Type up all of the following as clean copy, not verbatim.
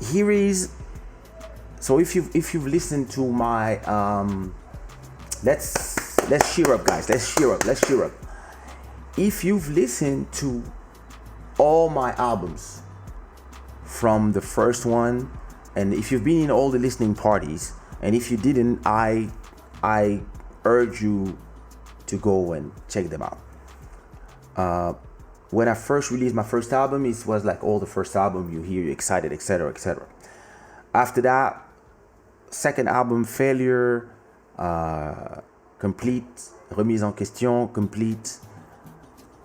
here is, so if you've listened to my let's cheer up, guys. Let's cheer up. If you've listened to all my albums from the first one, and if you've been in all the listening parties, and if you didn't, I urge you to go and check them out. When I first released my first album, it was like all the first album you hear, you're excited, etc., etc. After that, second album, Failure, Complete, Remise en Question, Complete,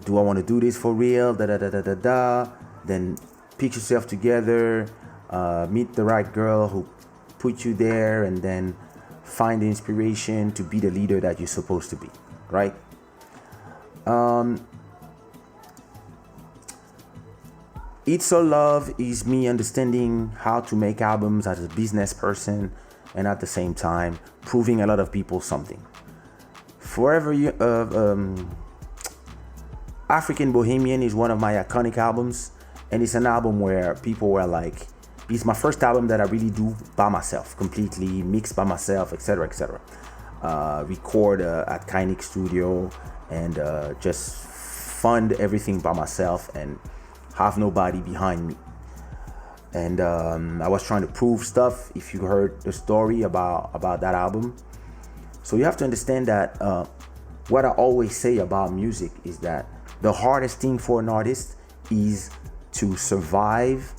Do I Want to Do This for Real, da da da da da da. Then Pick Yourself Together, Meet the Right Girl Who Put You There, and then Find the Inspiration to Be the Leader That You're Supposed to Be, right? It's All Love is me understanding how to make albums as a business person, and at the same time proving a lot of people something. Forever African Bohemian is one of my iconic albums, and it's an album where people were like, it's my first album that I really do by myself, completely mixed by myself, etc., etc. Record at Kynic Studio, and just fund everything by myself and have nobody behind me. And I was trying to prove stuff, if you heard the story about that album. So you have to understand that what I always say about music is that the hardest thing for an artist is to survive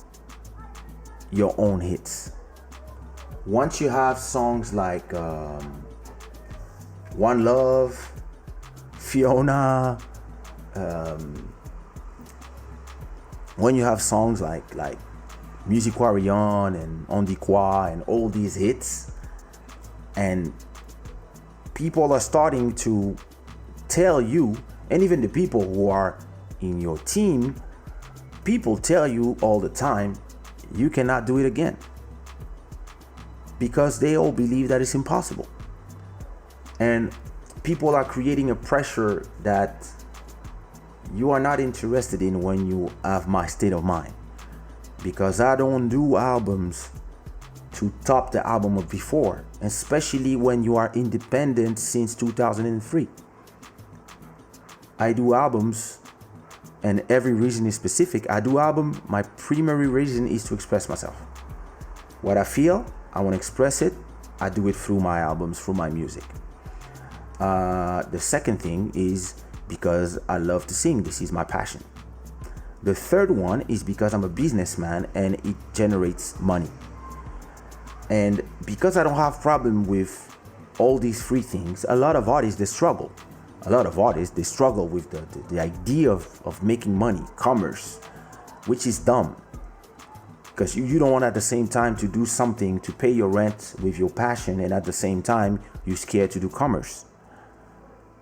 your own hits. Once you have songs like One Love, Fiona, when you have songs like Music Warrior and On Dit Quoi and all these hits, and people are starting to tell you, and even the people who are in your team, people tell you all the time, you cannot do it again, because they all believe that it's impossible. And people are creating a pressure that you are not interested in when you have my state of mind, because I don't do albums to top the album of before, especially when you are independent since 2003. I do albums, and every reason is specific. I do album, my primary reason is to express myself. What I feel, I want to express it. I do it through my albums, through my music. The second thing is because I love to sing. This is my passion. The third one is because I'm a businessman and it generates money. And because I don't have problem with all these three things, a lot of artists, they struggle. A lot of artists, they struggle with the idea of making money, commerce, which is dumb. Because you don't want at the same time to do something to pay your rent with your passion, and at the same time, you're scared to do commerce.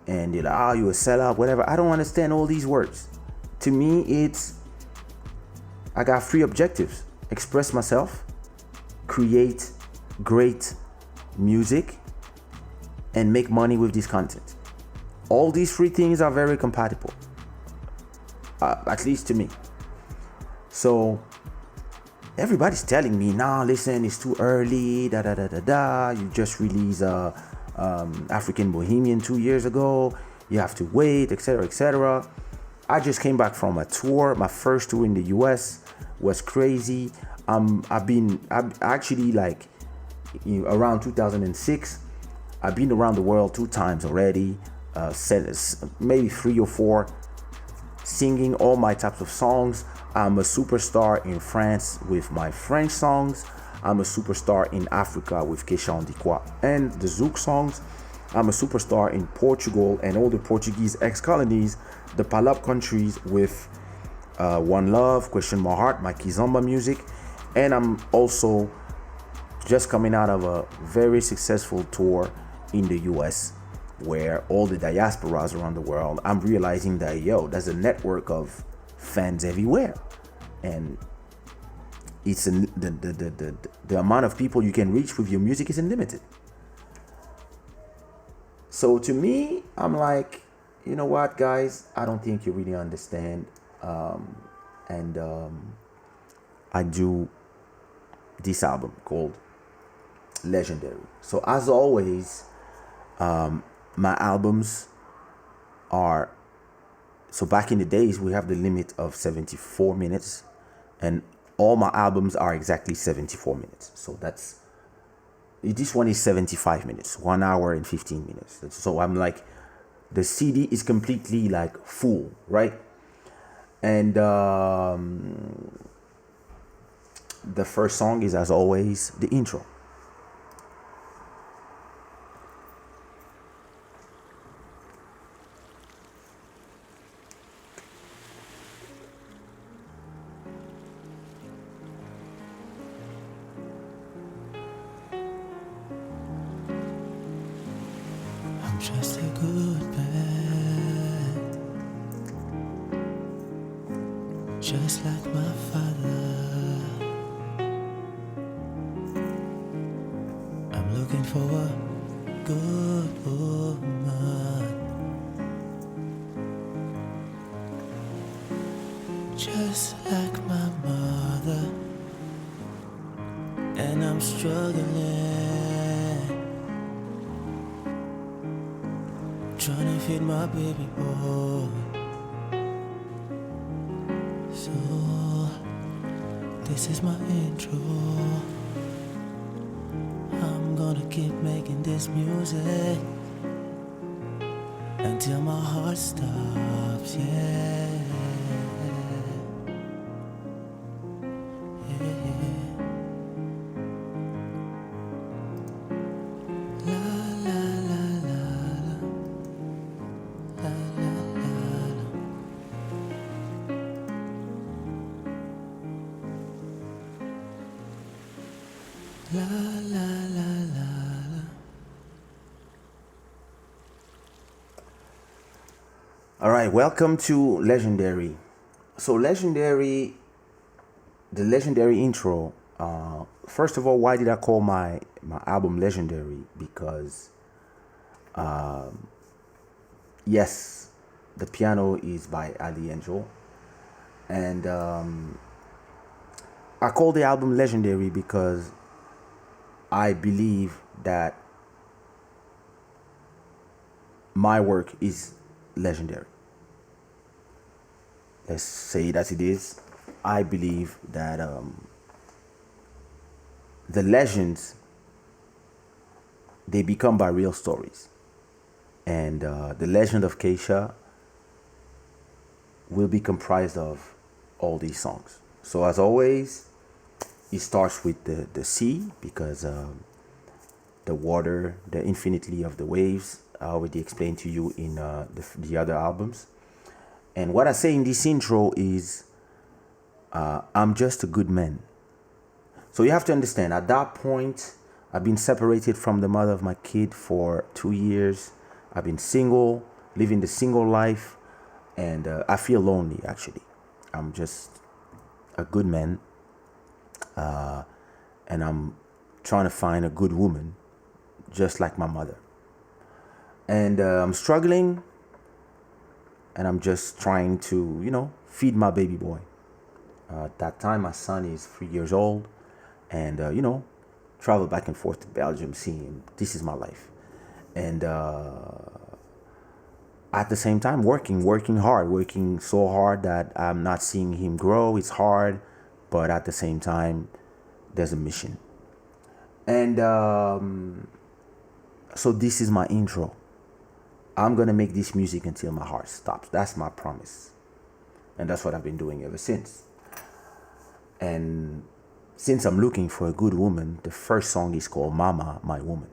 And you're like, you're a sellout, whatever. I don't understand all these words. To me, I got three objectives: express myself, create great music, and make money with this content. All these three things are very compatible, at least to me. So everybody's telling me, nah, listen, it's too early, da da da da da. You just released African Bohemian 2 years ago. You have to wait, etc., etc. I just came back from a tour. My first tour in the US was crazy. I've actually, like, around 2006, I've been around the world 2 times already. Maybe 3 or 4, singing all my types of songs. I'm a superstar in France with my French songs. I'm a superstar in Africa with Kaysha On Dit Quoi and the Zouk songs. I'm a superstar in Portugal and all the Portuguese ex-colonies, the Palop countries with One Love, Question My Heart, my Kizomba music. And I'm also just coming out of a very successful tour in the US, where all the diasporas around the world, I'm realizing that, there's a network of fans everywhere. And it's the amount of people you can reach with your music is unlimited. So to me, I'm like, you know what, guys, I don't think you really understand. I do this album called Legendary. So as always, my albums are, so back in the days we have the limit of 74 minutes, and all my albums are exactly 74 minutes. So that's, this one is 75 minutes, 1 hour and 15 minutes. So I'm like, the CD is completely like full, right? And the first song is, as always, the intro. I'm just a good man, just like my father. I'm looking for a good woman, just like my mother. And I'm struggling, trying to feed my baby boy. So this is my intro. I'm gonna keep making this music until my heart stops, yeah. La la la la la. All right, welcome to Legendary. So Legendary, the Legendary intro. First of all, why did I call my album Legendary? Because yes, the piano is by Ali Angel, and I call the album Legendary because I believe that my work is legendary. Let's say it as it is. I believe that the legends, they become by real stories. And the legend of Kaysha will be comprised of all these songs. So as always, it starts with the sea, because the water, the infinity of the waves, I already explained to you in the other albums. And what I say in this intro is, I'm just a good man. So you have to understand, at that point, I've been separated from the mother of my kid for 2 years. I've been single, living the single life, and I feel lonely, actually. I'm just a good man. And I'm trying to find a good woman, just like my mother. And I'm struggling, and I'm just trying to, feed my baby boy. At that time, my son is 3 years old, and, travel back and forth to Belgium, seeing him. This is my life. And at the same time, working hard, working so hard that I'm not seeing him grow. It's hard, but at the same time, there's a mission. And so this is my intro. I'm gonna make this music until my heart stops. That's my promise. And that's what I've been doing ever since. And since I'm looking for a good woman, the first song is called Mama, My Woman.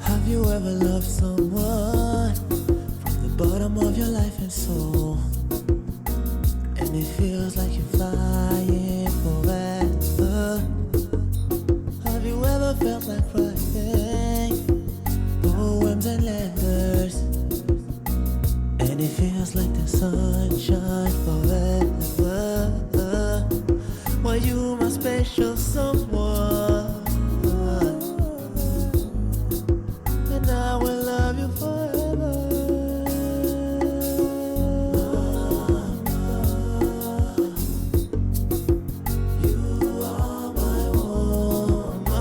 Have you ever loved someone from the bottom of your life and soul, and it feels like you're flying forever? Have you ever felt like writing poems and sunshine forever. Why you my special someone, and I will love you forever. You are my woman.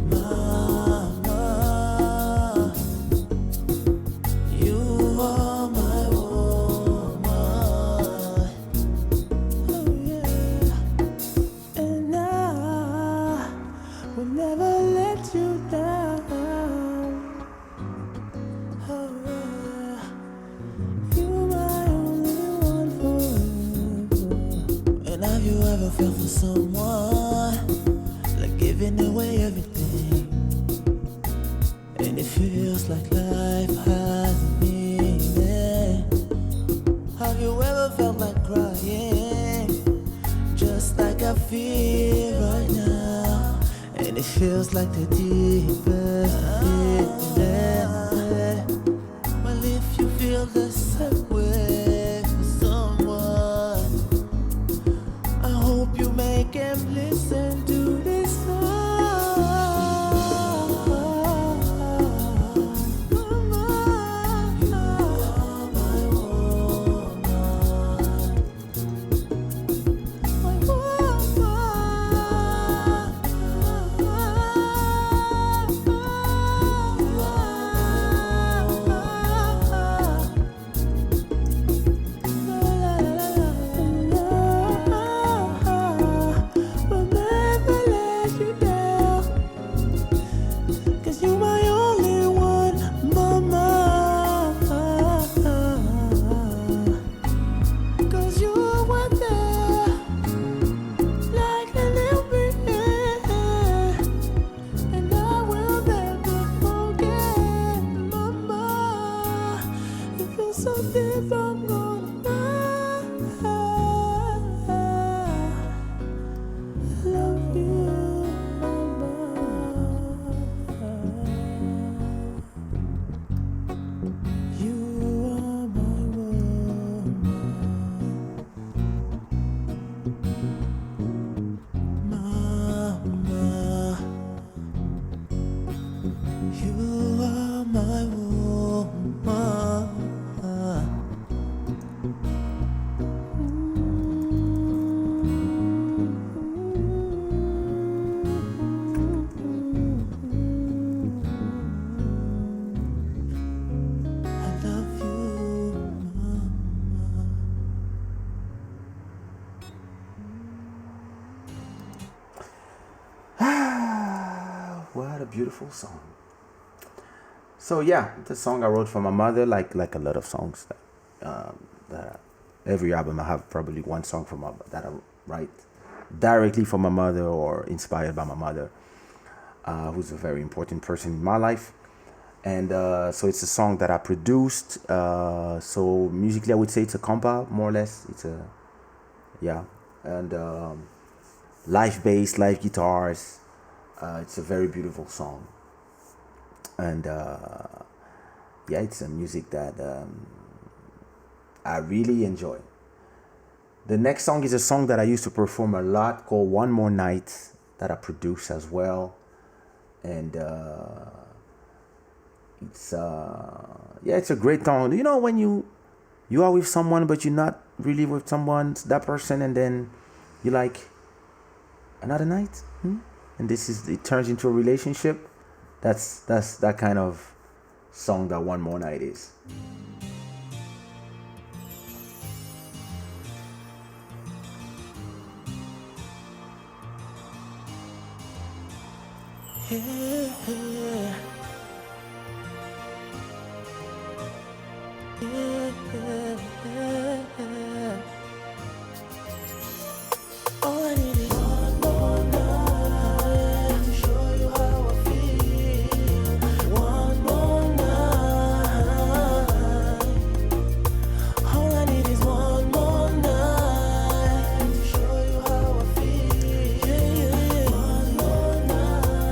Mama, you are my woman. Oh yeah, and I will never let you down. Oh yeah, you my only one forever. And have you ever felt for someone like giving away everything? And it feels like life has a meaning. Have you ever felt like crying, just like I feel right now? And it feels like the deepest feeling. Well, if you feel the same way for someone, I hope you make him listen to this song. Mama, you are my woman. My will never let you down, 'cause you my only one, mama. 'Cause you were there like a little bit, and I will never forget, mama. It feels so deep, I'm gonna love you, mama. You are my woman, mama. You are my woman. I love you, mama. What a beautiful song. So yeah, the song I wrote for my mother, like a lot of songs that every album I have probably one song from that I write directly for my mother or inspired by my mother, who's a very important person in my life. And so it's a song that I produced. So musically, I would say it's a compa, more or less. It's a, yeah, and live bass, live guitars. It's a very beautiful song, and yeah, it's a music that I really enjoy. The next song is a song that I used to perform a lot called "One More Night" that I produced as well, and it's yeah, it's a great song. You know, when you are with someone but you're not really with someone, that person, and then you like another night, and it turns into a relationship. That's that kind of song that "One More Night" is. Yeah. All I need is one more night to show you how I feel. One more night. All I need is one more night to show you how I feel. One more night.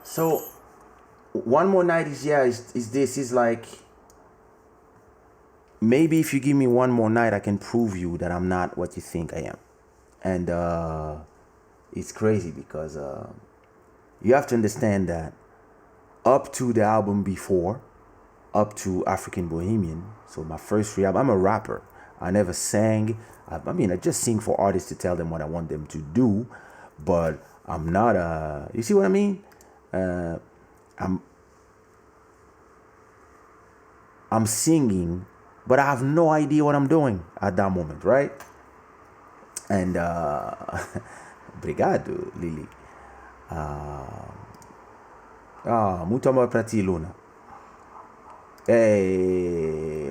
So one more night is, yeah, is this is like, maybe if you give me one more night, I can prove you that I'm not what you think I am. And it's crazy because you have to understand that up to the album before, up to African Bohemian, so my first three albums, I'm a rapper. I never sang. I mean, I just sing for artists to tell them what I want them to do, but I'm not a. You see what I mean? I'm I'm singing, but I have no idea what I'm doing at that moment, right? And obrigado, Lily. Muito amor pra ti, Luna.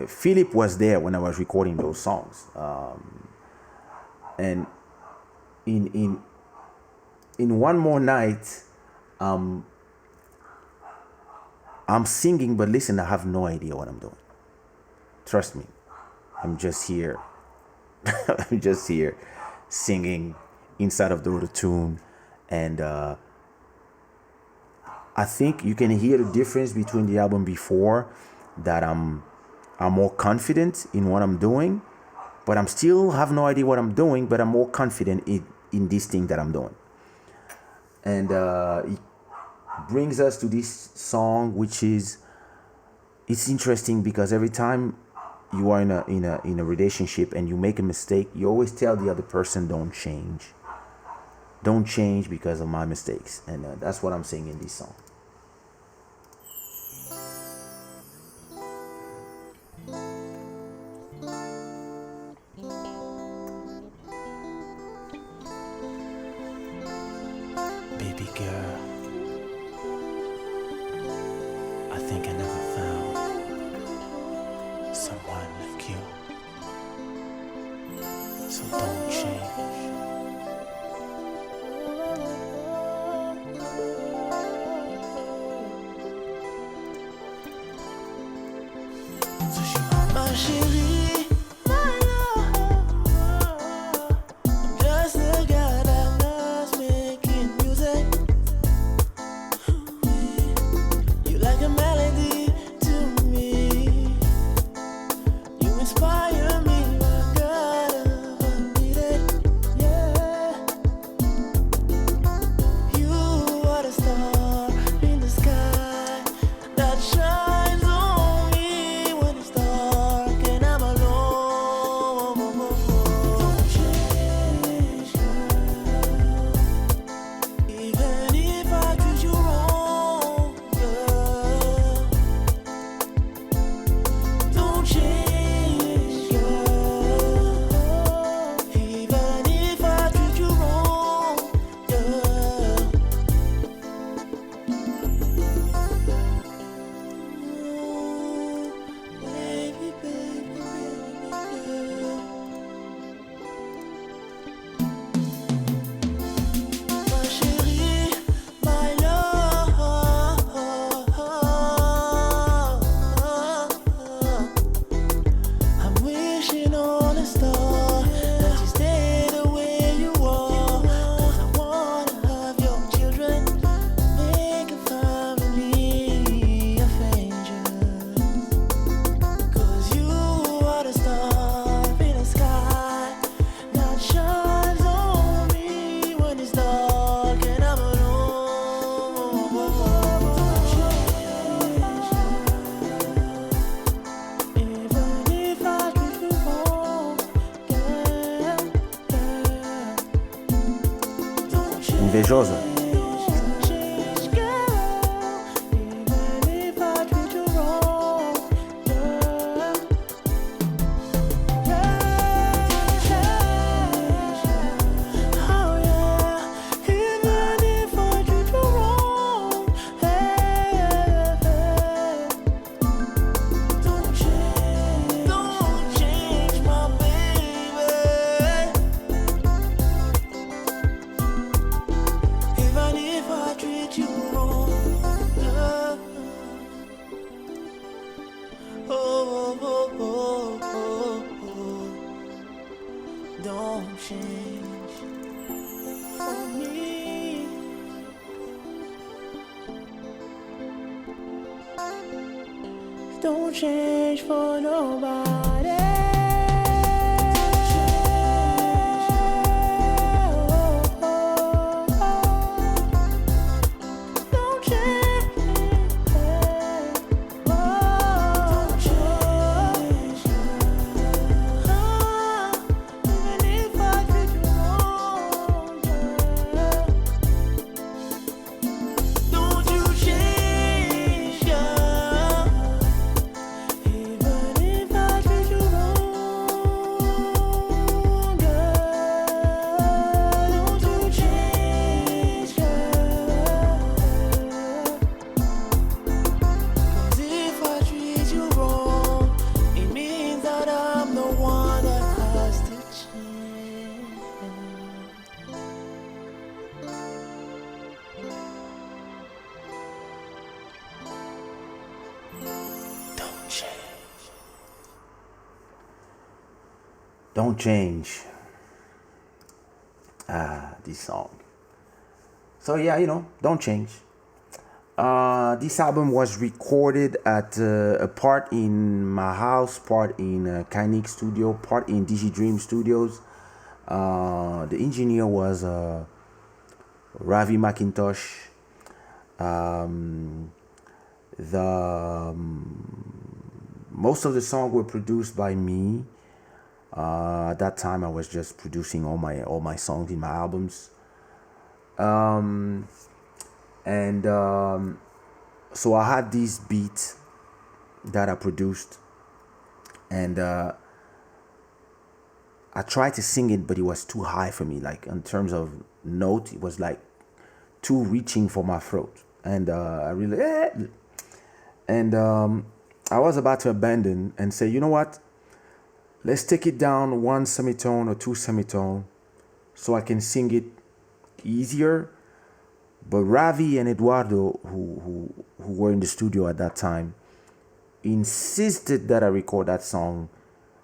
Philip was there when I was recording those songs, and in one more night, I'm singing, but listen, I have no idea what I'm doing. Trust me, I'm just here. I'm just here singing inside of the auto tune, and I think you can hear the difference between the album before, that I'm more confident in what I'm doing, but I'm still have no idea what I'm doing, but I'm more confident in this thing that I'm doing. And it brings us to this song, which is, it's interesting because every time you are in a relationship and you make a mistake, you always tell the other person, don't change because of my mistakes. And that's what I'm saying in this song. Baby girl, I think I never found someone like you. So don't change. So she, my chérie, my love, I'm just a guy that loves making music. You like a melody to me. You inspire me, my God, I need it. Yeah. You are the star in the sky that shines on me when it's dark and I'm alone. Don't change, girl. Even if I treat you wrong, girl. Don't change, girl. Even if I treat you wrong, girl. Baby, baby, baby girl. My chérie, my love, I'm wishing on a star that you stay the way you are. 'Cause I wanna have your children, make a family of angels. 'Cause you are the star in the sky that shines on me when it's dark and I'm alone. Don't change, even if I treat you wrong, yeah, yeah. Don't change. Invejosa. Don't change, girl. Even if I treat you wrong, girl. Yeah. Oh yeah. Even if I treat you wrong, hey. Don't change, my baby. Even if I treat you wrong, girl. Oh, oh, oh, oh, oh. Don't change for me. Don't change for nobody. Don't change. Don't change. Even if I treat you wrong, don't you change, yeah. Even if I treat you wrong, girl, don't you change, girl. 'Cause if I treat you wrong, it means that I'm the one that has to change. Don't change. Don't change. This song. So yeah, don't change. This album was recorded at a part in my house, part in Kinetic Studio, part in Digi Dream Studios. The engineer was Ravi McIntosh. Most of the songs were produced by me. At that time, I was just producing all my songs in my albums. So I had this beat that I produced, and I tried to sing it, but it was too high for me. Like in terms of note, it was like too reaching for my throat, and I was about to abandon and say, you know what? Let's take it down one semitone or two semitone, so I can sing it easier. But Ravi and Eduardo, who were in the studio at that time, insisted that I record that song,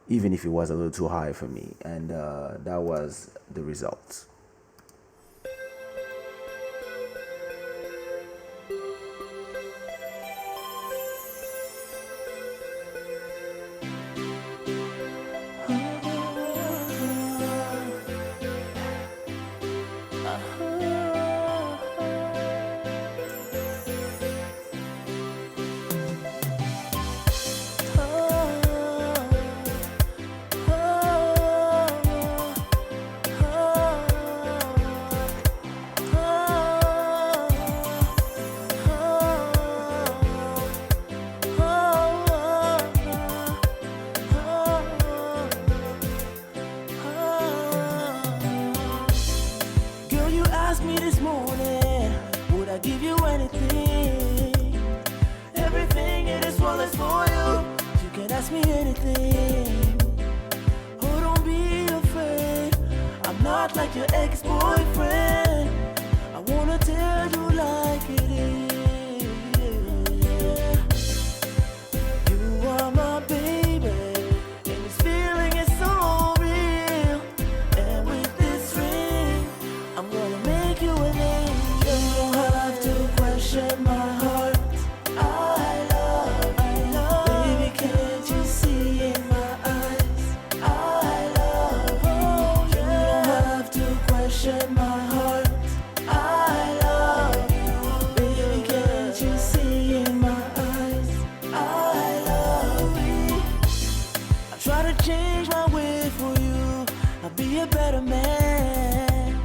even if it was a little too high for me, and that was the result. Girl, you asked me this morning, would I give you anything? Everything in this world is for you. You can ask me anything. Oh, don't be afraid. I'm not like your ex-boyfriend. I wanna tell you like it is. You are my baby, and this feeling is so real. And with this ring, I'm gonna make you an angel. You don't have to question my heart. I love, baby, can't you see in my eyes? I love you. You don't have to question my heart. I love you, baby, can't you see in my eyes? I love you. I try to change my way for you. I'll be a better man.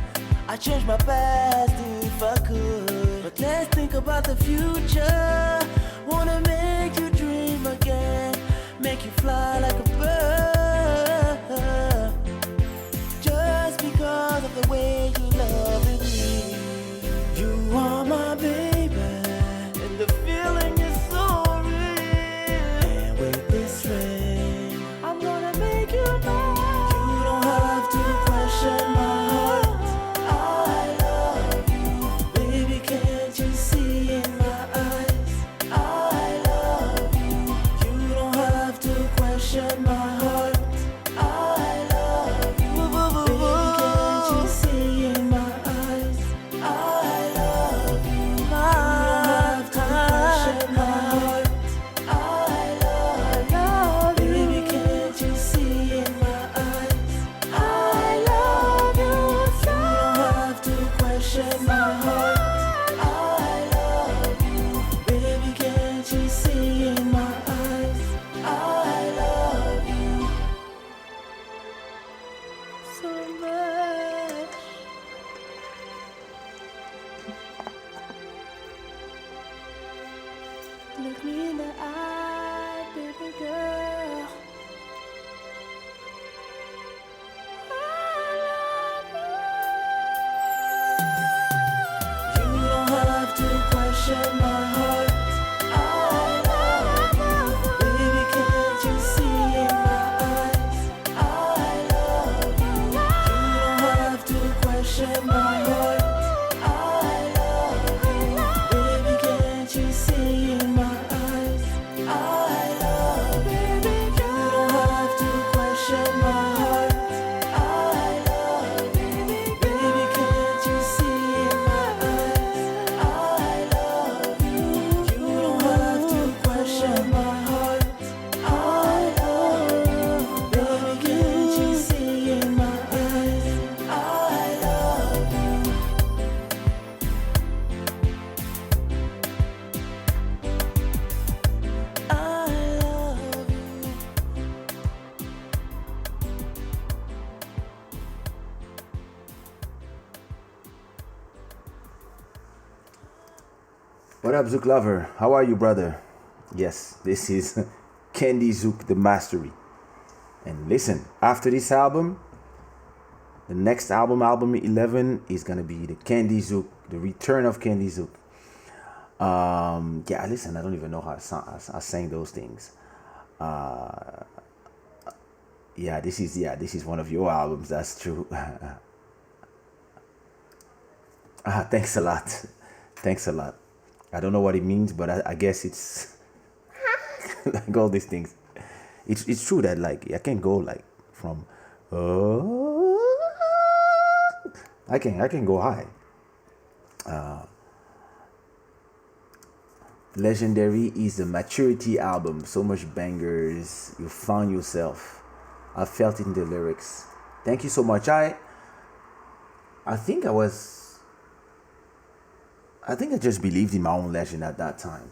I change my past if I could. But let's think about the future. Wanna make you dream again, make you fly like a bird. Just because of the way you love me. You are my baby, and the feeling is so real. And with this ring, I'm gonna make you mine. You don't have to question my heart. I love you, baby, can't you see in my eyes? I love What up, Zook Lover? How are you, brother? Yes, this is Candy Zook, the Mastery. And listen, after this album, the next album, album 11, is gonna be the Candy Zook, the return of Candy Zook. Yeah, listen, I don't even know how I sang those things. Yeah, this is one of your albums. That's true. Thanks a lot. Thanks a lot. I don't know what it means, but I guess it's like all these things. It's true that like I can go like from I can go high. Legendary is the maturity album. So much bangers. You found yourself. I felt it in the lyrics. Thank you so much. I think I just believed in my own legend at that time.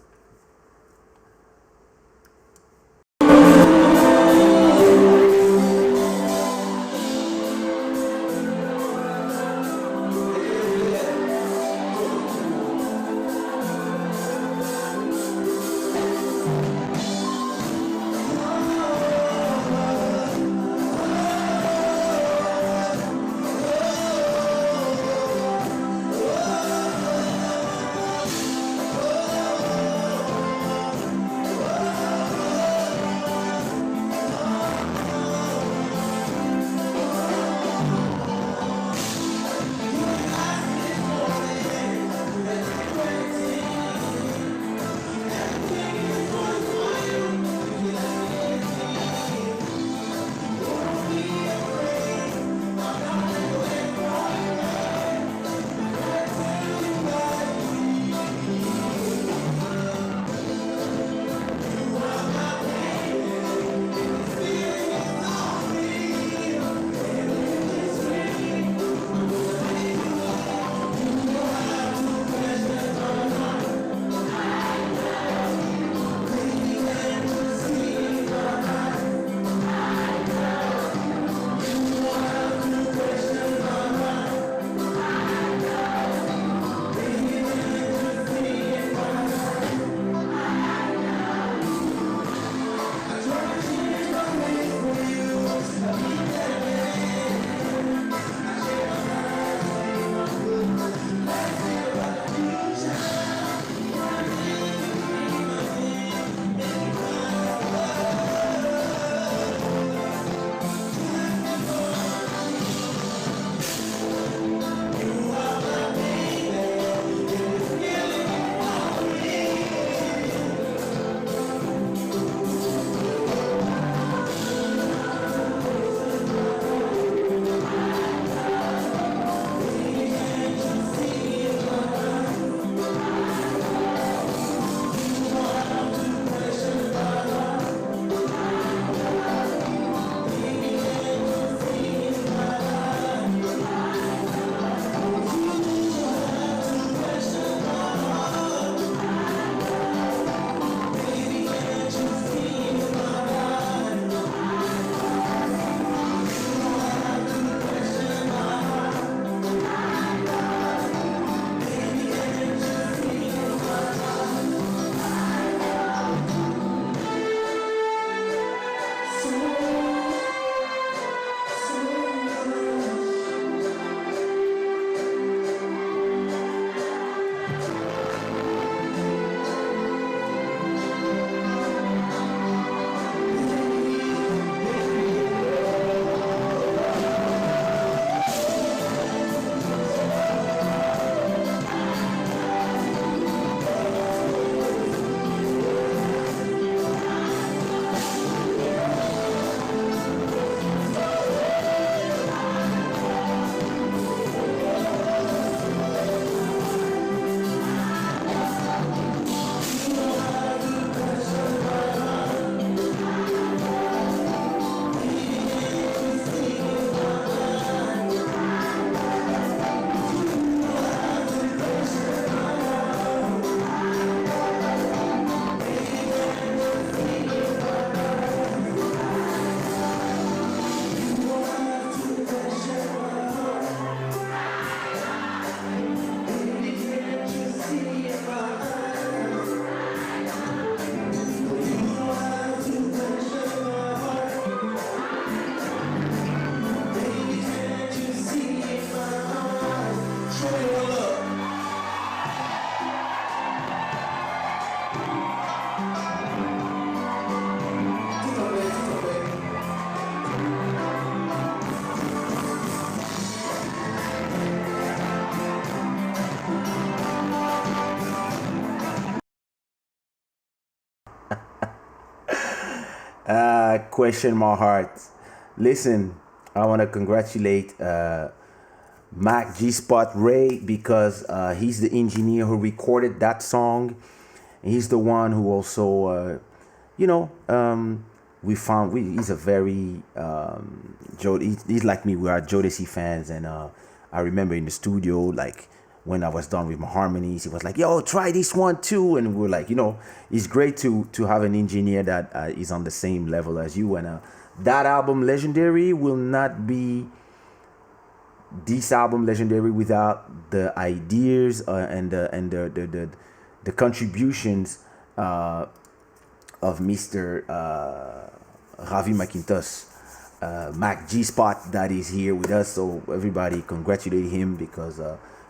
Question my heart. Listen, I want to congratulate Mac G Spot Ray because he's the engineer who recorded that song. He's the one who also, you know, he's a very Joe. He's like me. We are Jodeci fans, and I remember in the studio, like when I was done with my harmonies, he was like, "Yo, try this one too," and we were like, it's great to have an engineer that is on the same level as you. And that album, Legendary, will not be this album Legendary without the ideas and the contributions of Mr. Ravi McIntosh, Mac G Spot, that is here with us. So everybody congratulate him because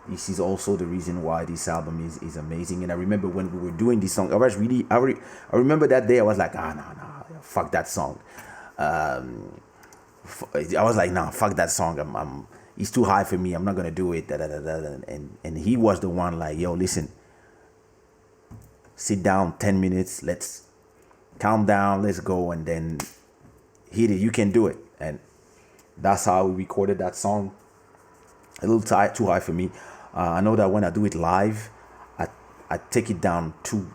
this is also the reason why this album is amazing. And I remember when we were doing this song, I remember that day I was like, no, fuck that song. I was like, nah, fuck that song. It's too high for me. I'm not gonna do it. And he was the one like, yo, listen, sit down 10 minutes. Let's calm down. Let's go. And then hit it. You can do it. And that's how we recorded that song. A little too high for me. I know that when I do it live, I take it down to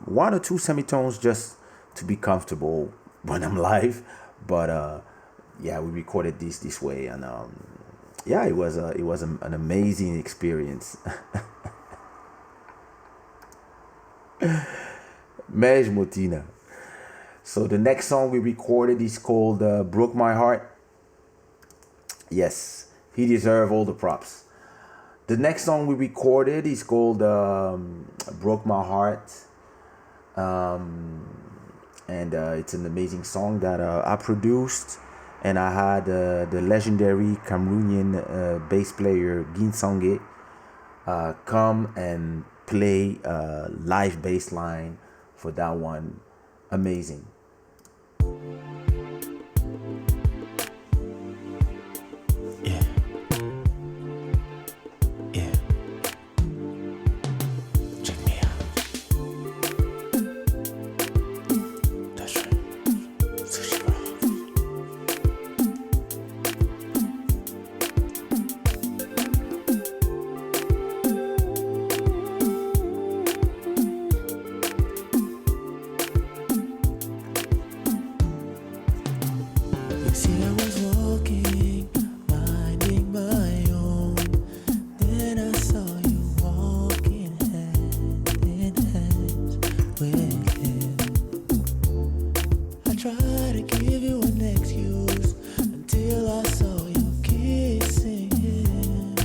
one or two semitones just to be comfortable when I'm live. But yeah, we recorded this way, and yeah, it was an amazing experience. Mej Motina. So the next song we recorded is called "Broke My Heart." Yes, he deserves all the props. The next song we recorded is called "Broke My Heart," and it's an amazing song that I produced, and I had the legendary Cameroonian bass player Gin Sangé come and play live bass line for that one. Amazing. Yeah. Yeah. Check me out. That's right. Sushi roll. You see, I was walking, minding my own. Then I saw you walking hand in hand with him. I tried to give you an excuse until I saw you kissing him.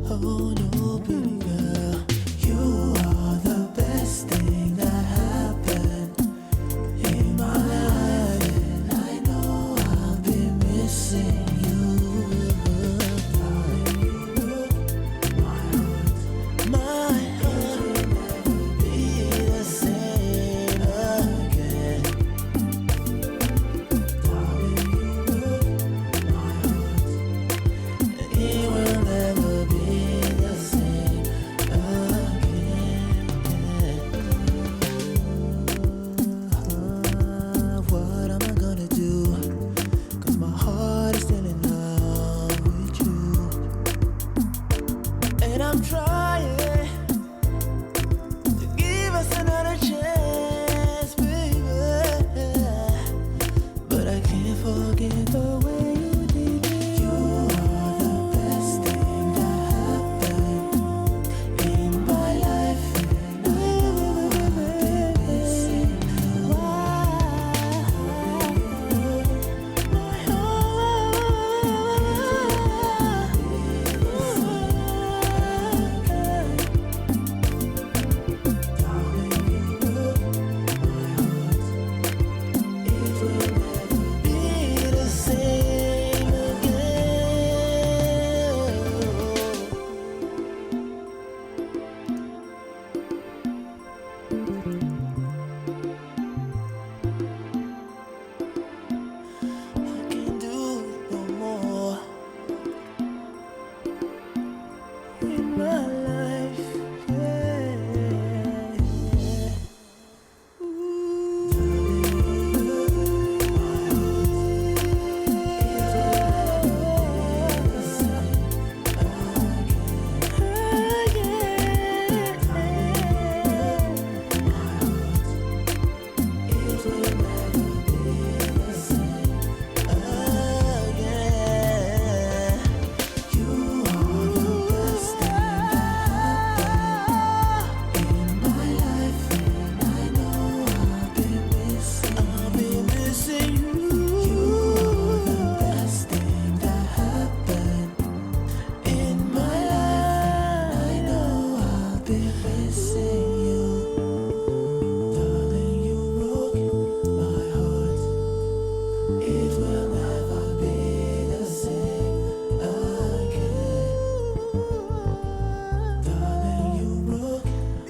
Oh no, baby girl, you are the best thing that happened in my life, and I know I've been missing you. Darling, you broke my heart. My heart will never be the same again.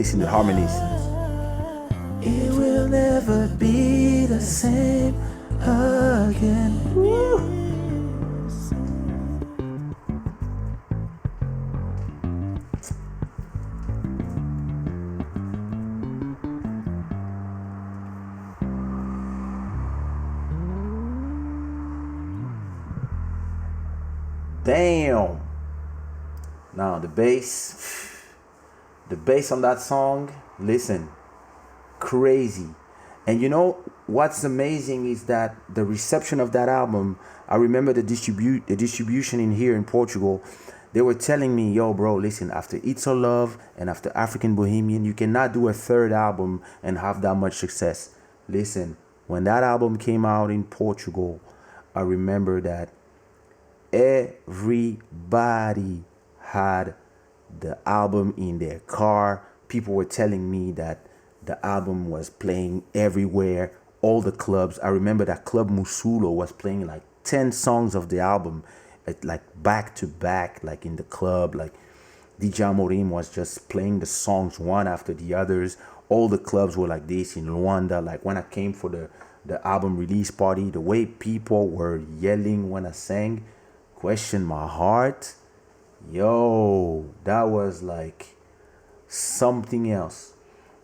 listen to the harmonies. It will never be the same again. Woo. Damn. Now the bass on that song, listen, crazy. And you know what's amazing is that the reception of that album, I remember the distribution in here in Portugal. They were telling me, yo, bro, listen, after It's All Love and after African Bohemian, you cannot do a third album and have that much success. Listen, when that album came out in Portugal, I remember that everybody had the album in their car. People were telling me that the album was playing everywhere, all the clubs. I remember that Club Musulo was playing like 10 songs of the album, like back to back, like in the club. Like DJ Amorim was just playing the songs one after the others. All the clubs were like this in Luanda. Like when I came for the album release party, the way people were yelling when I sang, Question My Heart, yo, that was like something else.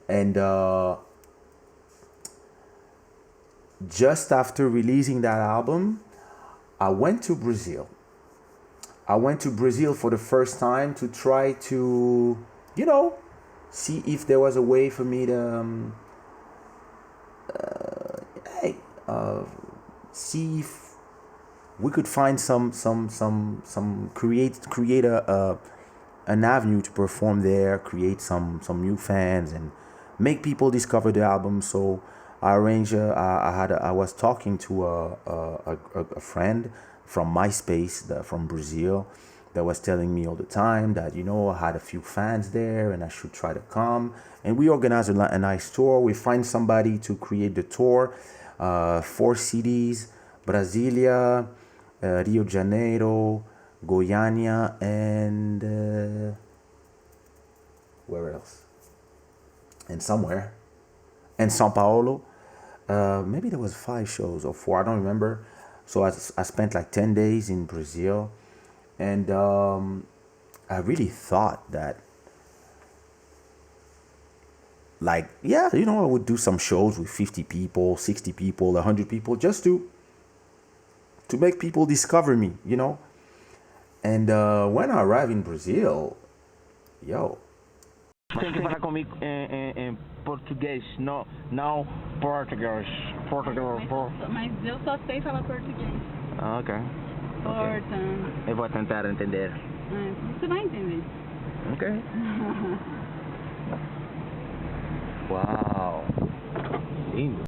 And just after releasing that album, I went to Brazil. I went to Brazil for the first time to try to, see if there was a way for me to, see if we could find create an avenue to perform there, create some new fans and make people discover the album. So I arranged. I was talking to a friend from MySpace from Brazil that was telling me all the time that I had a few fans there and I should try to come. And we organized a nice tour. We find somebody to create the tour. 4 cities: Brasilia, Rio de Janeiro, Goiânia, and where else? And somewhere. And São Paulo. Maybe there was 5 shows or 4, I don't remember. So I spent like 10 days in Brazil. And I really thought that, I would do some shows with 50 people, 60 people, 100 people, just to make people discover me, And when I arrived in Brazil, yo. Tem que falar comigo em português, não português. Mas eu só sei falar português. Ah, ok. Portanto. Eu vou tentar entender. Você vai entender. Ok. Uau. Lindo.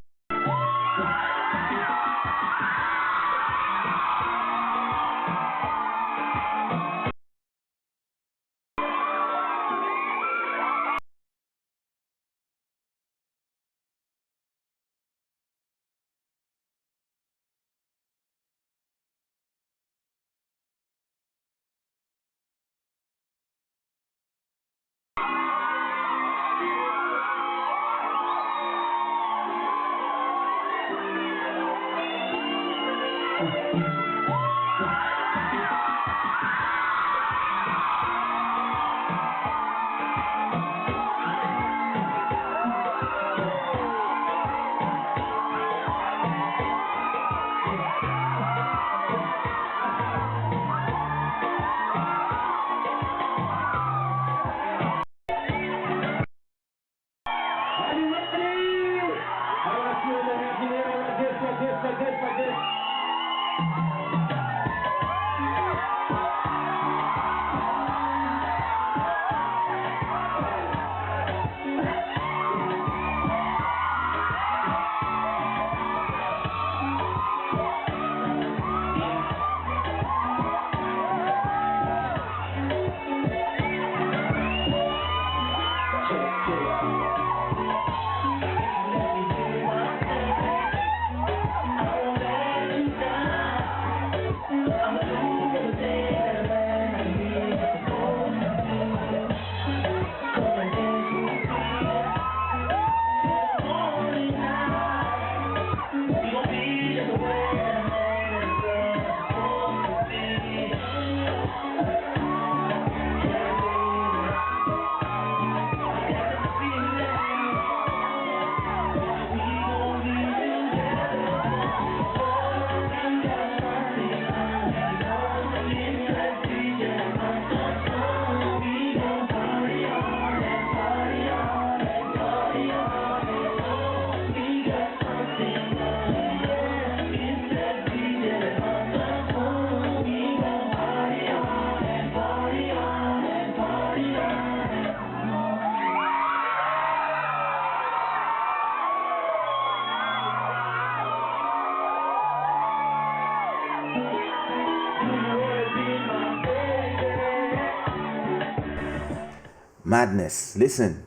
Madness. Listen,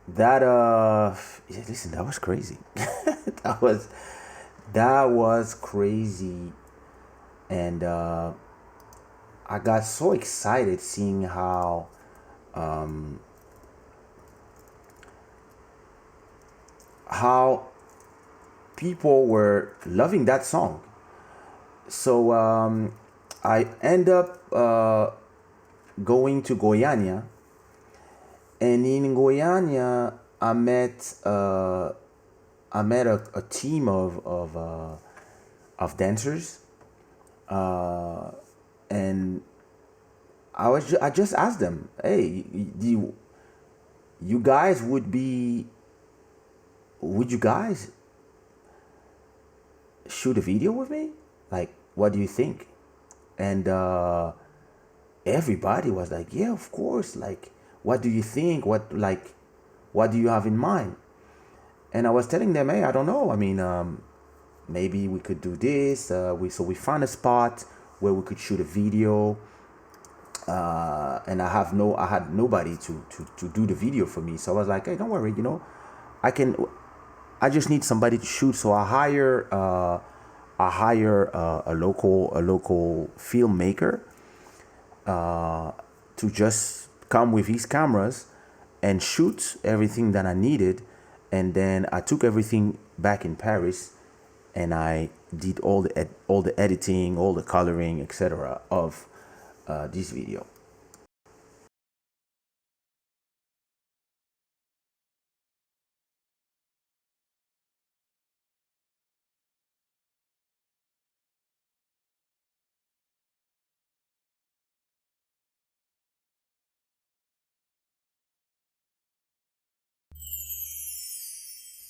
that yeah, listen, that was crazy. that was that was crazy, and I got so excited seeing how people were loving that song. So I end up going to Goiânia, and in Goiânia I met a team of dancers, and I just asked them, hey, you guys would you guys shoot a video with me? Like, what do you think? And everybody was like, yeah, of course. Like, what do you think? What do you have in mind? And I was telling them, hey, I don't know. I mean, maybe we could do this. We found a spot where we could shoot a video. And I had nobody to do the video for me. So I was like, hey, don't worry, I just need somebody to shoot. So I hire a local filmmaker to just come with his cameras and shoot everything that I needed. And then I took everything back in Paris, and I did all the editing, all the coloring, etc. of this video.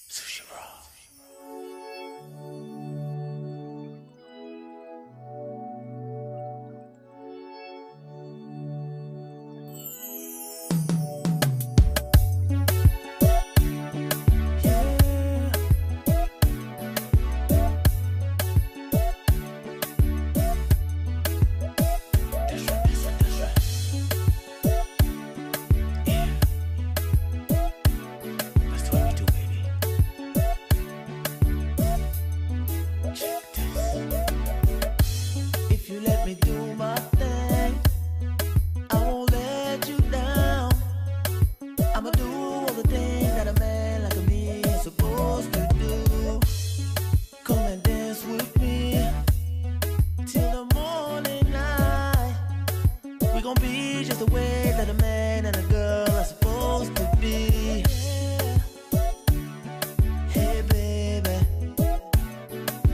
Sushi roll. That's what we do, baby. Check this. If you let me do my thing, I won't let you down. I'ma do all the things that a man like me is supposed to do. Come and dance with me till the morning light. We gon' be just the way that a man and a girl are supposed to be. Hey baby,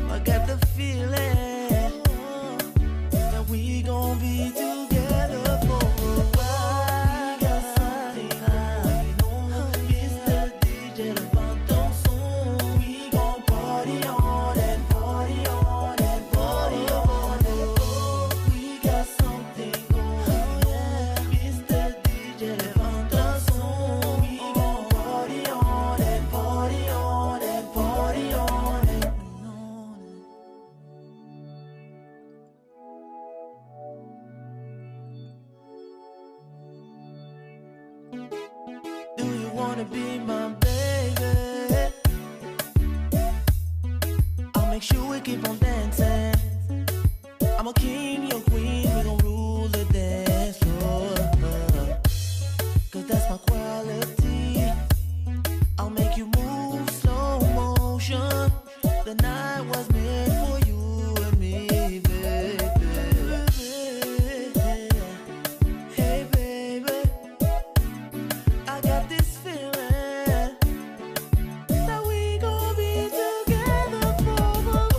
I got the feeling that we gon' be together for a while. Got something going on. Mr. DJ, levanta som. We gon' party on and party on and party on and on. We got something going on. Mr. DJ, levanta som. We gon' party on and party on and party on and on. Do you wanna be my baby? I'll make sure we keep on dancing. I'm a king, you're queen, we gon' rule the dance floor. Cause that's my quality. I'll make you move slow motion. The night was meant for you and me, baby. Hey baby, I got this feeling that we gon' be together for a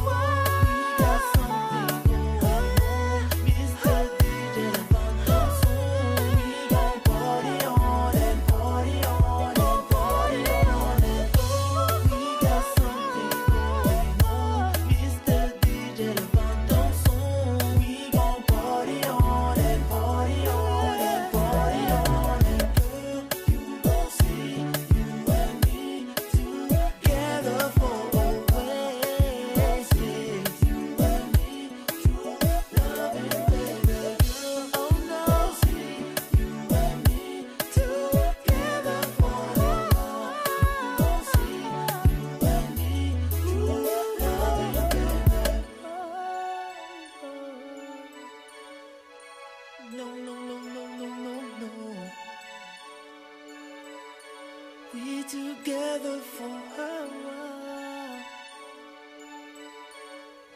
while. We got something going on. Mr.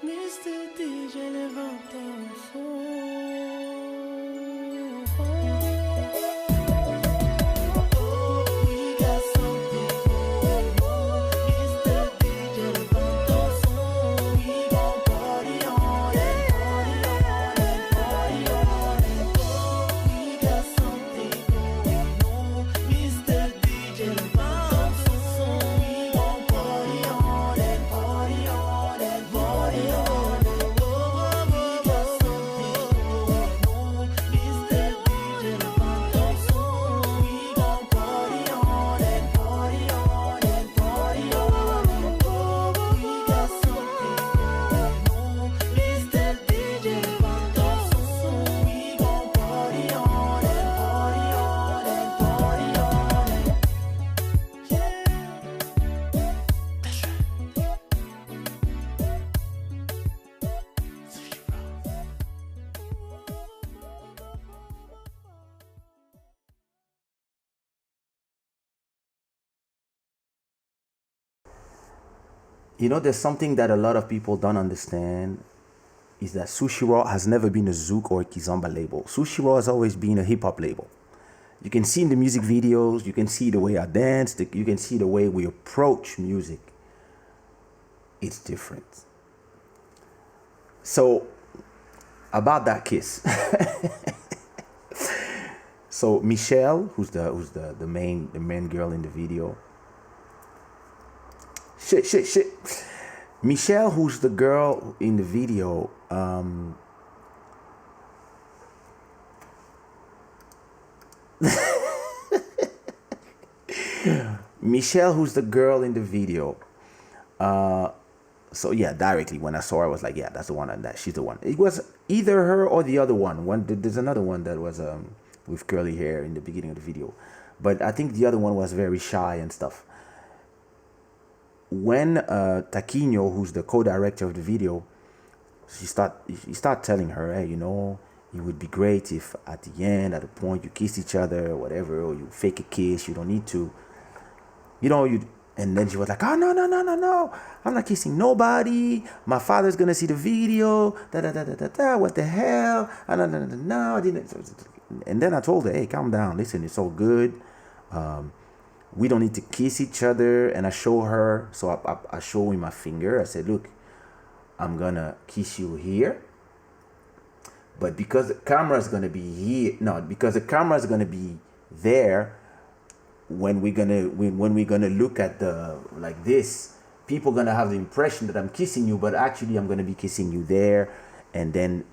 Mr. DJ, levanta o som. We got something going on. Mr. DJ, levanta o som. We gon' party on it, party on it, party on it. We got something going on. Mr. DJ, levanta o som. We gon' party on it, party on it, party on it. We got something going on. Mr. DJ, levanta o som. We gon' party on it, party on it, party on it. We got something going on. Mr. DJ, levanta o som. We gon' party on it, party on it, party on it. That's You know, there's something that a lot of people don't understand is that Sushi Raw has never been a Zouk or a Kizomba label. Sushi Raw has always been a hip hop label. You can see in the music videos, you can see the way I dance, you can see the way we approach music. It's different. So, about that kiss. So Michelle, who's the main girl in the video. Shit. Michelle, who's the girl in the video, Michelle, who's the girl in the video. So yeah, directly when I saw her, I was like, yeah, that's the one, and that she's the one. It was either her or the other one. There's another one that was with curly hair in the beginning of the video, but I think the other one was very shy and stuff. When Taquino, who's the co-director of the video, he start telling her, hey, you know, it would be great if at the end, at a point, you kiss each other or whatever, or you fake a kiss. You don't need to, you know, and then she was like, oh, no, I'm not kissing nobody. My father's gonna see the video. What the hell? No, I didn't. And then I told her, hey, calm down. Listen, it's all good. We don't need to kiss each other. And I show her, so I show him my finger. I said, look, I'm gonna kiss you here, but because the camera's gonna be here, no, because the camera's gonna be there when we're gonna look at the like this, people gonna have the impression that I'm kissing you, but actually I'm gonna be kissing you there, and then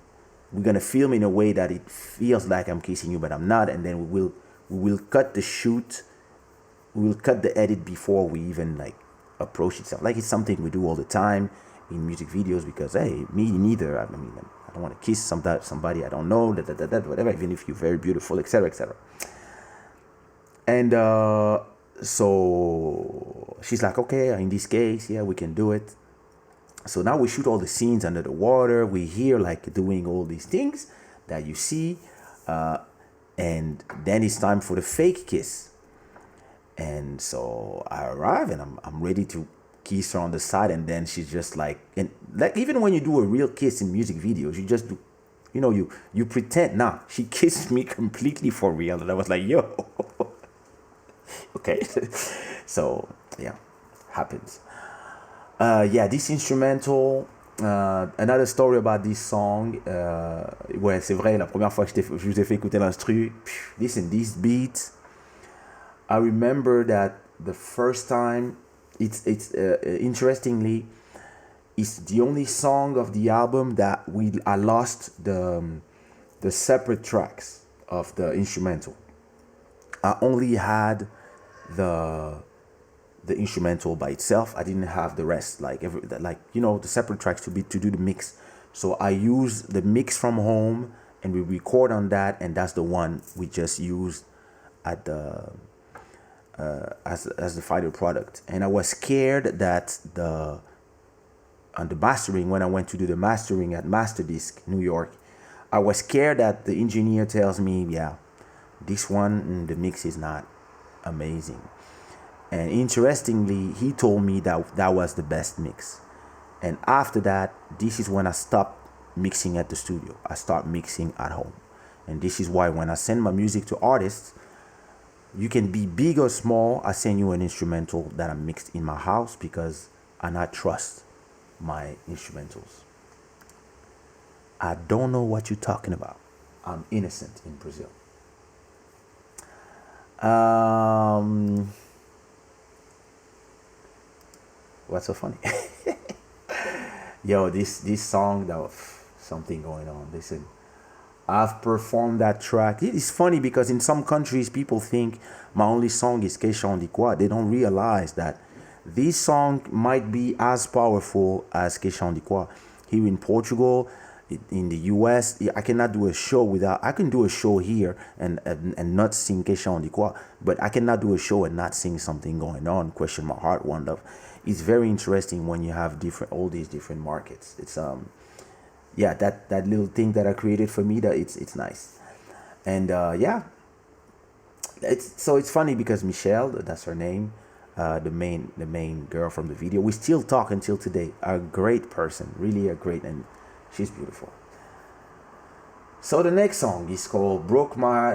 we're gonna film in a way that it feels like I'm kissing you, but I'm not, and then we will cut the shoot. We will cut the edit before we even like approach itself. Like it's something we do all the time in music videos because hey, me neither. I mean, I don't want to kiss somebody I don't know, whatever. Even if you're very beautiful, etc., etc. And so she's like, okay, in this case, yeah, we can do it. So now we shoot all the scenes under the water. We hear like doing all these things that you see, and then it's time for the fake kiss. And so I arrive and I'm ready to kiss her on the side, and then she's just like, and like even when you do a real kiss in music videos, you just do, you know, you pretend. Nah, she kissed me completely for real, and I was like, yo, okay. So yeah, happens. Yeah, this instrumental. Another story about this song. Ouais, c'est vrai. La première fois que je vous ai fait écouter l'instru, listen, these beats. I remember that the first time, it's interestingly, it's the only song of the album that I lost the separate tracks of the instrumental. I only had the instrumental by itself. I didn't have the rest, like you know, the separate tracks to do the mix. So I use the mix from home and we record on that, and that's the one we just used at the as the final product. And I was scared that on the mastering, when I went to do the mastering at Masterdisc New York, I was scared that the engineer tells me, yeah, this one, the mix is not amazing. And interestingly, he told me that was the best mix. And after that, this is when I stop mixing at the studio. I start mixing at home. And this is why when I send my music to artists, you can be big or small, I send you an instrumental that I mixed in my house because I not trust my instrumentals. I don't know what you're talking about. I'm innocent in Brazil. What's so funny? Yo, this song, that was something going on. Listen, I've performed that track. It is funny because in some countries people think my only song is Kaysha on the Quad. They don't realize that this song might be as powerful as Kaysha on the Quad. Here in Portugal, in the US, I cannot do a show without. I can do a show here and not sing Kaysha on the Quad, but I cannot do a show and not sing something going on. Question my heart, one love. It's very interesting when you have all these different markets. It's yeah, that little thing that I created for me, that it's nice. And yeah, it's funny because Michelle, that's her name, the main girl from the video, we still talk until today. A great person, really a great, and she's beautiful. So the next song is called Broke My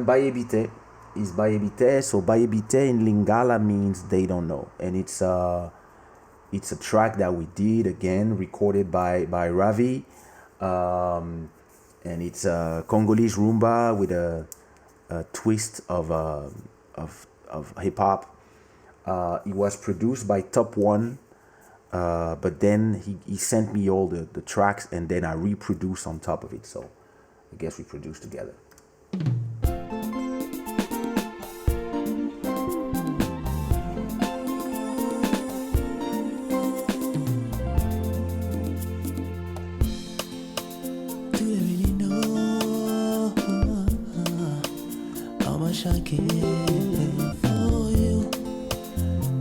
Bayebite. Is Bayebite. So Bayebite in Lingala means they don't know, and it's a track that we did, again recorded by Ravi, and it's a Congolese rumba with a twist of hip hop. It was produced by Top One, but then he sent me all the tracks, and then I reproduced on top of it. So I guess we produced together. I care for you.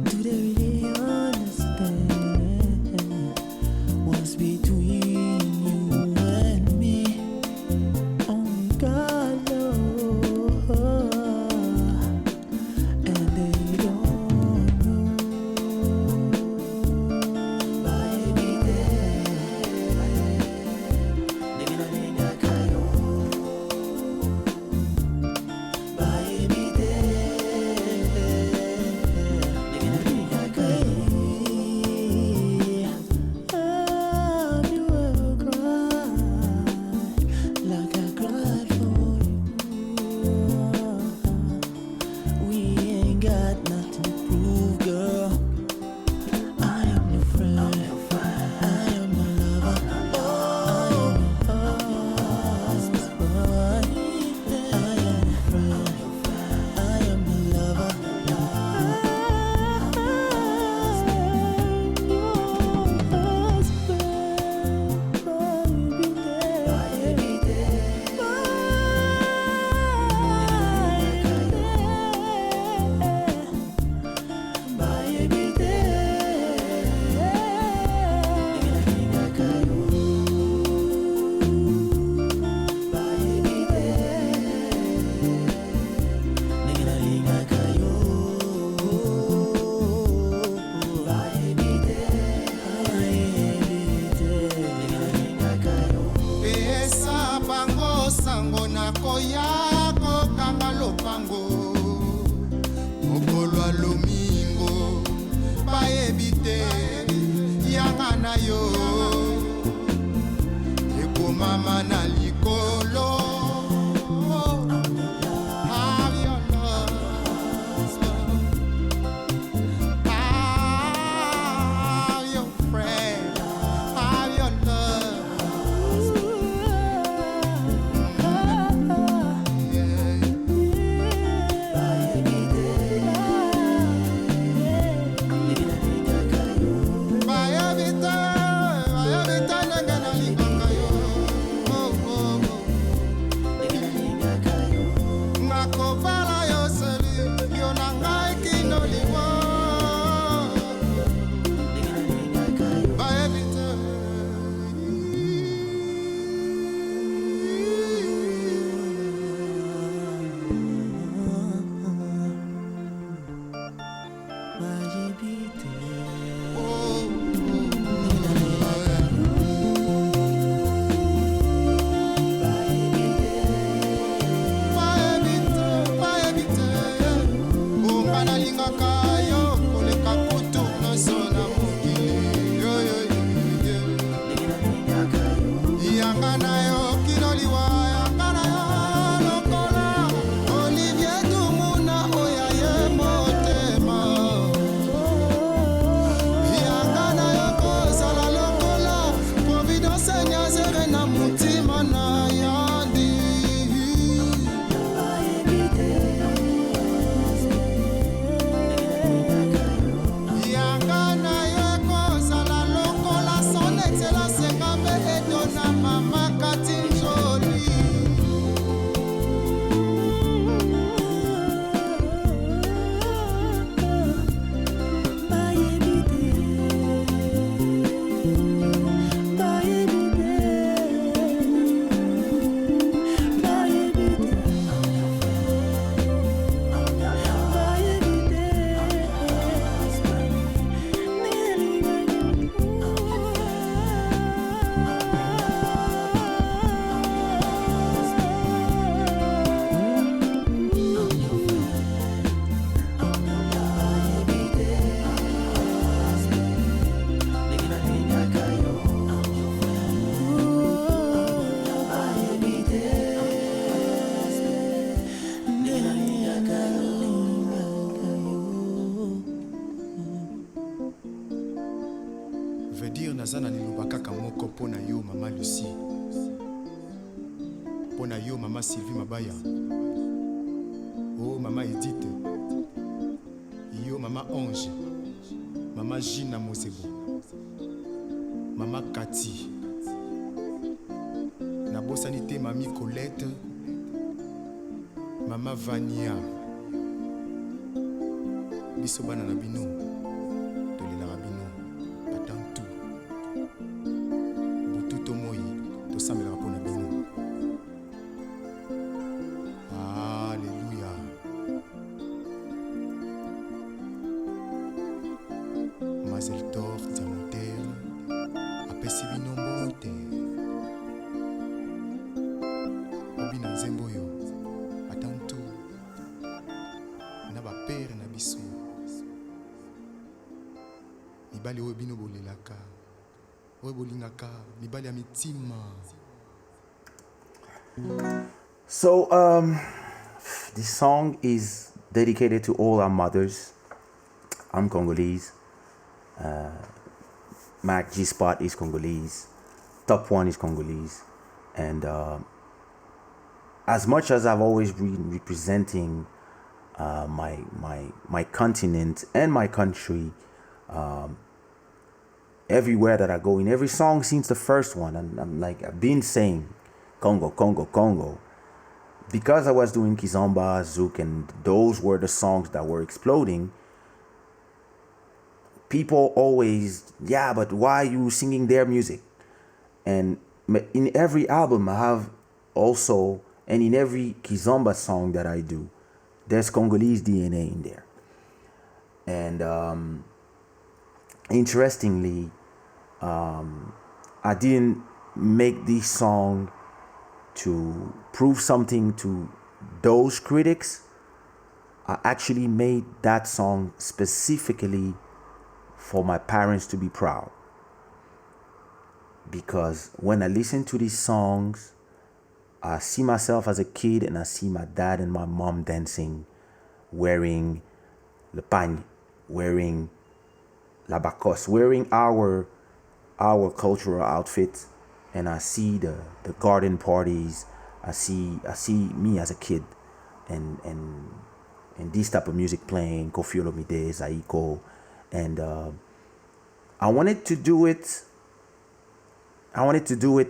Do they really understand what's between you and me? Only God knows, and they don't know. Baby, mama na likolo. Have your love, have your friend, have your love. Vaya vita, nanga na libanga yo. mpo na yo mama Lucie, mpo na yo mama Sylvie Mabaya, oh mama Edith, yo mama Ange, mama Gina Mosebo, mama Cathy, nabosani te mami Colette, mama Vania, biso bana na bino tolelaka bino batantu bututo moi tosambelaka mpo na bino. Alleluya. Mazel tov diamoter apesi bino mbote obi na nzembo oyo batantu na bapere na biso mibali oyo bino bolelaka oyo bolingaka mibali ya mitima. So this song is dedicated to all our mothers. I'm Congolese. Mac G Spot is Congolese. Top One is Congolese. And as much as I've always been representing my continent and my country, everywhere that I go, in every song since the first one, and I'm like, I've been saying Congo, Congo, Congo. Because I was doing Kizomba, Zouk, and those were the songs that were exploding, people always, yeah, but why are you singing their music? And in every album I have also, and in every Kizomba song that I do, there's Congolese DNA in there. And interestingly, I didn't make this song to prove something to those critics. I actually made that song specifically for my parents to be proud. Because when I listen to these songs, I see myself as a kid and I see my dad and my mom dancing, wearing le pagne, wearing la bacosse, wearing our cultural outfit. And I see the garden parties. I see me as a kid, and this type of music playing, Koffi Olomide, Zaiko, and I wanted to do it.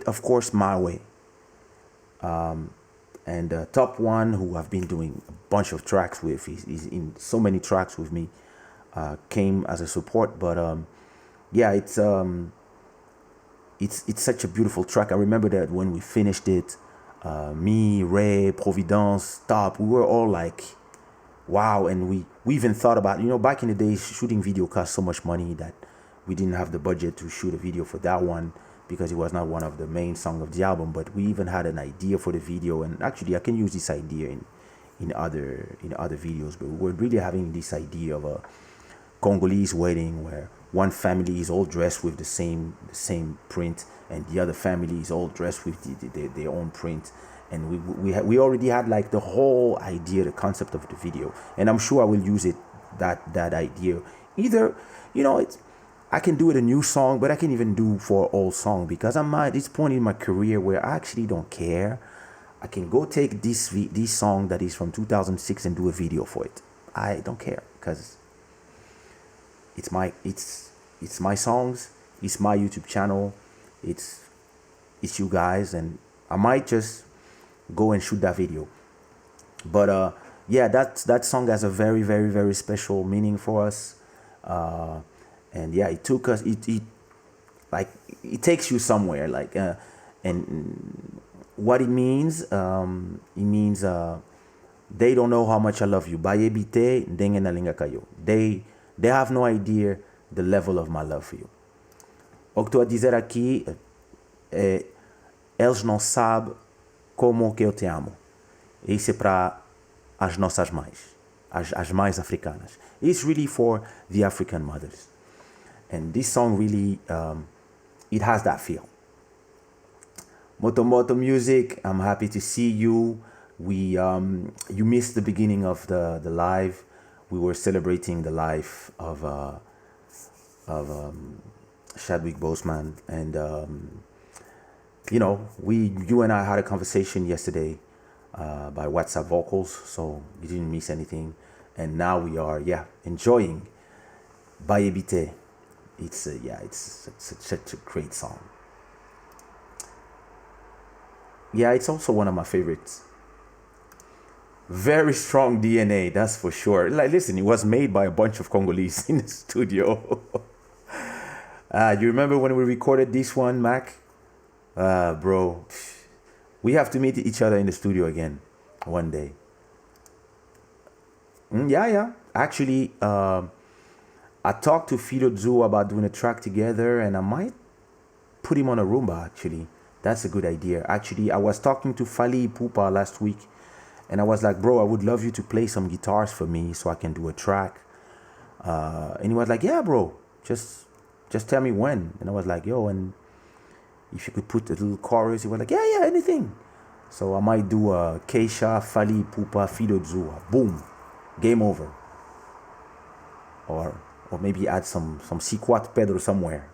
Of course, my way. And Top One, who I've been doing a bunch of tracks with, he's in so many tracks with me, came as a support. But yeah, it's such a beautiful track. I remember that when we finished it, me, Ray, Providence, Top, we were all like, wow. And we even thought about, back in the days, shooting video cost so much money that we didn't have the budget to shoot a video for that one because it was not one of the main songs of the album. But we even had an idea for the video, and actually I can use this idea in other videos. But we were really having this idea of a Congolese wedding where one family is all dressed with the same print, and the other family is all dressed with their own print. And we already had like the whole idea, the concept of the video. And I'm sure I will use that idea. Either, I can do it a new song, but I can even do for an old song, because I'm at this point in my career where I actually don't care. I can go take this song that is from 2006 and do a video for it. I don't care, because it's my songs, it's my YouTube channel, it's you guys, and I might just go and shoot that video. But yeah, that song has a very, very, very special meaning for us. And yeah, it took us, it takes you somewhere, like and what it means they don't know how much I love you. Bayebite ndenge nalinga kayo. They have no idea the level of my love for you. O que tu a dizer aqui, eles não sabem como que eu te amo. Isso é para as nossas mães, as mães africanas. It's really for the African mothers. And this song really, it has that feel. Moto Music, I'm happy to see you. You missed the beginning of the live. We were celebrating the life of Chadwick Boseman, and you and I had a conversation yesterday by WhatsApp vocals, so you didn't miss anything. And now we are, enjoying Bayebite. It's such a great song. Yeah, it's also one of my favorites. Very strong DNA, that's for sure. Like, listen, it was made by a bunch of Congolese in the studio. You remember when we recorded this one, Mac? Bro, we have to meet each other in the studio again one day. Yeah. Actually, I talked to Fido Zoo about doing a track together, and I might put him on a Roomba, actually. That's a good idea. Actually, I was talking to Fali Pupa last week, and I was like, bro, I would love you to play some guitars for me so I can do a track. And he was like, yeah, bro, just tell me when. And I was like, yo, and if you could put a little chorus, he was like, yeah, anything. So I might do a Kaysha, Fali Pupa, Fido Zoo. Boom. Game over. Or maybe add some Sequat pedal somewhere.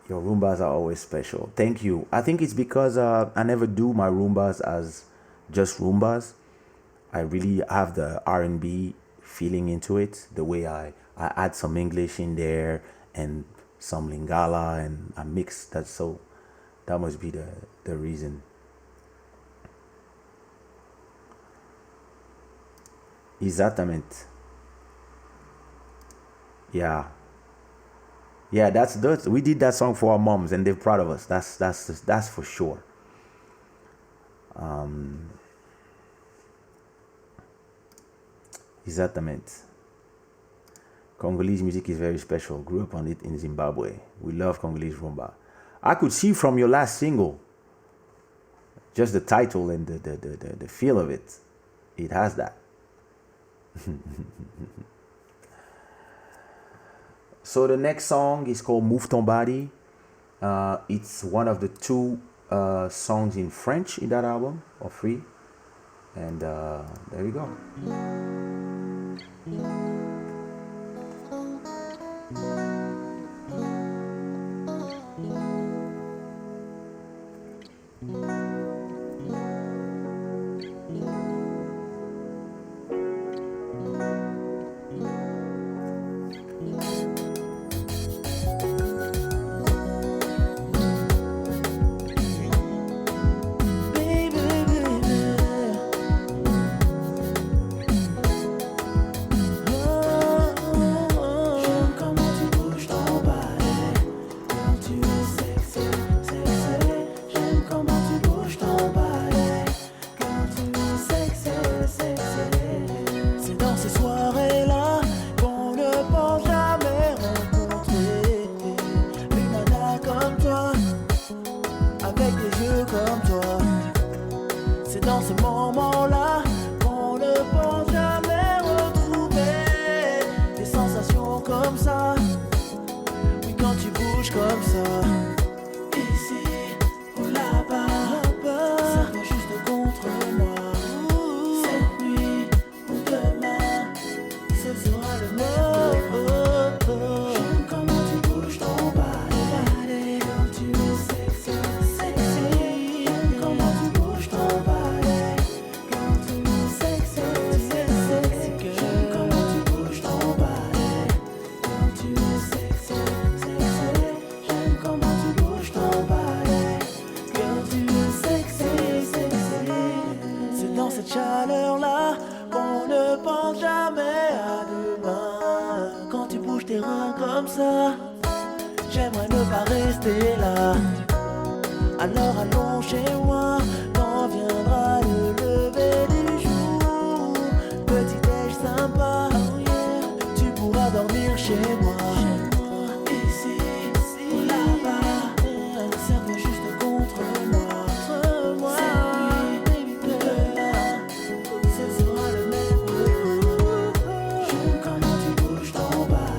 Your Roombas are always special. Thank you. I think it's because I never do my Roombas as just Roombas. I really have the R&B feeling into it. The way I add some English in there and some Lingala, and I mix that. So that must be the reason. Exatamente. Yeah, that's we did that song for our moms, and they're proud of us. That's for sure. Exatamente. Congolese music is very special. Grew up on it in Zimbabwe. We love Congolese rumba. I could see from your last single, just the title and the feel of it. It has that. So the next song is called Move Ton Body. It's one of the two songs in French in that album, or free. And there you go. J'aimerais ne pas rester là. Alors allons chez moi quand viendra le lever du jour. Petit déj sympa, tu pourras dormir chez moi. Ici ou là-bas, serve juste contre moi. Cette nuit, demain, ce sera le même. J'aime comment tu bouges ton bas.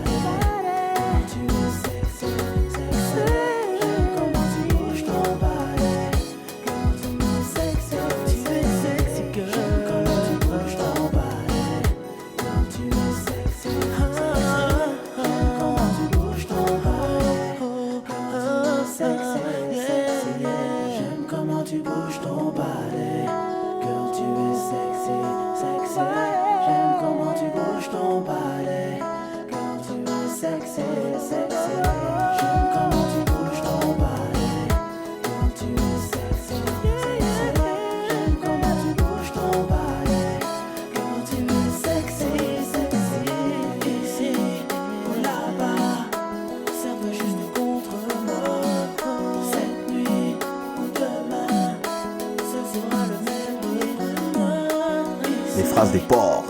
Yeah. des phrases des porcs.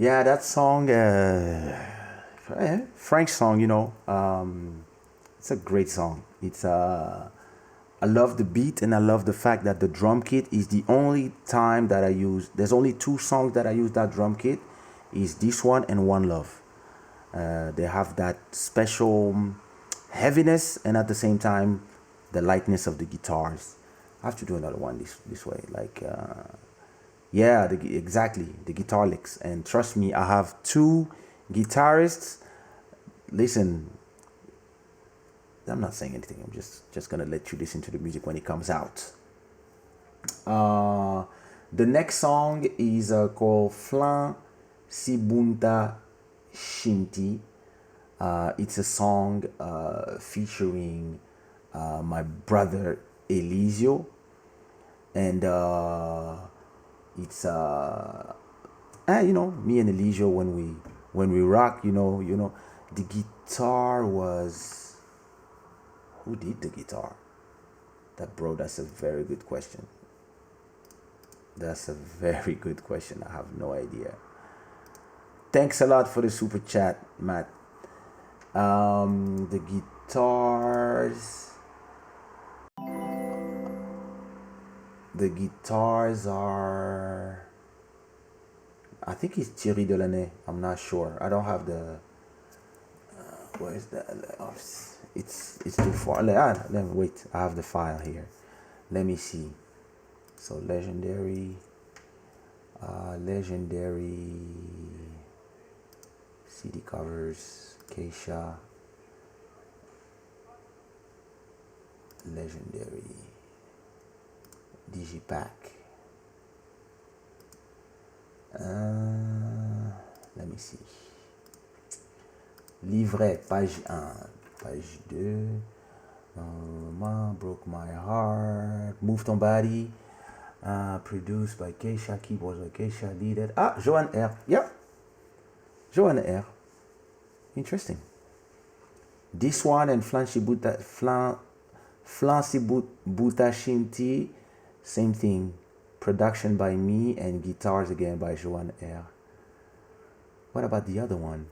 Yeah, that song, French song, it's a great song. I love the beat and I love the fact that the drum kit is the only time that I use. There's only two songs that I use that drum kit, is this one and One Love. They have that special heaviness and at the same time the lightness of the guitars. I have to do another one this way, like. Yeah, exactly, the guitar licks. And trust me, I have two guitarists. Listen, I'm not saying anything. I'm just gonna let you listen to the music when it comes out. The next song is called Flan Sibunta Shinti. It's a song featuring my brother Elisio, and it's me and Elisio when we rock, the guitar was, who did the guitar? That's a very good question. That's a very good question. I have no idea. Thanks a lot for the super chat, Matt. The guitars are, I think it's Thierry Delaney. I'm not sure. I don't have the. Where is the? Oh, it's too far. Let me wait. I have the file here. Let me see. So legendary CD covers, Kaysha, legendary Digipack. Let me see. Livret, page 1, page 2. Broke My Heart, Move Ton Body. Produced by Kaysha, keyboards by Kaysha, leaded. Johan R. Yeah. Johan R. Interesting. This one and Flansibuta Shinti, same thing. Production by me and guitars again by Johan R. What about the other one?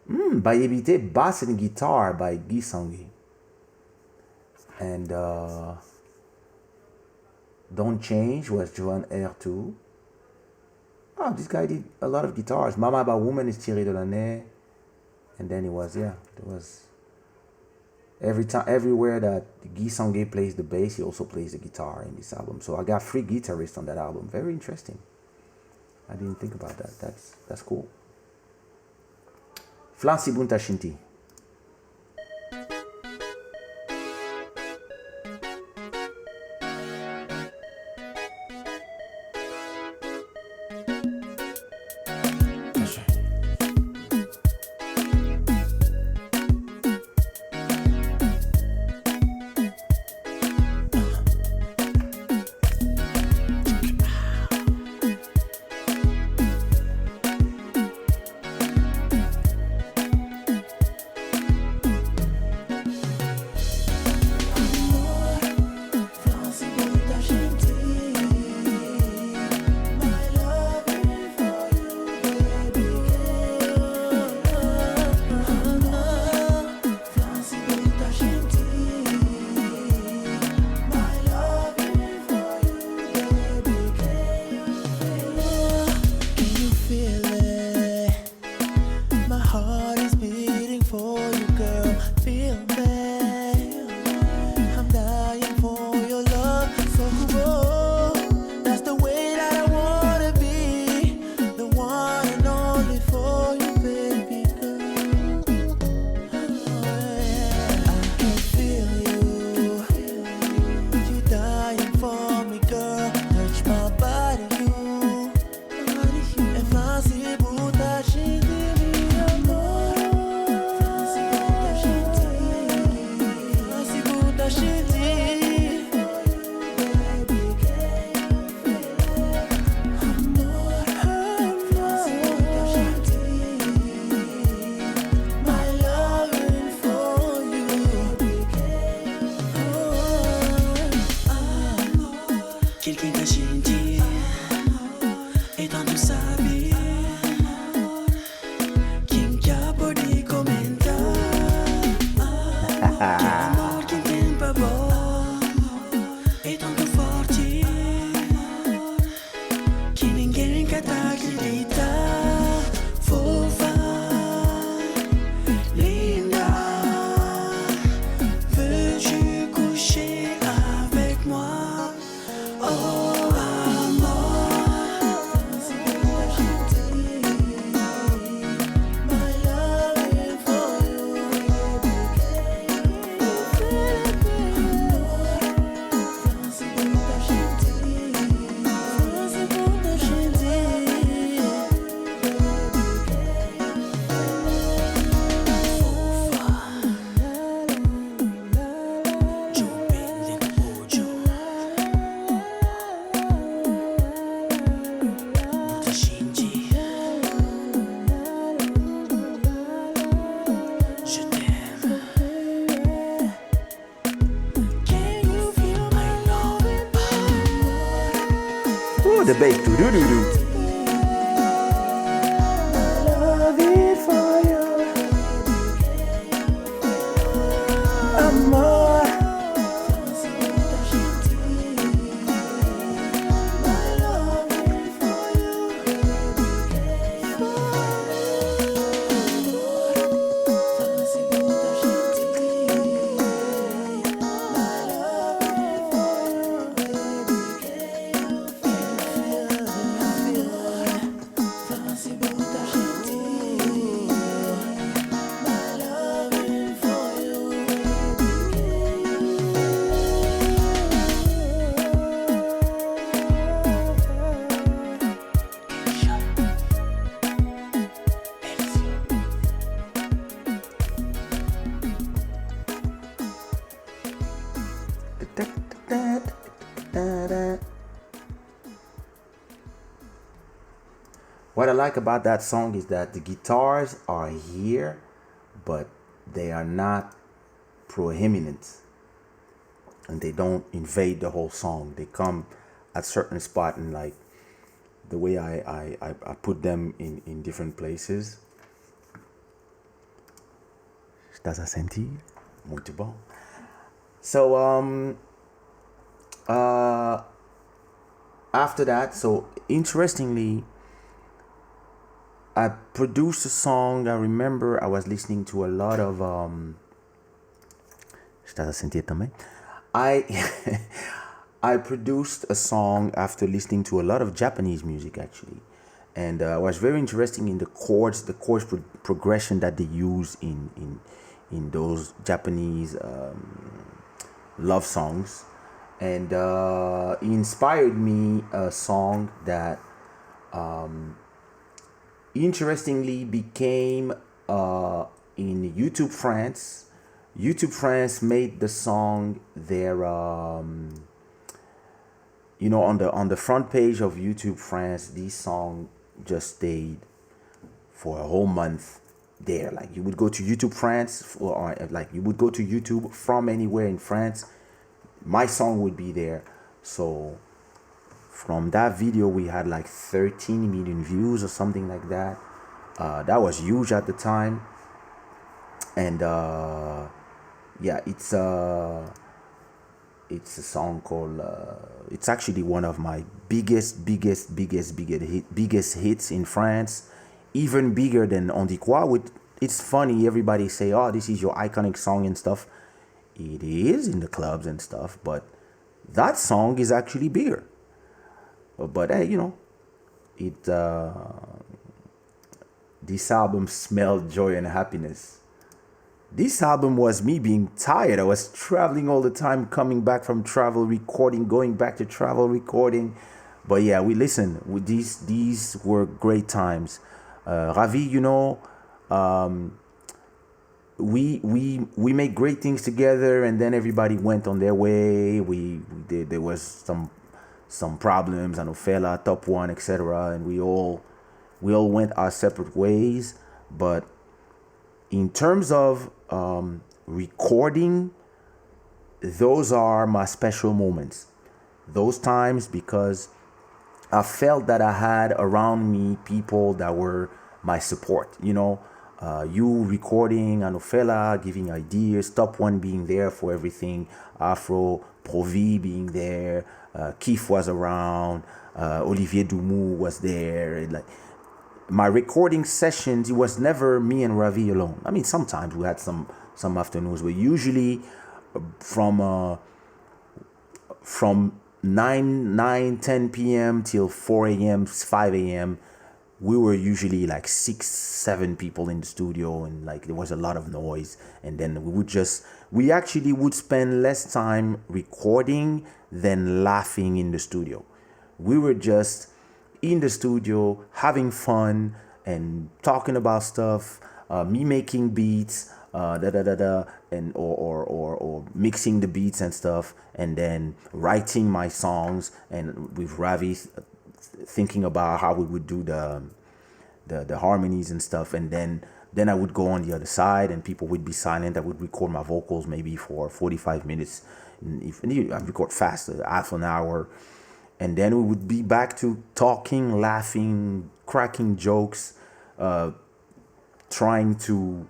By Ebite, bass and guitar by Guy Sangui. And Don't Change was Johan R too. Oh, this guy did a lot of guitars. Mama Ba Woman is Thierry Delaney. And then there was everywhere that Guy Sangui plays the bass, he also plays the guitar in this album. So I got 3 guitarists on that album. Very interesting. I didn't think about that. That's cool. Flansi Bunta Shinti. Quelqu'un t'a senti et dans tout sa vie. Quem quer poder comentar? Que amor que tem pra bom é tanto forte que ninguém quer tá acreditar. Fofa, linda, veux-tu coucher avec moi? Oh amor, my love for je t'aime. Can you feel my love? Ooh, the bass. Doo-doo-doo-doo. Love it for you, amor. My love it for you, What I like about that song is that the guitars are here, but they are not proeminent, and they don't invade the whole song. They come at certain spot, and like the way I put them in different places. Estás a sentir? Muito bom. So after that, so interestingly, I produced a song. I remember I was listening to a lot of Estás a sentir também? I I produced a song after listening to a lot of Japanese music actually, and I was very interested in the chords, progression that they use in those Japanese love songs, and it inspired me a song that interestingly became in YouTube France. YouTube France made the song their on the front page of YouTube France. This song just stayed for a whole month there. Like you would go to YouTube France, or like you would go to YouTube from anywhere in France, my song would be there. So from that video we had like 13 million views or something like that. That was huge at the time. And yeah, it's a song called it's actually one of my biggest hits in France, even bigger than On dit quoi. It's funny, everybody say, oh, this is your iconic song and stuff. It is in the clubs and stuff, but that song is actually bigger. But hey, this album smelled joy and happiness. This album was me being tired. I was traveling all the time, coming back from travel recording, going back to travel recording. But yeah, we listen. These were great times. Ravi, we made great things together, and then everybody went on their way. There was some problems, and Ofela, Top One, etc., and we all went our separate ways. But in terms of recording, those are my special moments. those times because I felt that I had around me people that were my support. You recording Anofela, giving ideas, Top One being there for everything, Afro, Provi being there, Keith was around, Olivier Dumou was there. And like my recording sessions, it was never me and Ravi alone. I mean, sometimes we had some afternoons, but usually from 10 p.m. till 4 a.m., 5 a.m., we were usually like 6, 7 people in the studio, and like there was a lot of noise. And then we actually would spend less time recording than laughing in the studio. We were just in the studio having fun and talking about stuff, me making beats, and or mixing the beats and stuff, and then writing my songs, and with Ravi thinking about how we would do the harmonies and stuff. And then I would go on the other side and people would be silent. I would record my vocals maybe for 45 minutes, and I record fast, half an hour, and then we would be back to talking, laughing, cracking jokes, trying to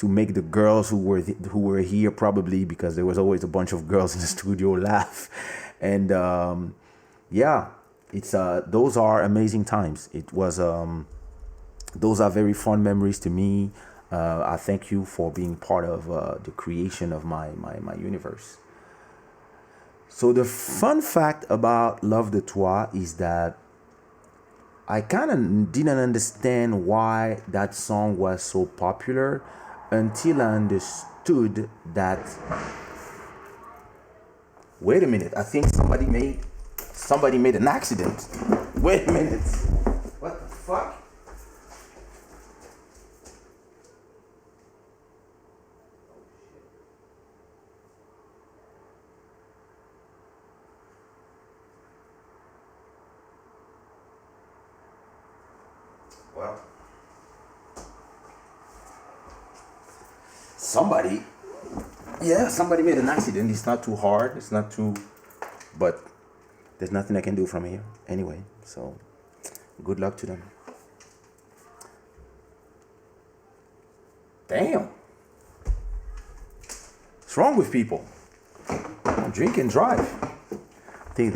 make the girls who were here, probably because there was always a bunch of girls in the studio, laugh. And yeah, it's those are amazing times. It was those are very fun memories to me. I thank you for being part of the creation of my universe. So the fun fact about Love de Toi is that I kind of didn't understand why that song was so popular until I understood that. Wait a minute, I think somebody made an accident. Wait a minute. What the fuck? Well, somebody made an accident. It's not too hard. It's not too, but there's nothing I can do from here anyway. So good luck to them. Damn. What's wrong with people? Drink and drive. I think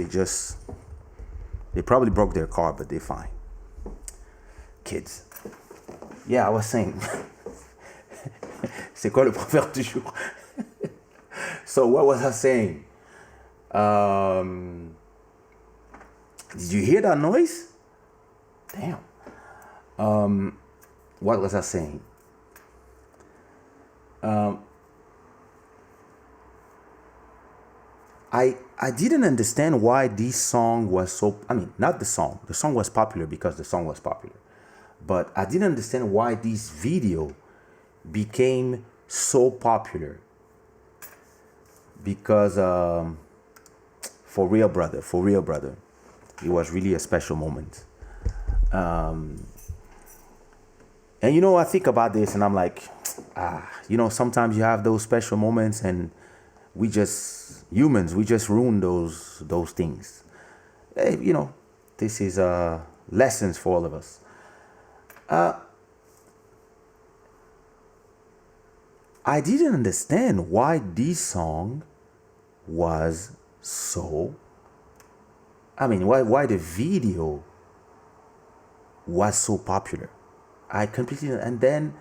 they probably broke their car, but they're fine. Kids. Yeah, I was saying. C'est quoi le proverbe du jour? So what was I saying? Did you hear that noise? Damn. What was I saying? I didn't understand why this song was so. I mean, not the song. The song was popular because the song was popular, but I didn't understand why this video became so popular. Because for real, brother, it was really a special moment. And I think about this and I'm like, sometimes you have those special moments and we just ruin those things. Hey, this is lessons for all of us. I didn't understand why this song was so. I mean, why the video was so popular. I completely, and then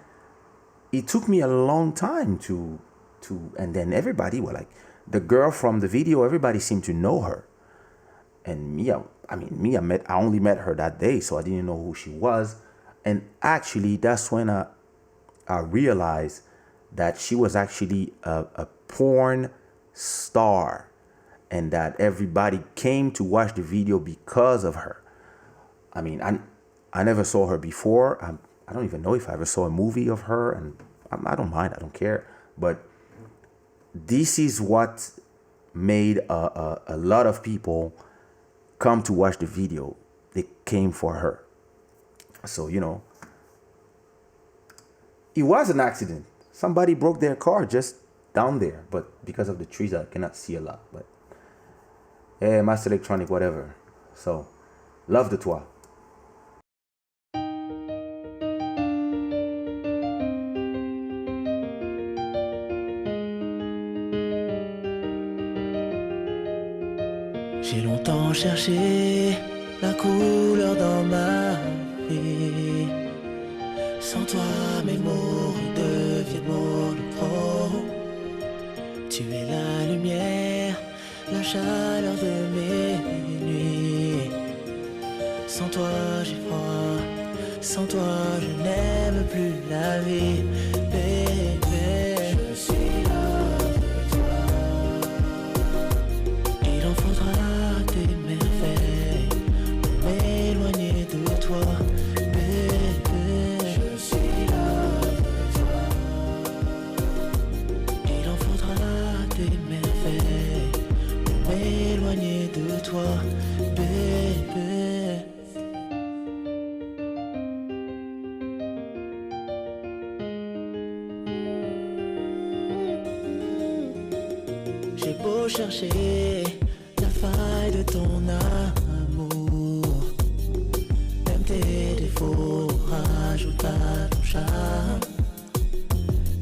it took me a long time to, and then everybody were like, the girl from the video, everybody seemed to know her. And me, I only met her that day, so I didn't know who she was. And actually, that's when I realized that she was actually a porn star, and that everybody came to watch the video because of her. I mean, I never saw her before. I don't even know if I ever saw a movie of her, and I don't mind. I don't care. But this is what made a lot of people come to watch the video. They came for her. So, it was an accident. Somebody broke their car just down there, but because of the trees, I cannot see a lot. But Yeah, Master Electronic, whatever. So, love de toi. J'ai longtemps cherché la couleur dans ma vie. Sans toi, mes mots redeviennent monochromes. Tu es la lumière, la chaleur de mes nuits. Sans toi, j'ai froid. Sans toi, je n'aime plus la vie. Bébé, je suis là de toi. Il en faudra des merveilles pour m'éloigner de toi. Bébé, je suis là de toi. Il en faudra des merveilles pour m'éloigner de toi. Bébé. J'ai beau chercher la faille de ton amour, même tes défauts rajoutent à ton charme.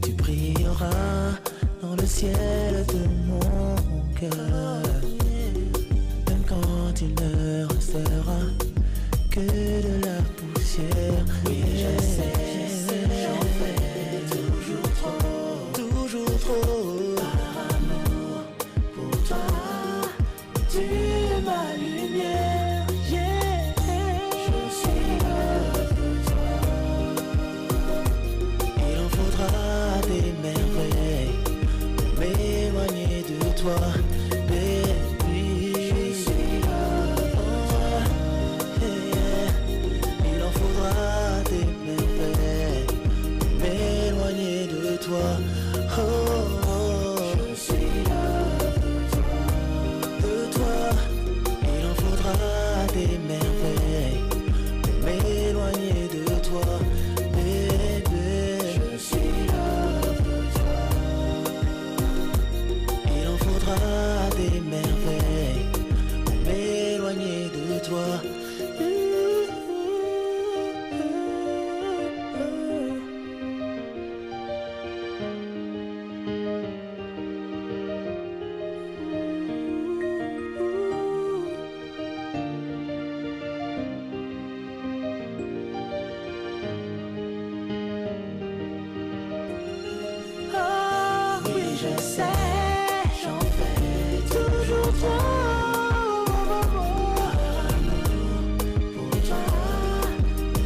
Tu brilleras dans le ciel de mon cœur, même quand il ne restera que de la poussière. Oui, je sais, j'en fais toujours trop, toujours trop. Tu es ma lumière, yeah. Je suis là pour toi. Il en faudra des merveilles pour m'éloigner de toi, baby. Je suis là pour toi, yeah. Il en faudra des merveilles pour m'éloigner de toi, oh. Je suis là. Des merveilles pour m'éloigner de toi, bébé. Je suis là pour toi. Il en faudra des merveilles pour m'éloigner de toi. Je sais, j'en fais toujours trop. Pour toi,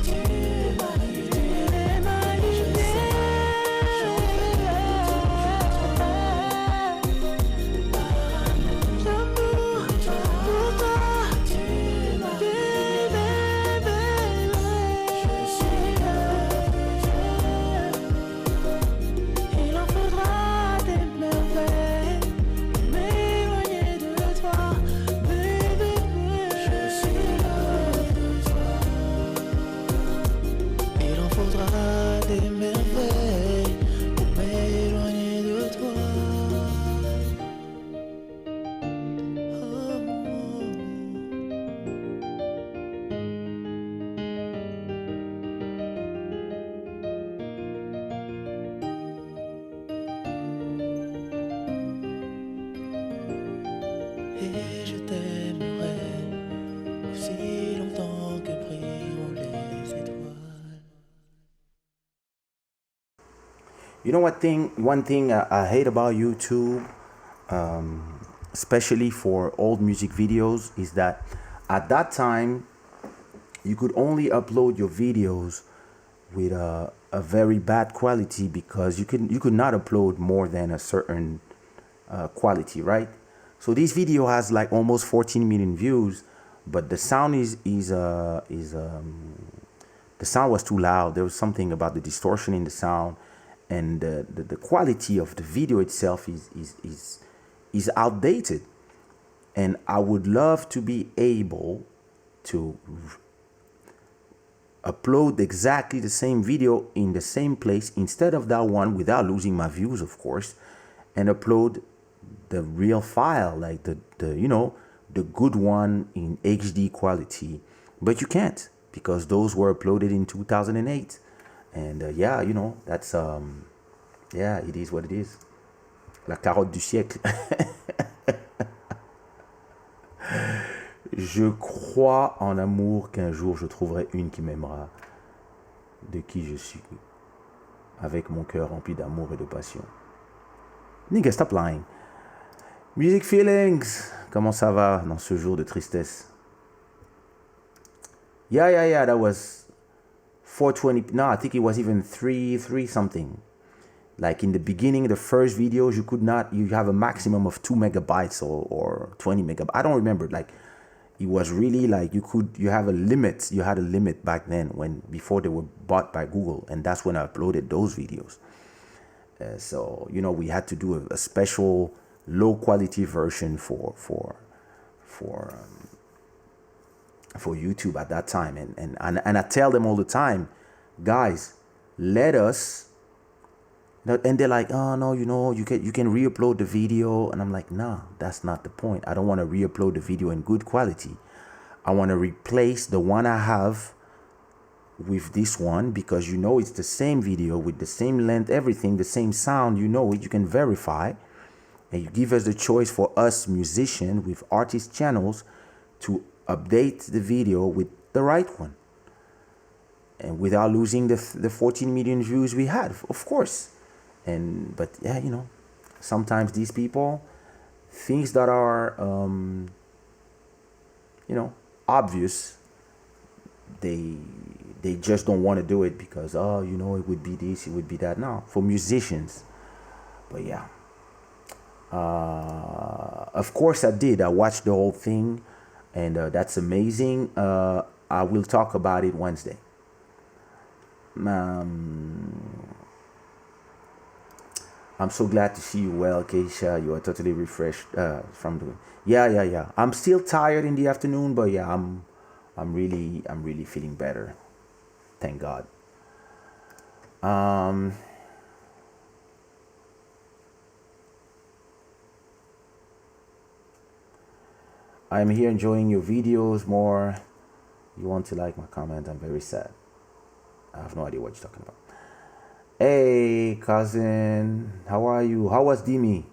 tu es ma lumière. Je sais, j'en fais toujours trop. L'amour pour toi, tu es ma lumière. Je suis là pour toi. Il en faudra m'éloigner de toi, bébé. Je suis là pour toi. Il en faudra des merveilles pour m'éloigner de toi. Et je t'aimerai aussi longtemps que brilleront les étoiles. You know one thing I hate about YouTube, especially for old music videos, is that at that time you could only upload your videos with a very bad quality, because you could not upload more than a certain quality, right? So this video has like almost 14 million views, but the sound the sound was too loud. There was something about the distortion in the sound, and the quality of the video itself is outdated. And I would love to be able to upload exactly the same video in the same place instead of that one, without losing my views, of course, and upload the real file, like the the good one in HD quality, but you can't because those were uploaded in 2008. And yeah, you know, that's yeah, it is what it is. La carotte du siècle. Je crois en amour qu'un jour je trouverai une qui m'aimera de qui je suis, avec mon cœur rempli d'amour et de passion. Nigga, stop lying. Music Feelings, comment ça va dans ce jour de tristesse? Yeah, that was 420. No, I think it was even 3 something. Like in the beginning, the first videos, you have a maximum of 2 megabytes or 20 megabytes. I don't remember. Like, it was really like you have a limit. You had a limit back then before they were bought by Google. And that's when I uploaded those videos. So, you know, we had to do a special low quality version for YouTube at that time. And I tell them all the time, guys, let us. And they're like, oh no, you know, you can re-upload the video. And I'm like, nah, that's not the point. I don't want to re-upload the video in good quality. I want to replace the one I have with this one, because you know it's the same video with the same length, everything, the same sound, you know it, you can verify. And you give us the choice for us musicians with artist channels to update the video with the right one. And without losing the 14 million views we had, of course. But yeah, you know, sometimes these people, things that are, you know, obvious, they just don't want to do it because, oh, you know, it would be this, it would be that. No, for musicians. But yeah. Of course I did. I watched the whole thing, and that's amazing. I will talk about it Wednesday. I'm so glad to see you well, Kaysha. You are totally refreshed from the. Yeah. I'm still tired in the afternoon, but yeah, I'm really feeling better. Thank God. I'm here enjoying your videos more. You want to like my comment? I'm very sad. I have no idea what you're talking about. Hey, cousin. How are you? How was Dimi?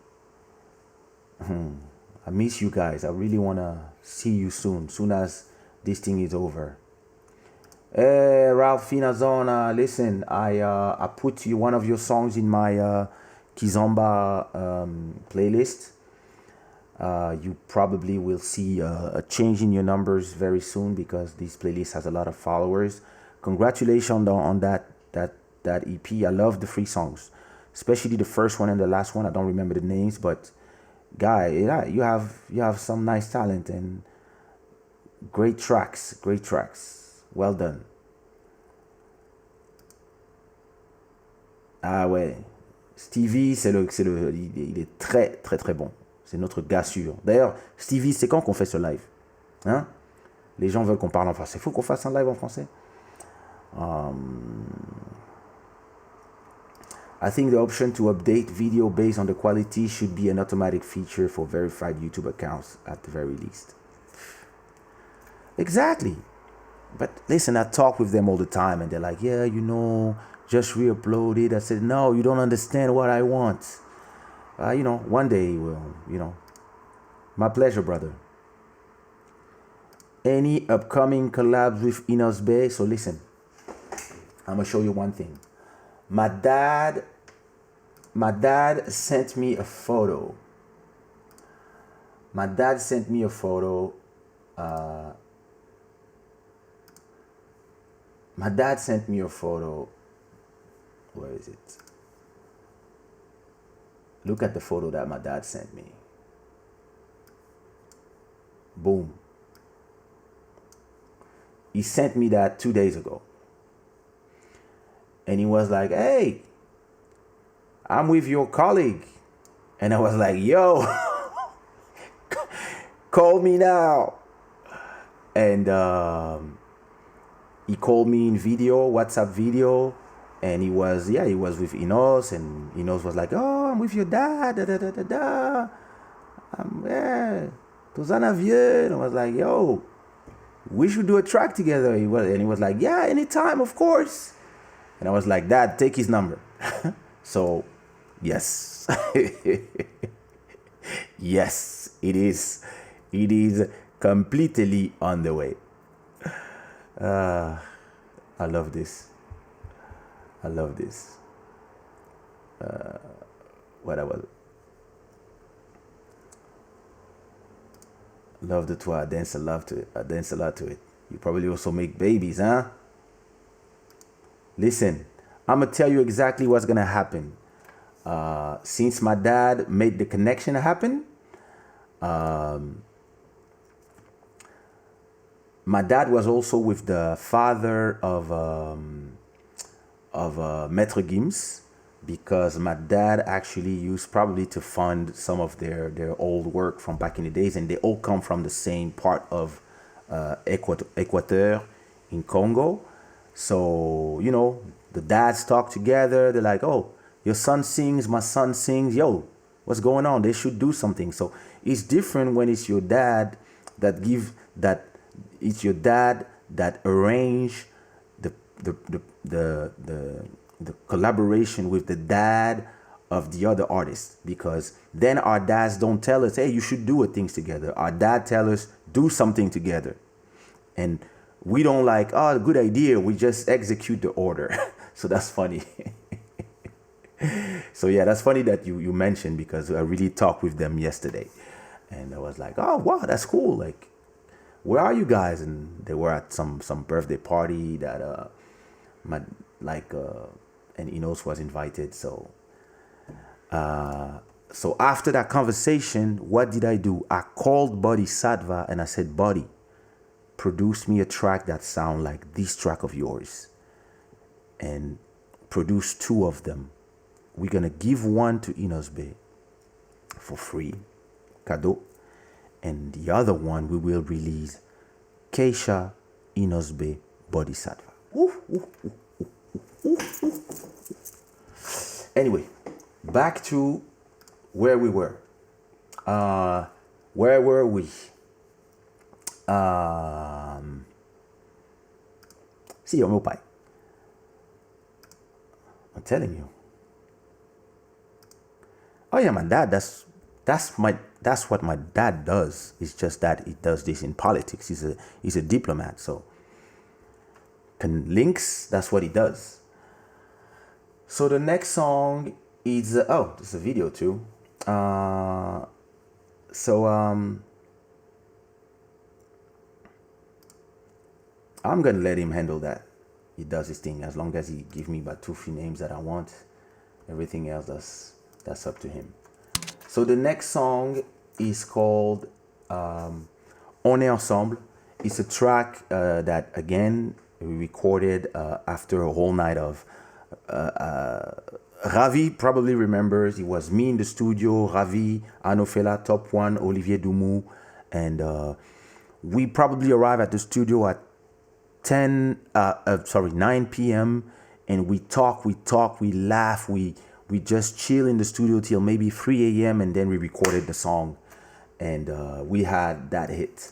I miss you guys. I really want to see you soon as this thing is over. Hey, Ralphina Zona. Listen, I put one of your songs in my Kizomba playlist. You probably will see a change in your numbers very soon because this playlist has a lot of followers. Congratulations on that EP. I love the free songs, especially the first one and the last one. I don't remember the names, but guy, yeah, you have some nice talent and great tracks. Well done. Ah ouais, Stevie, il est très bon. C'est notre gars sûr. D'ailleurs, Stevie, c'est quand qu'on fait ce live? Hein? Les gens veulent qu'on parle en français. Il faut qu'on fasse un live en français. I think the option to update video based on the quality should be an automatic feature for verified YouTube accounts at the very least. Exactly. But listen, I talk with them all the time and they're like, yeah, you know, just re-upload it. I said, no, you don't understand what I want. You know, one day we'll, you know. My pleasure, brother. Any upcoming collabs with Inos Bay? So listen, I'm going to show you one thing. My dad sent me a photo. My dad sent me a photo. Where is it? Look at the photo that my dad sent me. Boom. He sent me that 2 days ago. And he was like, hey, I'm with your colleague. And I was like, yo, call me now. And he called me in video, WhatsApp video. And he was with Inos. And Inos was like, oh, I'm with your dad. Yeah. Tous en aviez? And I was like, yo, we should do a track together. He was like, yeah, anytime, of course. And I was like, Dad, take his number. So, yes. Yes, it is. It is completely on the way. I love this. I love this. What I was. Love the tour. I dance a lot to it. I dance a lot to it. You probably also make babies, huh? Listen, I'm gonna tell you exactly what's gonna happen. Since my dad made the connection happen, my dad was also with the father of Maître Gims, because my dad actually used probably to fund some of their old work from back in the days, and they all come from the same part of Equateur in Congo. So, you know, the dads talk together. They're like, oh, your son sings, my son sings. Yo, what's going on? They should do something. So it's different when it's your dad that it's your dad that arrange the collaboration with the dad of the other artist, because then our dads don't tell us, hey, you should do things together. Our dad tell us, do something together. And we don't like, oh, good idea. We just execute the order. So that's funny. So yeah, that's funny that you mentioned, because I really talked with them yesterday. And I was like, oh, wow, that's cool. Like, where are you guys? And they were at some birthday party that and Enos was invited. So after that conversation, what did I do? I called Buddy Sadva and I said, Buddy, produce me a track that sound like this track of yours, and produce 2 of them. We're gonna give one to Enos Bay for free, cadeau, and the other one we will release Kaysha, Enos Bay, Bodhisattva. Anyway, back to where we were. Where were we? See your pai. I'm telling you. Oh yeah, my dad. That's what my dad does. It's just that he does this in politics. He's a diplomat. So links. That's what he does. So the next song is there's a video too. I'm gonna let him handle that. He does his thing, as long as he give me about 2 free names that I want. Everything else, that's up to him. So the next song is called On est ensemble. It's a track that again we recorded after a whole night of. Ravi probably remembers. It was me in the studio, Ravi, Anofela, Top One, Olivier Dumou, and we probably arrived at the studio at 9 p.m. and we talk, we laugh, we just chill in the studio till maybe 3 a.m. and then we recorded the song, and we had that hit.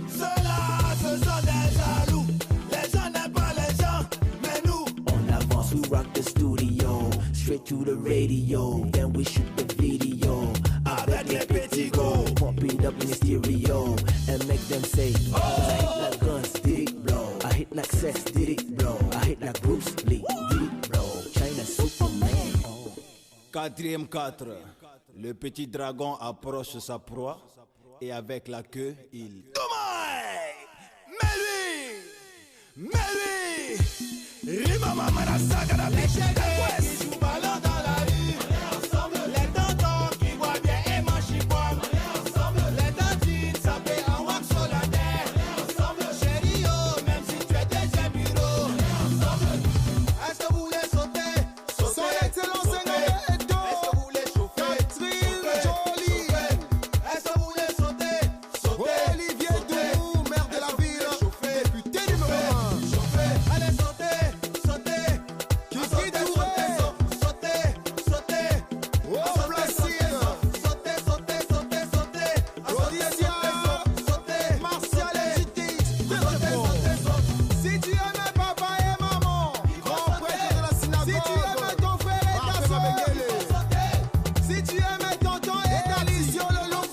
Ceux-là, ce sont des jaloux. Les gens n'aiment pas les gens, mais nous, on avance, we rock the studio. Straight to the radio, then we shoot the video. Avec les petits go, pump it up in the stereo and make them say, oh. I hit like guns, did it blow. I hit like sex, did it blow. I hit like Bruce Lee, did it blow. China Superman. Oh. 4e 4. Le petit dragon approche sa proie et avec la queue, il... Mais lui, Rimama Manasaga la les chégués, nous ballons dans la rue. On est ensemble. Les tontons qui voient bien et mangent pomme. On est ensemble. Les tantines sapées en wax solennel. On est ensemble. Chérie, oh, même si tu es déjà bureau. On est ensemble. Est-ce que vous voulez sauter? Sauter. Son excellence est est d'eau. Est-ce que vous voulez chauffer? Catherine Jolie. Est-ce que vous voulez sauter? Sauter. Olivier Doumou, maire de la ville. Chauffer. Député numéro 1. Allez sauter, sauter, qui sauter, sauter, sauter, oh Placide, sauter, sauter, sauter, sauter, Rhodesia, sauter, Martial et Justice, si tu aimais papa et maman, grand prêtre de la synagogue, si tu aimais ton frère et ta soeur, si tu aimais tonton et ta lisieux le loup,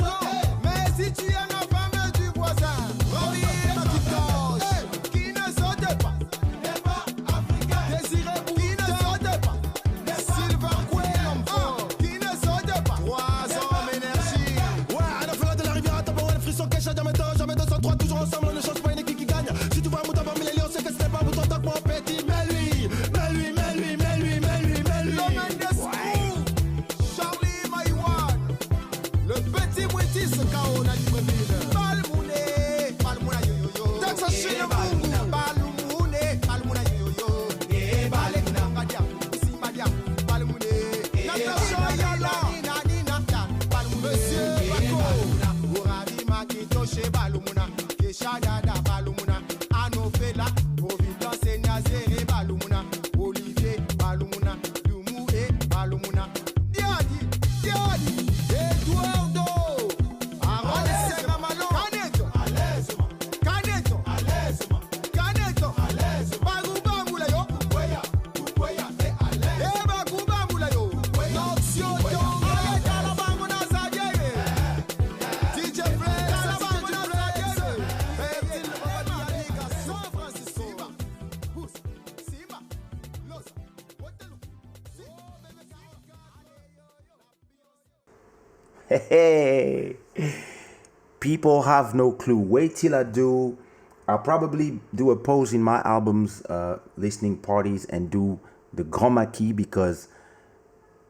mais si tu aimes la femme du voisin, reviens ma petite torche, qui ne saute pas. Désiré qui ne saute pas. Sylvain Coelho, qui ne saute pas. 3 ans énergie. Ouais, à la fin de la rivière, à Tabaouane, frisson, Kaysha, jamais 203, toujours ensemble, on ne change pas une équipe qui gagne. Si tu vois un mouton parmi les lions, c'est que ce n'est pas un mouton tant que mon petit. Mais lui. L'homme d'esprit. Charlie Maïwan. Le petit Mouetis, K.O. na Libreville. Balmouna, yo. Texas Chine Mungu. Balmoune, Balmouna, yo. Monsieur Bako, Ouravi Makito chez Balumuna, Kaysha Dada Balumuna, Anofela, Providence Niazere Balumuna, Olivier Balumuna, Doumou et Balumuna, Diadi, Eduardo, Aaron Segamalo, Caneto, Baguba Moulayo, Kukwaya, Eba Kuba Moulayo, Noxio Tonga, Calabangona Zadier, DJ Flex, Calabangona Zadier, Bertil Babadianika, San Francisco, Simba, Los, Waterloo, Hey, people have no clue. Wait till I do. I'll probably do a pause in my albums, listening parties, and do the Grand Maquis, because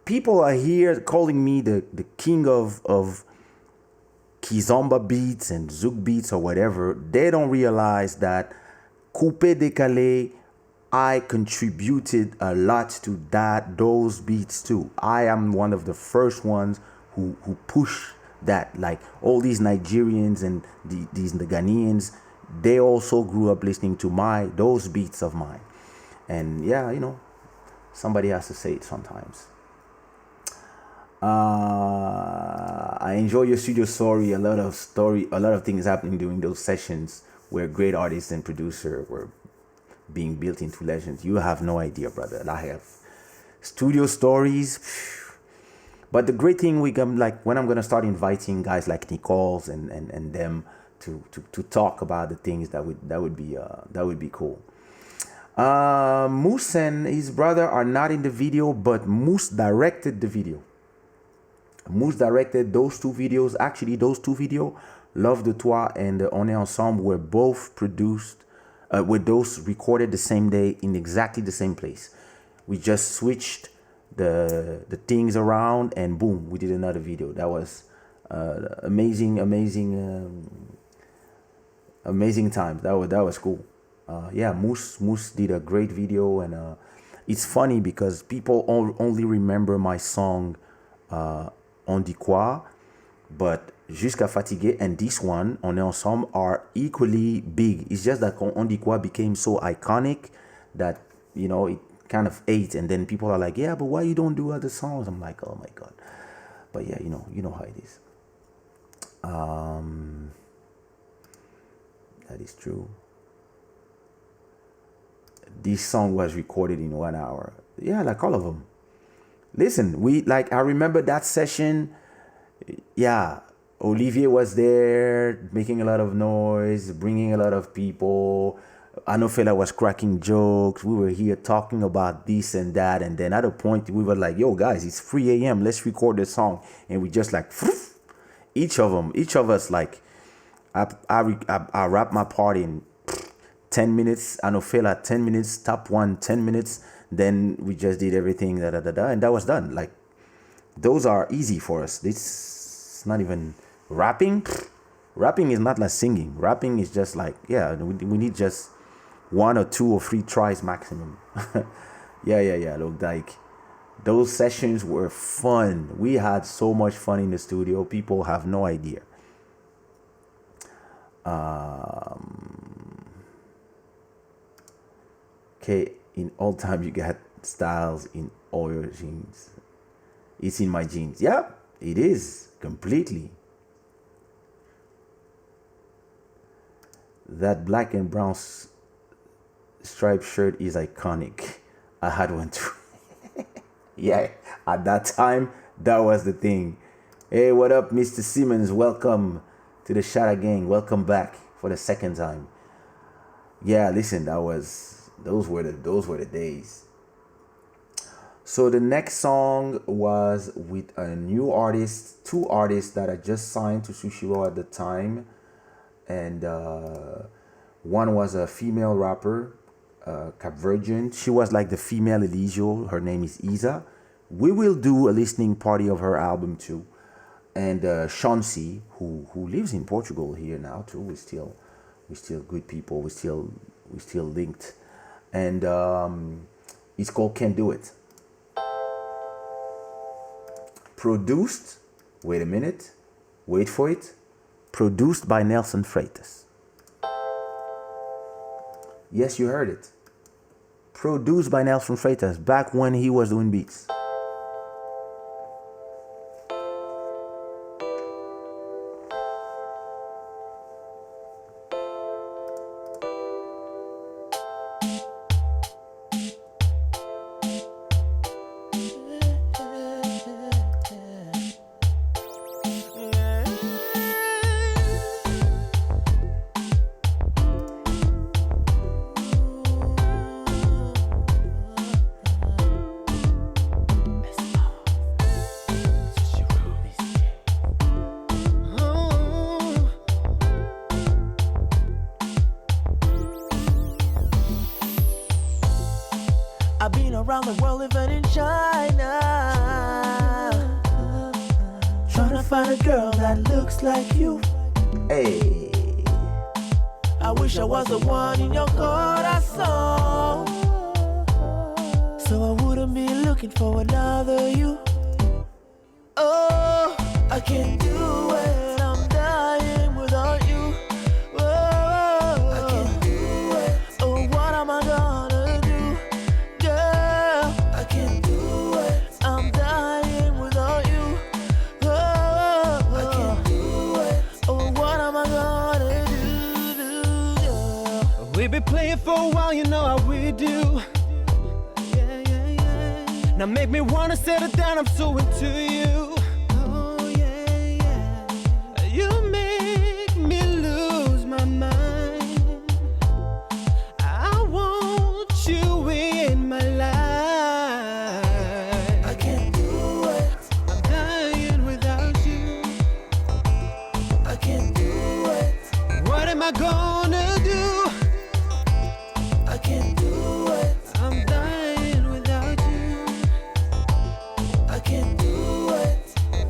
people are here calling me the king of Kizomba beats and Zouk beats or whatever. They don't realize that Coupé Décalé, I contributed a lot to those beats too. I am one of the first ones who push that. Like all these Nigerians and the Ghanaians, they also grew up listening to those beats of mine. And yeah, somebody has to say it sometimes. I enjoy your studio story. A lot of things happening during those sessions where great artists and producer were being built into legends. You have no idea, brother. I have studio stories. But the great thing when I'm gonna start inviting guys like Nicole's and them to talk about the things that would be cool. Moose and his brother are not in the video, but Moose directed the video. Moose directed those two videos. Actually, those two videos, Love de Toi and On Est Ensemble, were both produced, were those recorded the same day in exactly the same place. We just switched the things around and boom, we did another video. That was amazing times. That was cool. Yeah, Moose did a great video, and it's funny because people only remember my song On dit quoi, but Jusqu'à Fatigué and this one, On est Ensemble, are equally big. It's just that On dit quoi became so iconic that it kind of ate, and then people are like, yeah, but why you don't do other songs? I'm like, oh my god. But yeah, you know how it is. That is true. This song was recorded in 1 hour. Yeah, like all of them. Listen, I remember that session. Yeah, Olivier was there making a lot of noise, bringing a lot of people. Anofela was cracking jokes. We were here talking about this and that. And then at a point, we were like, yo, guys, it's 3 a.m. Let's record the song. And we just like, each of us, like, I rap my part in 10 minutes. Anofela, 10 minutes. Top one, 10 minutes. Then we just did everything, and that was done. Like, those are easy for us. It's not even rapping. Rapping is not like singing. Rapping is just like, yeah, we need just 1 or 2 or 3 tries maximum. Yeah. Look, like, those sessions were fun. We had so much fun in the studio. People have no idea. Okay, in all time you got styles in all your genes. It's in my genes. Yeah, it is completely. That black and brown striped shirt is iconic. I had one too. Yeah, at that time, that was the thing. Hey, what up, Mr. Simmons? Welcome to the Shadow Gang. Welcome back for the second time. Yeah, listen, those were the days. So the next song was with a new artist, 2 artists that I just signed to Sushiro at the time. And one was a female rapper, Cap Virgin. She was like the female Elisio. Her name is Isa. We will do a listening party of her album too. And Chauncey, who lives in Portugal here now too. We're still good people. We still linked. And it's called Can't Do It. Produced, wait a minute, wait for it. Produced by Nelson Freitas. Yes, you heard it. Produced by Nelson Freitas back when he was doing beats. I've been around the world, even in China, trying to find a girl that looks like you. Hey. I wish I was the one in your corazón, so I wouldn't be looking for another you. Oh, I can't do it. I'm dying without you. Oh, I can't do it. Oh, what am I gonna do, girl? I can't do it. I'm dying without you. Oh, I can't do it. Oh, what am I gonna do, girl? We've been playing for a while, you know how we do. Now make me wanna settle down, I'm so into you. Oh yeah. You make me lose my mind. I want you in my life. I can't do it. I'm dying without you. I can't do it. What am I gonna do? I can't do it. I'm dying without you. I can't do it.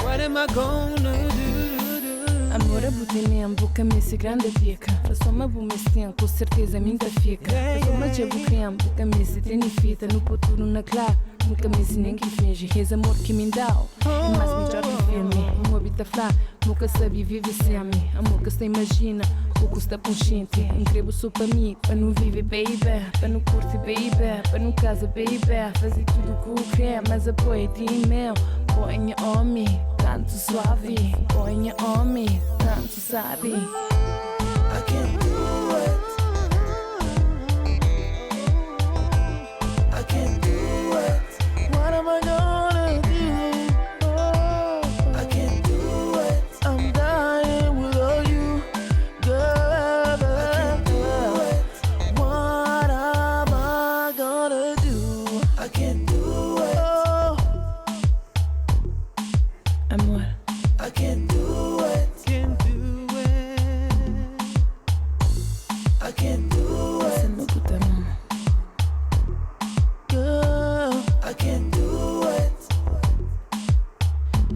What am I gonna do? Amor, a butinha, boca me se grande fica. Faço uma bumestinha, com certeza minta fica. Faço uma jabuquinha, boca me se fita. No futuro na clara, nunca me se nem que finge. Esse amor que me dá, é mais melhor que filme. Um habita flá, nunca sabia viver sem mim. Amor que se imagina, o que está consciente. Incrível sou para mim, para não viver, baby. Para não curtir, baby. Para não casa, baby. Fazer tudo o que eu quero, mas apoio de meu. Põe homem, tanto suave. Põe homem, tanto sabe. I can't do it. I can't do it. Você me puta mão. Girl, I can't do it.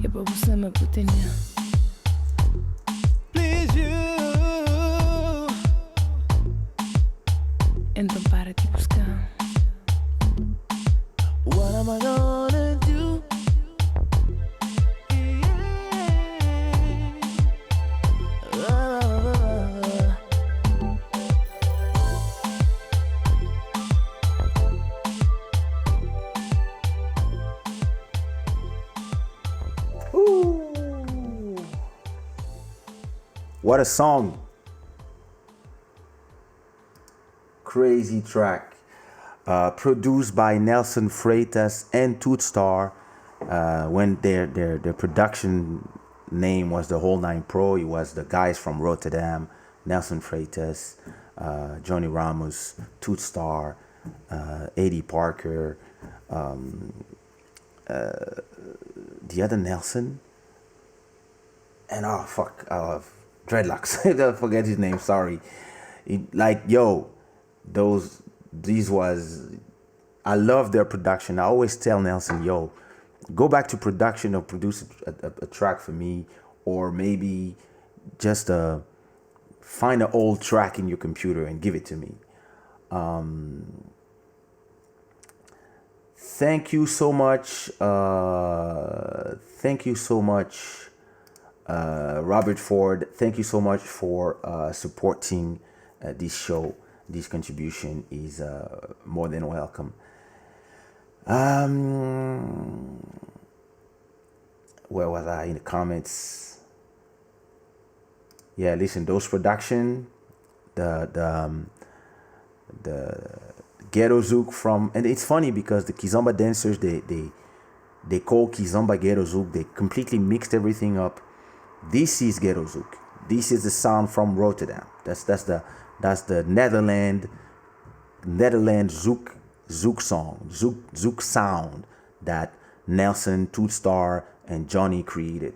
E pra você me puta minha. Please you. Então para de buscar. What am I gonna do? Ooh. What a song. Crazy track. Produced by Nelson Freitas and Tootstar. When their production name was the Whole Nine Pro, it was the guys from Rotterdam, Nelson Freitas, Johnny Ramos, Tootstar, Eddie Parker, the other Nelson, and Dreadlocks. I forget his name. Sorry. I love their production. I always tell Nelson, yo, go back to production or produce a track for me, or maybe just find an old track in your computer and give it to me. Thank you so much. Robert Ford. Thank you so much for supporting this show. This contribution is more than welcome. Where was I in the comments? Yeah, listen, those production, the Ghetto Zouk from, and it's funny because the Kizomba dancers, they call Kizomba Ghetto Zouk. They completely mixed everything up. This is Ghetto Zouk. This is the sound from Rotterdam. That's the Netherlands Zouk song, Zouk sound that Nelson, Tootstar, and Johnny created.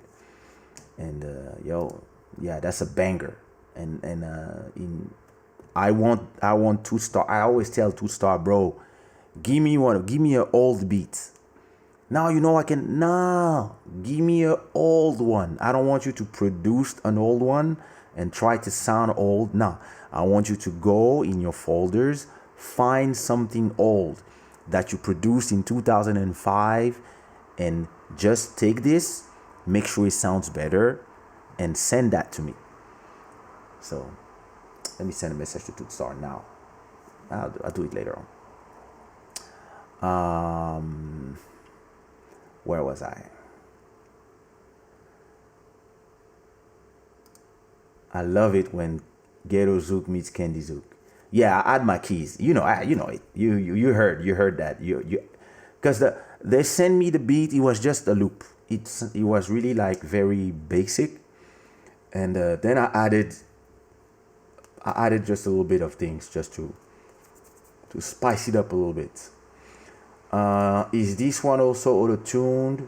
And that's a banger. And I want Tootstar. I always tell Tootstar, bro, give me an old beat. Now give me an old one. I don't want you to produce an old one and try to sound old. No, I want you to go in your folders, find something old that you produced in 2005, and just take this, make sure it sounds better, and send that to me. So let me send a message to Tootstar now. I'll do it later on. Where was I? I love it when Ghetto Zouk meets Candy Zouk. Yeah, I add my keys. You know it. You heard that. Because they sent me the beat. It was just a loop. It was really like very basic, and then I added just a little bit of things just to spice it up a little bit. Is this one also auto-tuned?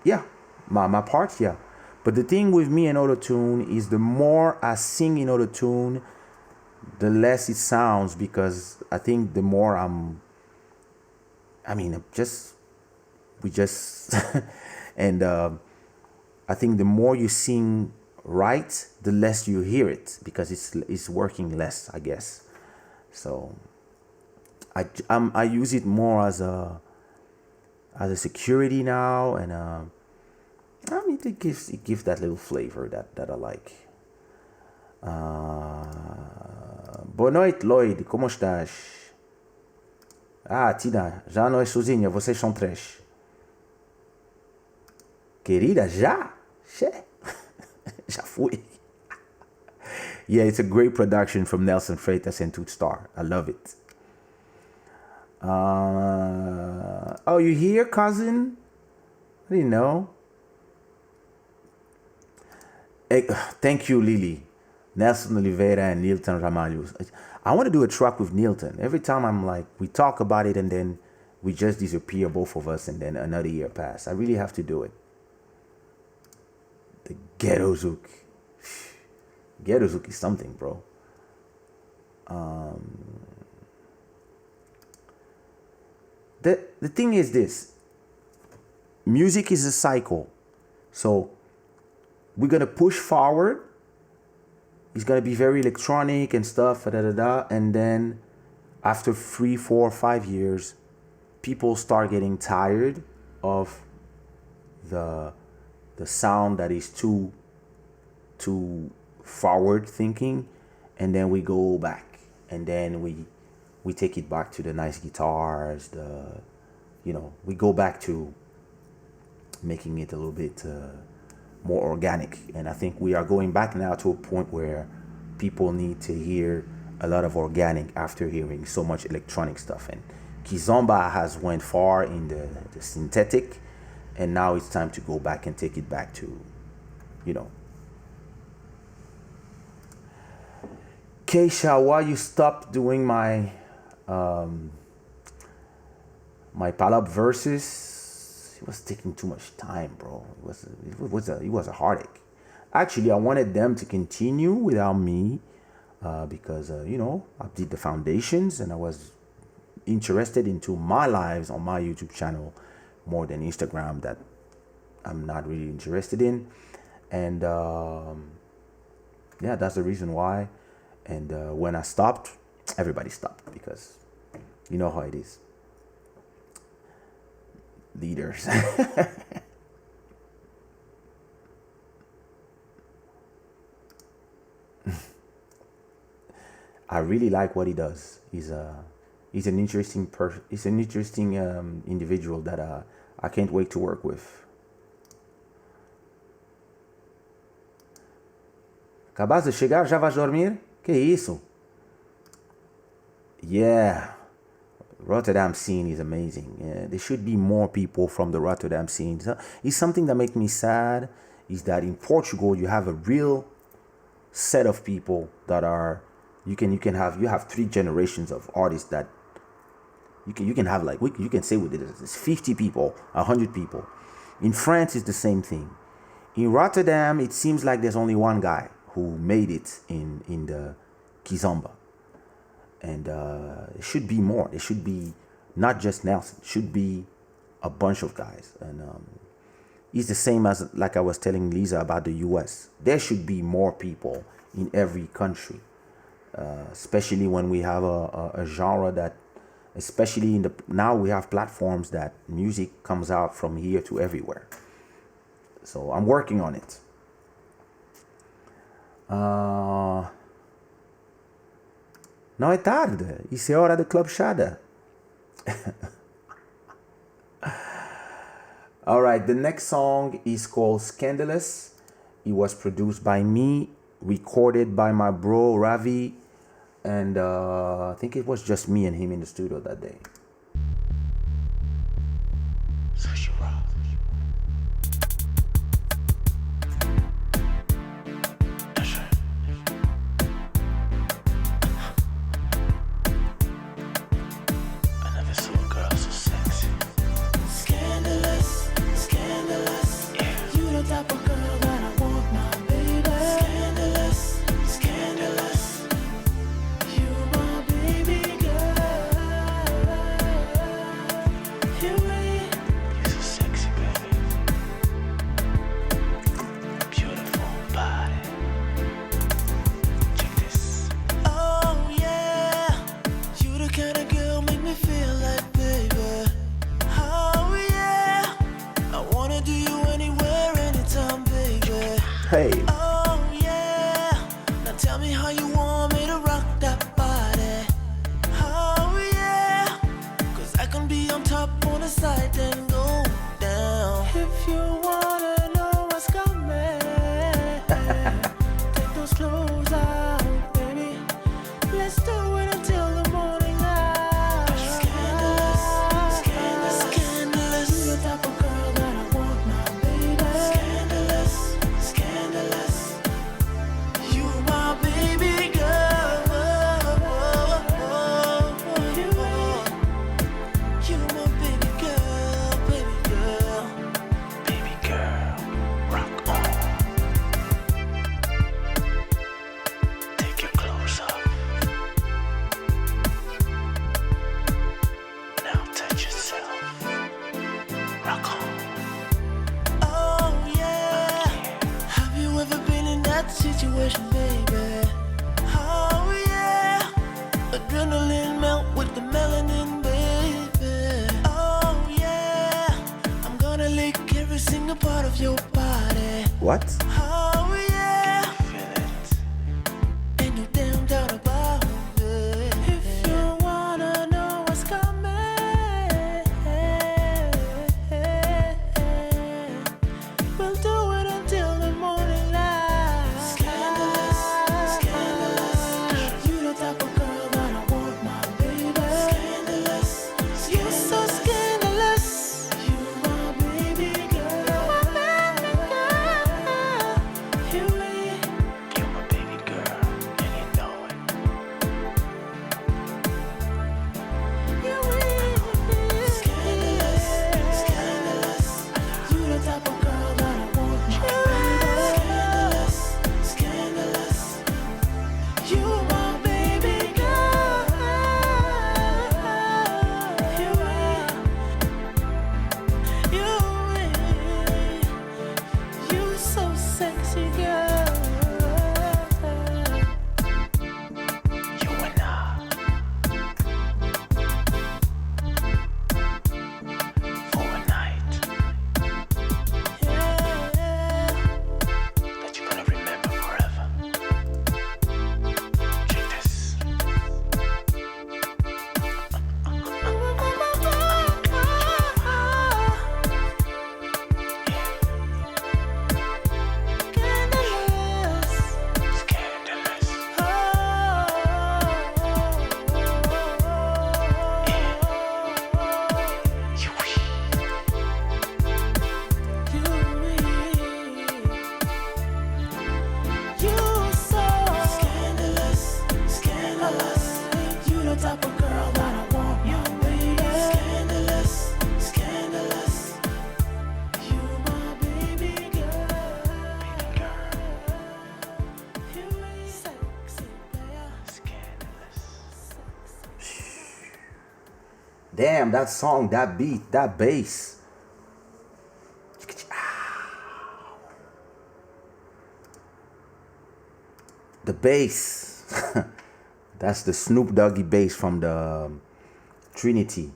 Yeah, my part, yeah. But the thing with me and auto-tune is the more I sing in auto-tune, the less it sounds, because I think the more and I think the more you sing right, the less you hear it, because it's working less, I guess. So I use it more as a security now, and it gives that little flavor that I like. Boa noite, Lloyd. Como estás? Tina, já não é sozinha, vocês são três. Querida, já? Já fui. Yeah, it's a great production from Nelson Freitas and Tootstar. I love it. Oh, you here, cousin? I didn't know. Thank you, Lily. Nelson Oliveira and Nilton Ramalho. I want to do a track with Nilton. Every time I'm like, we talk about it and then we just disappear, both of us, and then another year pass. I really have to do it. The Ghetto Zouk. Ghetto Zouk is something, bro. The thing is this: music is a cycle, so we're gonna push forward. It's gonna be very electronic and stuff, and then after 3, 4, 5 years, people start getting tired of the sound that is too forward thinking, and then we go back, and then we take it back to the nice guitars, we go back to making it a little bit more organic. And I think we are going back now to a point where people need to hear a lot of organic after hearing so much electronic stuff. And Kizomba has went far in the synthetic, and now it's time to go back and take it back to, Kaysha, why you stopped doing my Palab verses? It was taking too much time, bro. It was a heartache. Actually, I wanted them to continue without me because I did the foundations, and I was interested into my lives on my YouTube channel more than Instagram, that I'm not really interested in. And that's the reason why. And when I stopped, everybody stopped, because you know how it is. Leaders. I really like what he does. He's an interesting individual that I can't wait to work with. Acabaste de chegar? Já vais dormir? Que isso? Yeah. Rotterdam scene is amazing. Yeah, there should be more people from the Rotterdam scene. It's something that makes me sad, is that in Portugal you have a real set of people that are you have 3 generations of artists that you can have, like, you can say with it, it's 50 people, 100 people. In France it's the same thing. In Rotterdam it seems like there's only one guy who made it in the Kizomba. And it should be more. It should be not just Nelson. It should be a bunch of guys. And it's the same as, like I was telling Lisa about the US. There should be more people in every country, especially when we have a genre that, especially now we have platforms that music comes out from here to everywhere. So I'm working on it. Não é tarde, isso é hora da clubchada. Alright, the next song is called Scandalous. It was produced by me, recorded by my bro Ravi, and I think it was just me and him in the studio that day. Adrenaline melt with the melanin, baby. Oh yeah, I'm gonna lick every single part of your body. What? Oh yeah, ain't no damn doubt about it. If you wanna know what's coming, we'll do it until the morning light. Scandalous, scandalous. You the type of girl that I want, my baby. Scandalous, you're so scandalous. You my baby girl. You my baby girl. You You're my baby girl, and you know it. scandalous, scandalous. You the type of girl that I want, my baby. Scandalous, scandalous. You my baby girl. You so sexy, girl. You and I. For a night that you're gonna remember forever. Check this. Scandalous. Type of girl that I want, my baby. Scandalous, scandalous. You my baby girl. You sexy player. Damn, that song, that beat, that bass. The bass. That's the Snoop Doggy bass from the Trinity.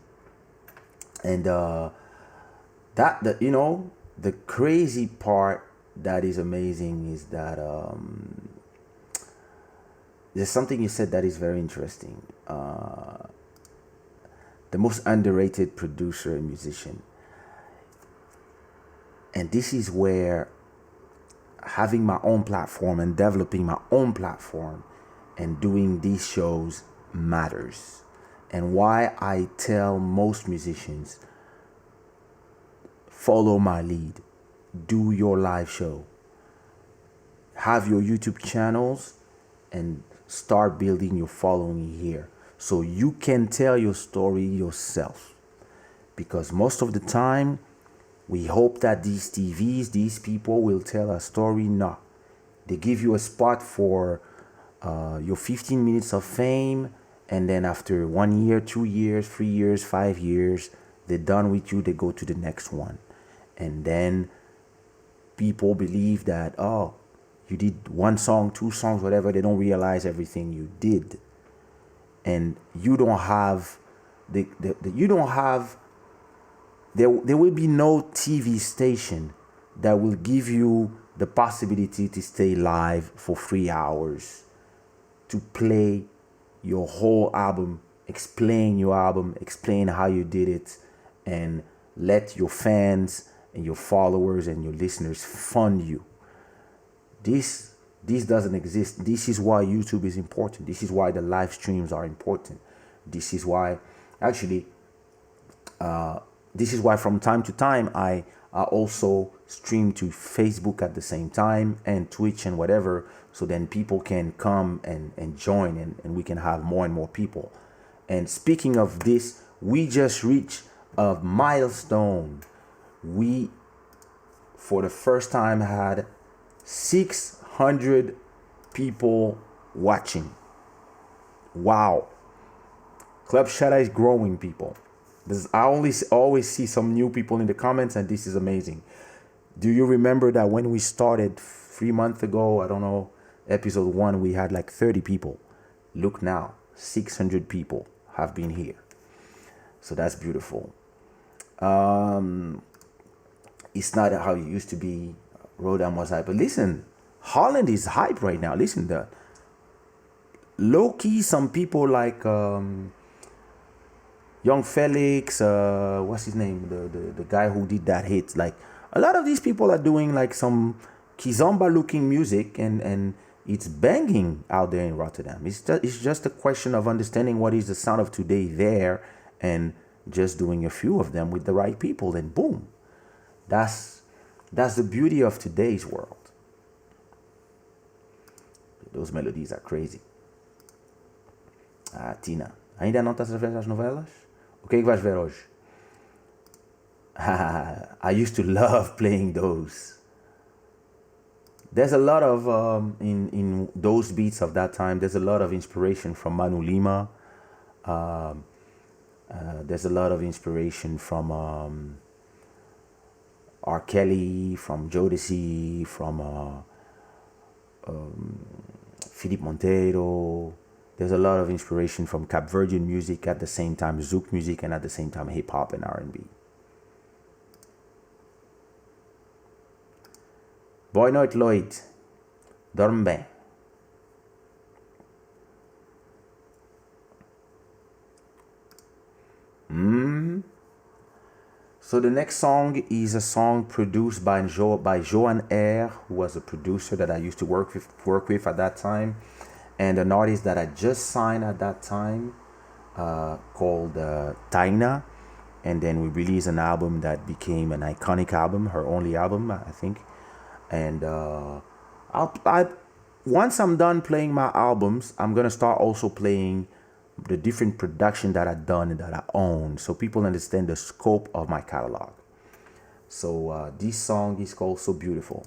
And the crazy part that is amazing is that there's something you said that is very interesting. The most underrated producer and musician. And this is where having my own platform and developing my own platform and doing these shows matters. And why I tell most musicians, follow my lead, do your live show, have your YouTube channels, and start building your following here so you can tell your story yourself. Because most of the time, we hope that these TVs, these people will tell a story. No, they give you a spot for your 15 minutes of fame, and then after 1 year, 2 years, 3 years, 5 years, they're done with you, they go to the next one. And then people believe that, oh, you did 1 song, 2 songs, whatever. They don't realize everything you did. And you don't have there will be no TV station that will give you the possibility to stay live for 3 hours, to play your whole album, explain your album, explain how you did it, and let your fans and your followers and your listeners fund you. This doesn't exist. This is why YouTube is important. This is why the live streams are important. This is why, actually, this is why from time to time I also stream to Facebook at the same time, and Twitch and whatever, so then people can come and join, and we can have more and more people. And speaking of this, we just reached a milestone. We, for the first time, had 600 people watching. Wow. Club Shadow is growing, people. I always see some new people in the comments, and this is amazing. Do you remember that when we started 3 months ago, I don't know, episode 1, we had like 30 people. Look now, 600 people have been here. So that's beautiful. It's not how it used to be. Rotterdam was hype. But listen, Holland is hype right now. Listen, the low key, some people like Young Felix, what's his name? The guy who did that hit. Like a lot of these people are doing like some kizomba looking music, and it's banging out there in Rotterdam. It's just a question of understanding what is the sound of today there, and just doing a few of them with the right people, and boom. That's the beauty of today's world. Those melodies are crazy. Ah, Tina, ainda não estás a ver as novelas? O que é que vais ver hoje? I used to love playing those. There's a lot of, in those beats of that time, there's a lot of inspiration from Manu Lima. There's a lot of inspiration from R. Kelly, from Jodeci, from Philippe Monteiro. There's a lot of inspiration from Cap Verdean music, at the same time Zouk music, and at the same time hip hop and R&B. Boa noite, Lloyd. Dorme bem. So the next song is a song produced by Johan R, who was a producer that I used to work with at that time, and an artist that I just signed at that time, called Taina. And then we released an album that became an iconic album, her only album, I think. And once I'm done playing my albums, I'm gonna start also playing the different production that I've done and that I own, so people understand the scope of my catalog. So this song is called So Beautiful.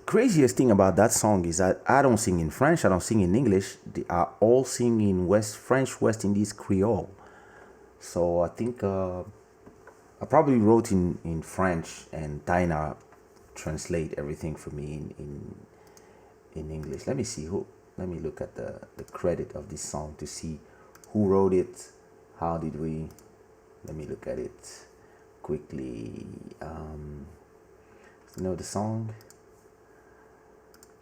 craziest thing about that song is that I don't sing in French, I don't sing in English. They are all singing in French West Indies Creole. So I think I probably wrote in French and Taina translate everything for me in English. Let me see who. Let me look at the credit of this song to see who wrote it. How did we? Let me look at it quickly. You know the song?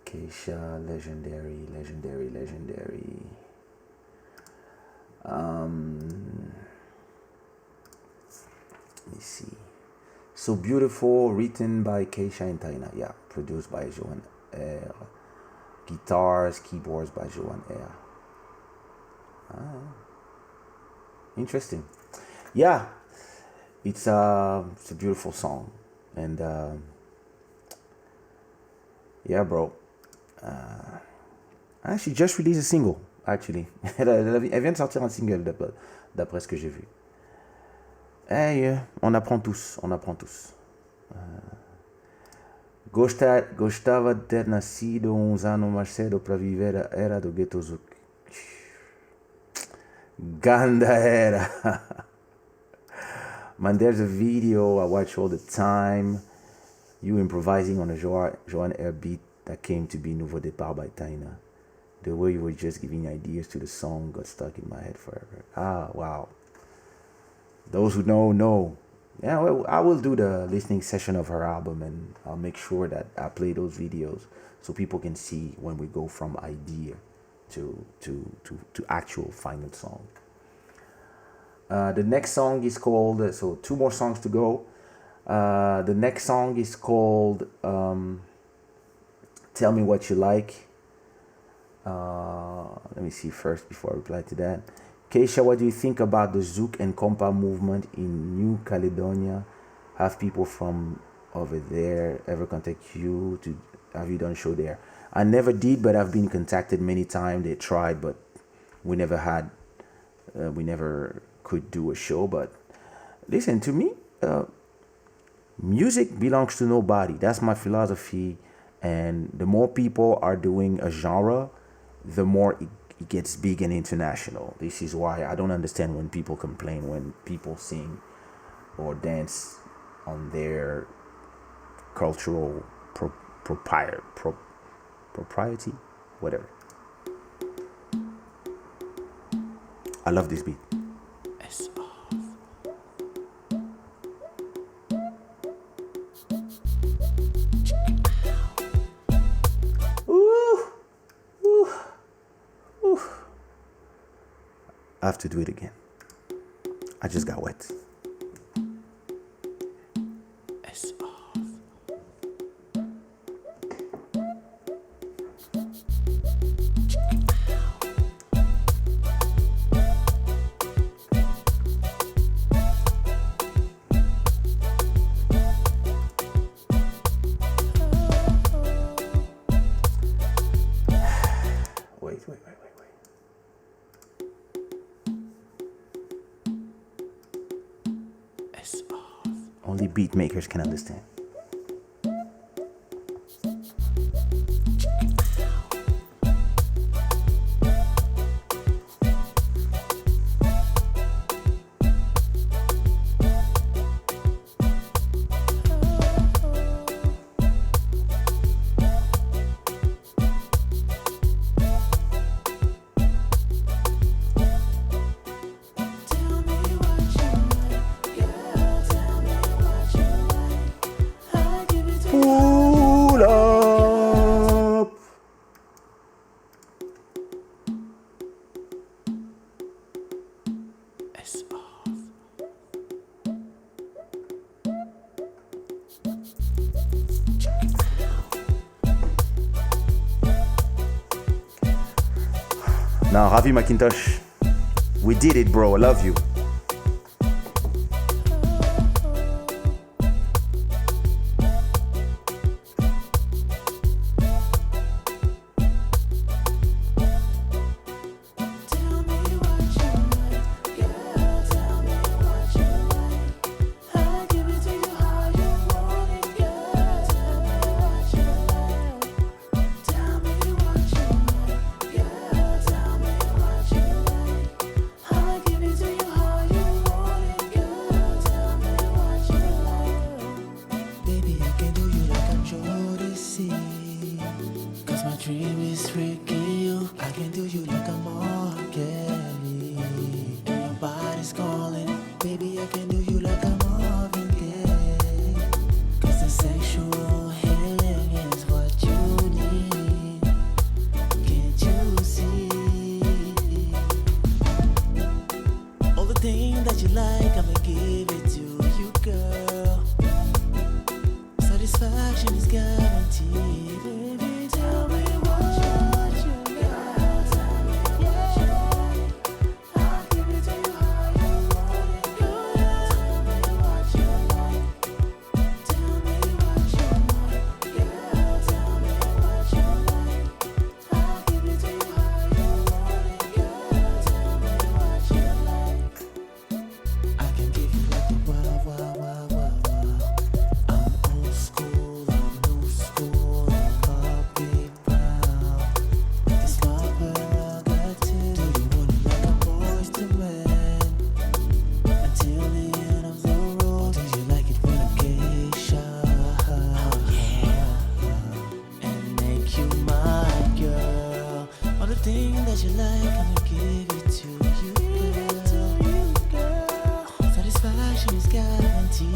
Kaysha, legendary. Let me see. So Beautiful, written by Kaysha and Taina. Yeah, produced by Joan R. Guitars, keyboards by Joan R. Interesting. Yeah, it's a beautiful song, and yeah, bro. She just released a single. Actually, elle vient de sortir un single d'après ce que j'ai vu. Hey, on apprend tous. Gostava de ter nascido uns anos mais cedo para viver a era do Ghetto Zouk. Ganda era. Man, there's a video I watch all the time. You improvising on a Joan R beat that came to be Nouveau Départ by Taina. The way you were just giving ideas to the song got stuck in my head forever. Ah, wow. Those who know. Yeah, well, I will do the listening session of her album, and I'll make sure that I play those videos so people can see when we go from idea to actual final song. The next song is called, so 2 more songs to go. The next song is called Tell Me What You Like. Let me see first before I reply to that. Kaysha, what do you think about the Zouk and Compa movement in New Caledonia? Have people from over there ever contact you? Have you done a show there? I never did, but I've been contacted many times. They tried, but we never could do a show. But listen, to me, music belongs to nobody. That's my philosophy. And the more people are doing a genre, the more it gets big and international. This is why I don't understand when people complain when people sing or dance on their cultural propriety, whatever. I love this beat. I have to do it again. I just got wet. Wait. Only beat makers can understand. Pull up. Now, Ravi McIntosh, we did it, bro. I love you.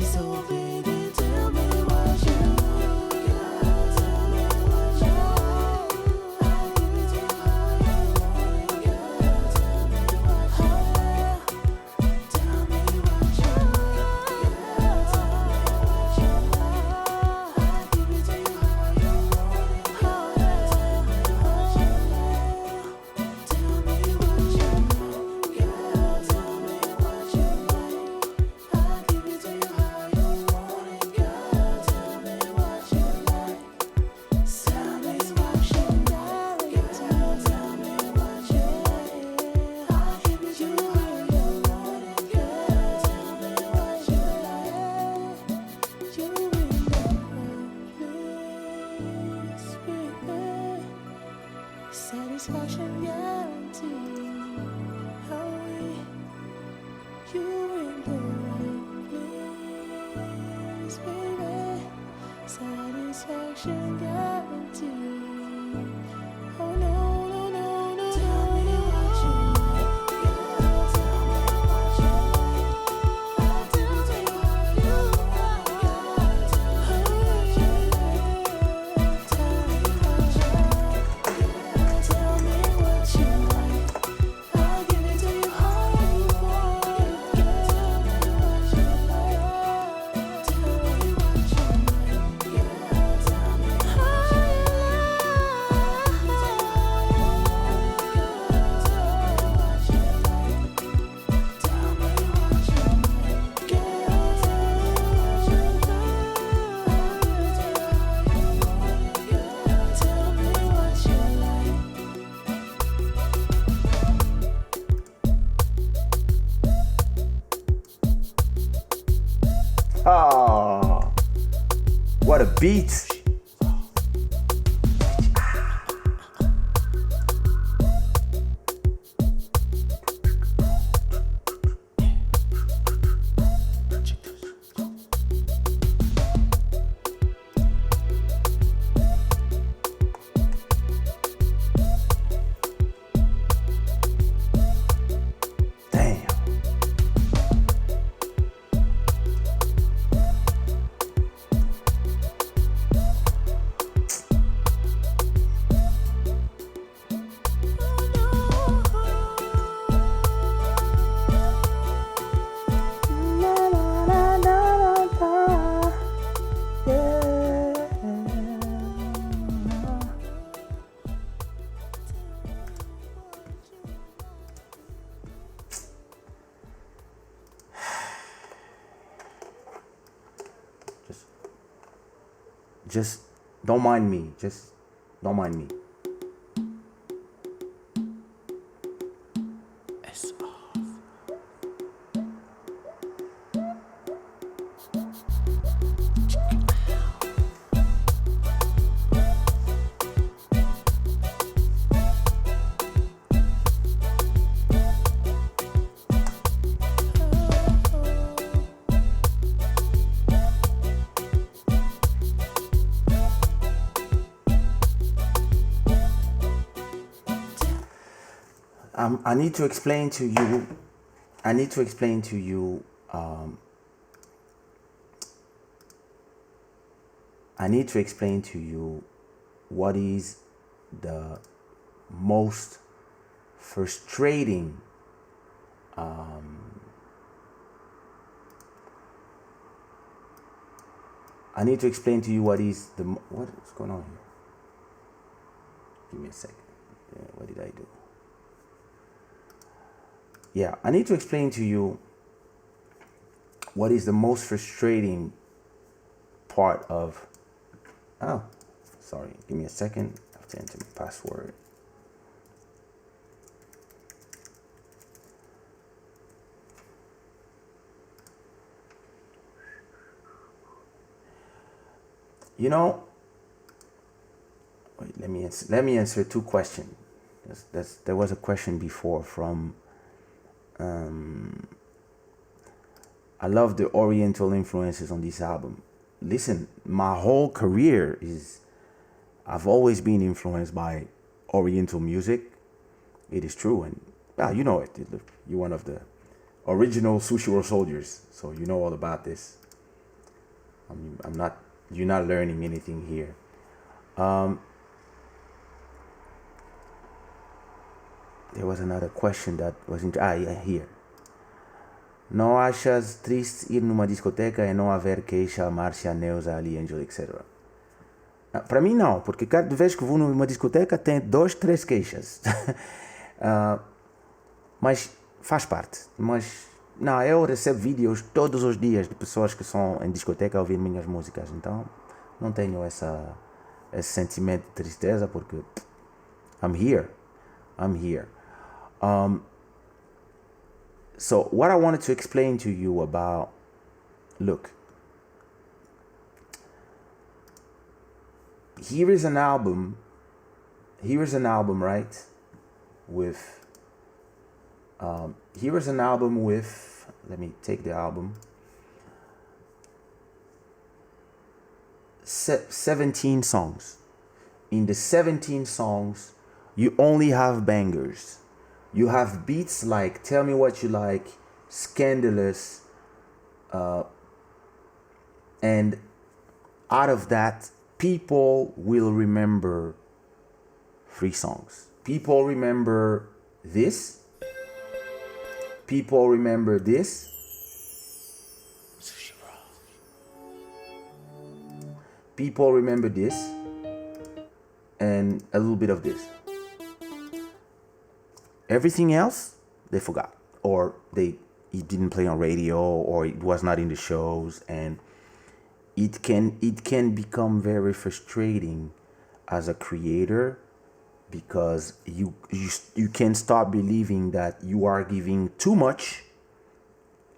So baby, tell me what you got. Tell me what you like. I'll give it to you how you want it, girl. Tell me what you like. Tell me what you like. Tell me what you like. I'll give it to you how you want it, girl. Tell me what you like. Tell me what you like, girl. Tell me what you like. I'll give it to you how you want it, girl. Tell me what you like. Tell me what you like, girl. Tell me what you like. I'll give it to you how you want it, girl. Tell me what you like. You in the place, baby. Satisfaction guaranteed. How you in the right place, baby. Satisfaction guaranteed. Oh no, no, no, no. Tell me what you like, girl. Tell me what you like. I'll tell you what you like, girl. Tell me what you like. Tell me what you like, girl. Tell me what you like. I'll give it to you how you want it, girl. Tell me what you like. Tell me what you like, girl. Tell me how you Ah, what a beat. Damn. Just don't mind me. Just don't mind me. It's off. I need to explain to you. I need to explain to you. I need to explain to you what is the most frustrating I need to explain to you what is the what is going on here. Give me a second. Yeah, what did I do? Yeah, I need to explain to you what is the most frustrating part of. Oh, sorry. Give me a second. I have to enter my password. You know, wait, let me answer two questions. There was a question before from I love the Oriental influences on this album. Listen, my whole career is I've always been influenced by Oriental music. It is true, and well, you know it. You're one of the original Sushi Roll soldiers, so you know all about this. I'm not. You're not learning anything here. There was another question that was yeah, here. Não achas triste ir numa discoteca e não haver Kaysha, Márcia, Neuza, Ali, Angel, etc? Para mim não, porque cada vez que vou numa discoteca tem 2, 3 queixas. Mas faz parte. Mas não, eu recebo vídeos todos os dias de pessoas que são em discoteca a ouvir minhas músicas. Então não tenho esse sentimento de tristeza porque I'm here. So what I wanted to explain to you about, look, here is an album, right? With, here is an album with, let me take the album, 17 songs. In the 17 songs, you only have bangers. You have beats like Tell Me What You Like, Scandalous, and out of that, people will remember 3 songs. People remember this. People remember this. People remember this. And a little bit of this. Everything else, they forgot. Or it didn't play on radio, or it was not in the shows, and it can become very frustrating as a creator because you can start believing that you are giving too much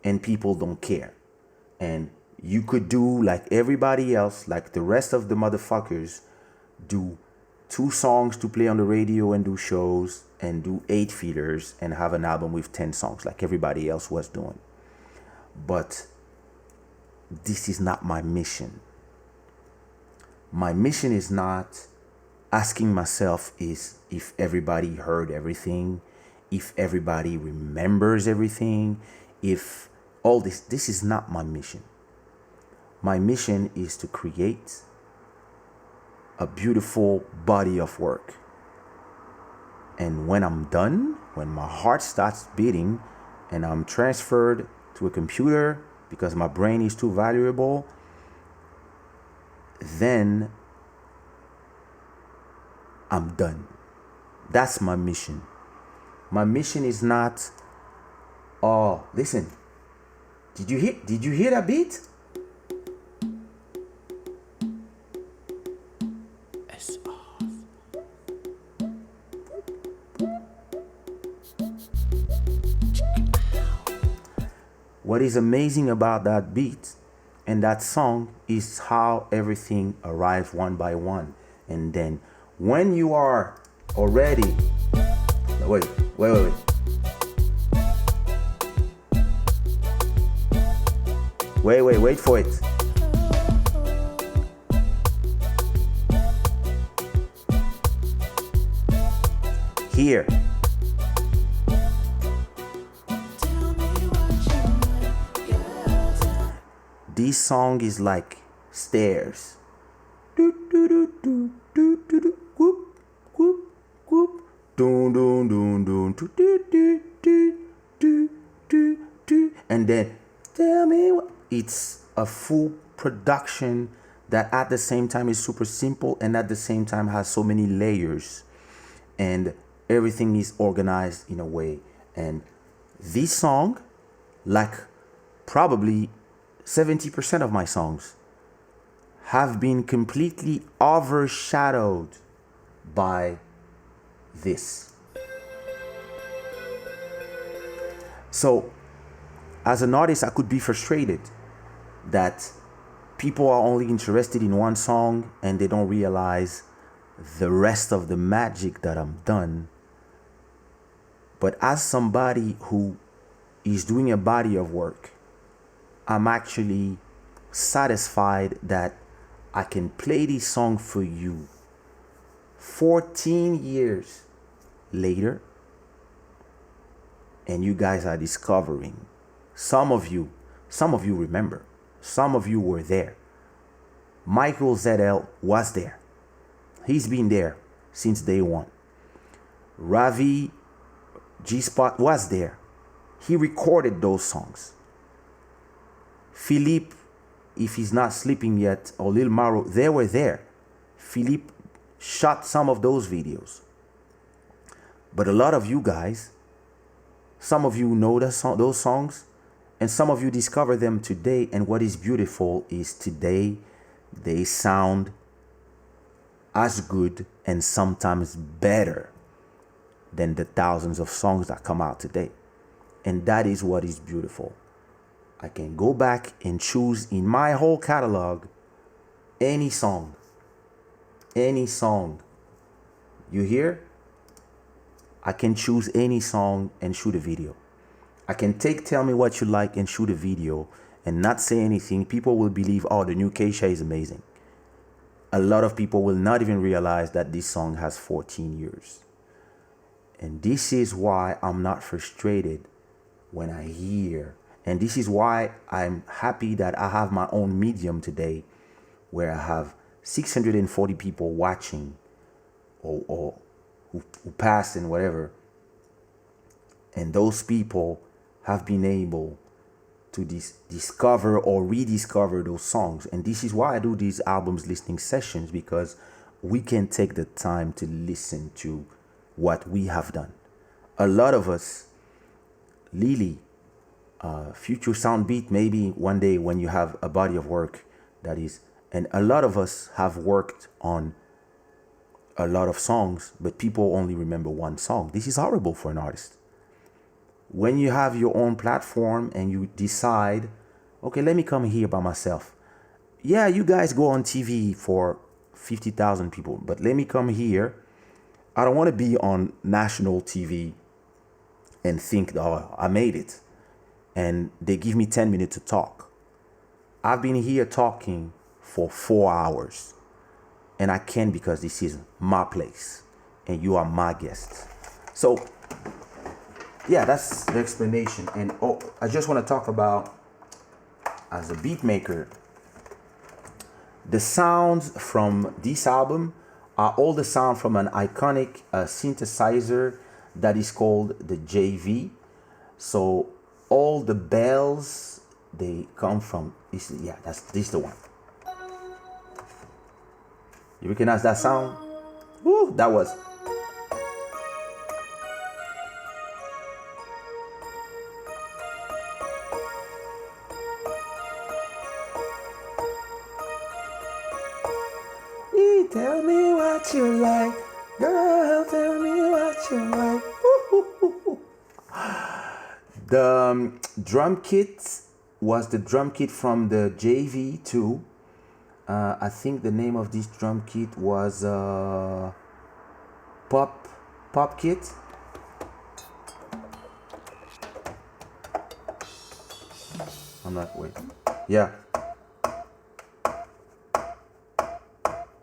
and people don't care. And you could do like everybody else, like the rest of the motherfuckers, do 2 songs to play on the radio and do shows and do 8 features and have an album with 10 songs like everybody else was doing. But this is not my mission. My mission is not asking myself is if everybody heard everything, if everybody remembers everything, if all this is not my mission. My mission is to create a beautiful body of work. And when I'm done, when my heart starts beating and I'm transferred to a computer because my brain is too valuable, then I'm done. That's my mission. My mission is not, oh, listen, did you hear that beat? What is amazing about that beat and that song is how everything arrives one by one. And then when you are already, wait. Wait for it. Here. This song is like stairs. Do do do do do do do whoop whoop whoop dun dun dun dun do do do do do do do, and then tell me what. It's a full production that at the same time is super simple and at the same time has so many layers, and everything is organized in a way. And this song, like probably 70% of my songs, have been completely overshadowed by this. So as an artist, I could be frustrated that people are only interested in one song and they don't realize the rest of the magic that I'm done. But as somebody who is doing a body of work, I'm actually satisfied that I can play this song for you 14 years later, and you guys are discovering. Some of you remember, some of you were there, Michael ZL was there. He's been there since day one. Ravi G Spot was there. He recorded those songs. Philippe, if he's not sleeping yet, or Lil Maro, they were there. Philippe shot some of those videos. But a lot of you guys, some of you know those songs, and some of you discover them today. And what is beautiful is today they sound as good and sometimes better than the thousands of songs that come out today. And that is what is beautiful. I can go back and choose in my whole catalog any song. Any song. You hear? I can choose any song and shoot a video. I can take Tell Me What You Like and shoot a video and not say anything. People will believe, oh, the new Kaysha is amazing. A lot of people will not even realize that this song has 14 years. And this is why I'm not frustrated when I hear. And this is why I'm happy that I have my own medium today, where I have 640 people watching or who passed and whatever. And those people have been able to discover or rediscover those songs. And this is why I do these albums listening sessions, because we can take the time to listen to what we have done. A lot of us, Lily, Future Sound Beat, maybe one day when you have a body of work that is, and a lot of us have worked on a lot of songs, but people only remember one song. This is horrible for an artist. When you have your own platform and you decide, okay, let me come here by myself. Yeah, you guys go on TV for 50,000 people, but let me come here. I don't want to be on national TV and think, oh, I made it. And they give me 10 minutes to talk. I've been here talking for 4 hours. And I can, because this is my place. And you are my guest. So, yeah, that's the explanation. And I just want to talk about, as a beat maker, the sounds from this album are all the sound from an iconic synthesizer that is called the JV. So all the bells, they come from this. Yeah, this is the one. You recognize that sound? Woo, that was. Tell me what you like, girl, tell me what you like. The drum kit was the drum kit from the JV2. I think the name of this drum kit was Pop Kit. I'm not waiting. Yeah.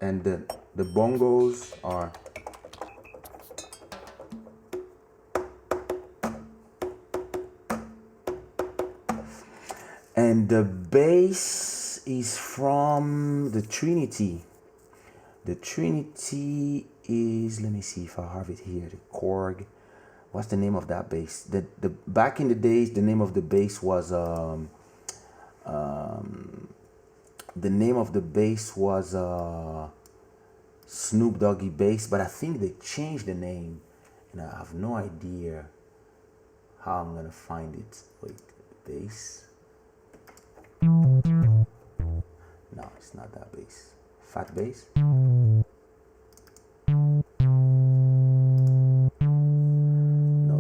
And the bongos are and the bass is from the Trinity. The Trinity is, let me see if I have it here, the Korg. What's the name of that bass? The back in the days, the name of the bass was the name of the bass was Snoop Doggy bass, but I think they changed the name, and I have no idea how I'm gonna find it. Wait, bass? No, it's not that bass. Fat bass? No,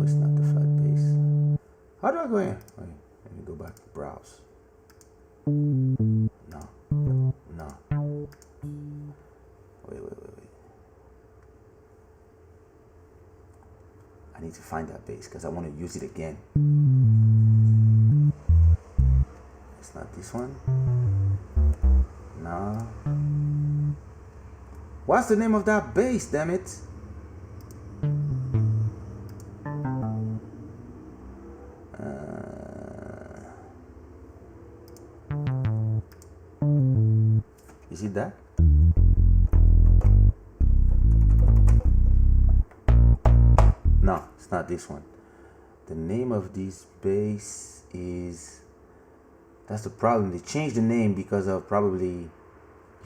it's not the fat bass. How do I go in? Wait, let me go back to browse. No. Wait. I need to find that bass because I want to use it again. It's not this one. No. What's the name of that bass, damn it? Is it that? No, it's not this one. The name of this bass is... That's the problem. They changed the name because of probably... You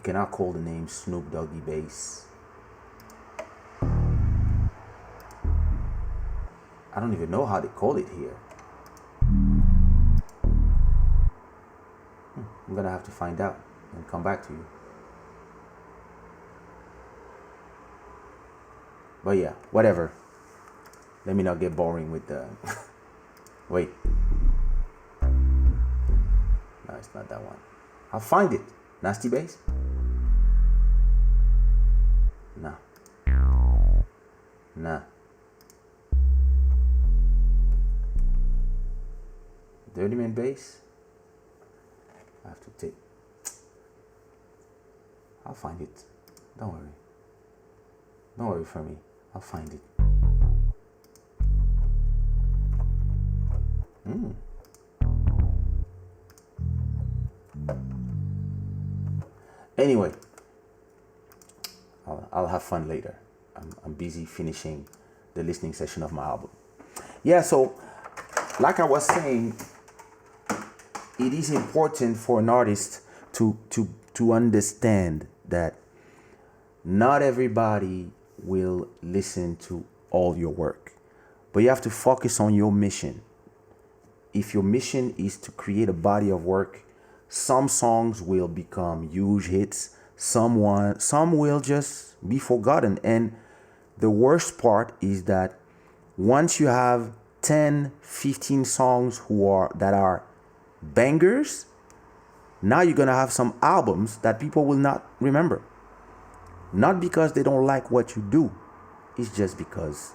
cannot call the name Snoop Doggy Bass. I don't even know how they call it here. I'm gonna have to find out and come back to you. But yeah, whatever. Let me not get boring with the... Wait. No, it's not that one. I'll find it. Nasty Bass? No. Nah. Dirty Man Bass? I have to take... I'll find it. Don't worry. Don't worry for me. I'll find it. Anyway, I'll have fun later. I'm busy finishing the listening session of my album. Yeah, so like I was saying, it is important for an artist to understand that not everybody will listen to all your work, but you have to focus on your mission. If your mission is to create a body of work, some songs will become huge hits. Some will just be forgotten. And the worst part is that once you have 10, 15 songs that are bangers, now you're gonna have some albums that people will not remember. Not because they don't like what you do, it's just because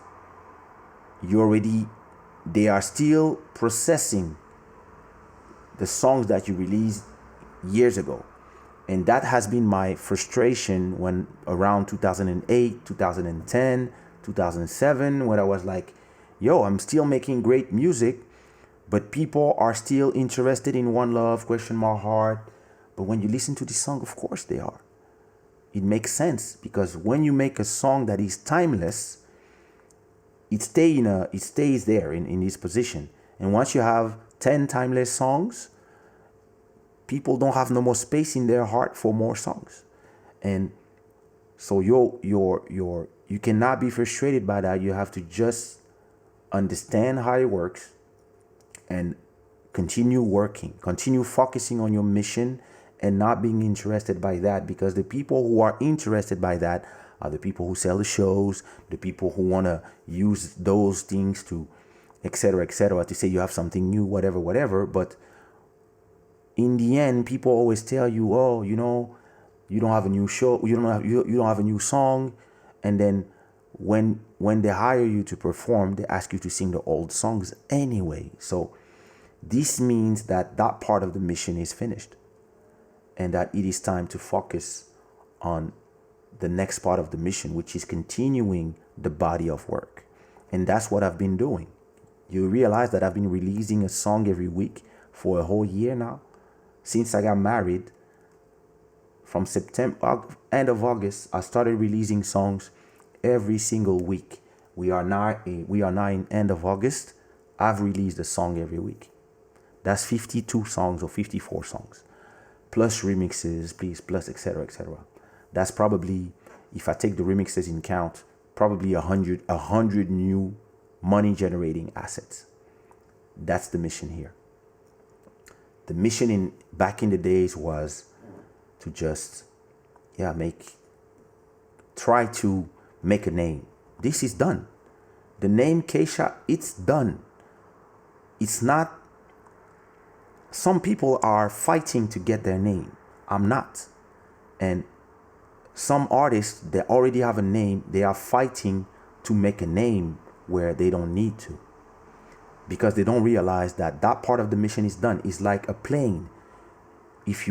they are still processing the songs that you released years ago. And that has been my frustration when around 2008, 2010, 2007, when I was like, yo, I'm still making great music, but people are still interested in One Love, Question My Heart. But when you listen to this song, of course they are. It makes sense because when you make a song that is timeless, it stays there in this position. And once you have 10 timeless songs, people don't have no more space in their heart for more songs. And so you cannot be frustrated by that. You have to just understand how it works and continue working, continue focusing on your mission and not being interested by that, because the people who are interested by that are the people who sell the shows, the people who want to use those things to etc., to say you have something new, whatever. But in the end, people always tell you, oh, you don't have a new show, you don't have a new song. And then when they hire you to perform, they ask you to sing the old songs anyway. So this means that part of the mission is finished and that it is time to focus on the next part of the mission, which is continuing the body of work. And that's what I've been doing. You realize that I've been releasing a song every week for a whole year now. Since I got married, from end of August, I started releasing songs every single week. We are now in end of August. I've released a song every week. That's 52 songs or 54 songs, plus remixes, plus etc. That's probably, if I take the remixes in count, probably 100 new money generating assets. That's the mission here. The mission back in the days was to just try to make a name. This is done. The name Kaysha, it's done. It's not. Some people are fighting to get their name. I'm not. And some artists that already have a name, they are fighting to make a name where they don't need to, because they don't realize that part of the mission is done. It's like a plane. If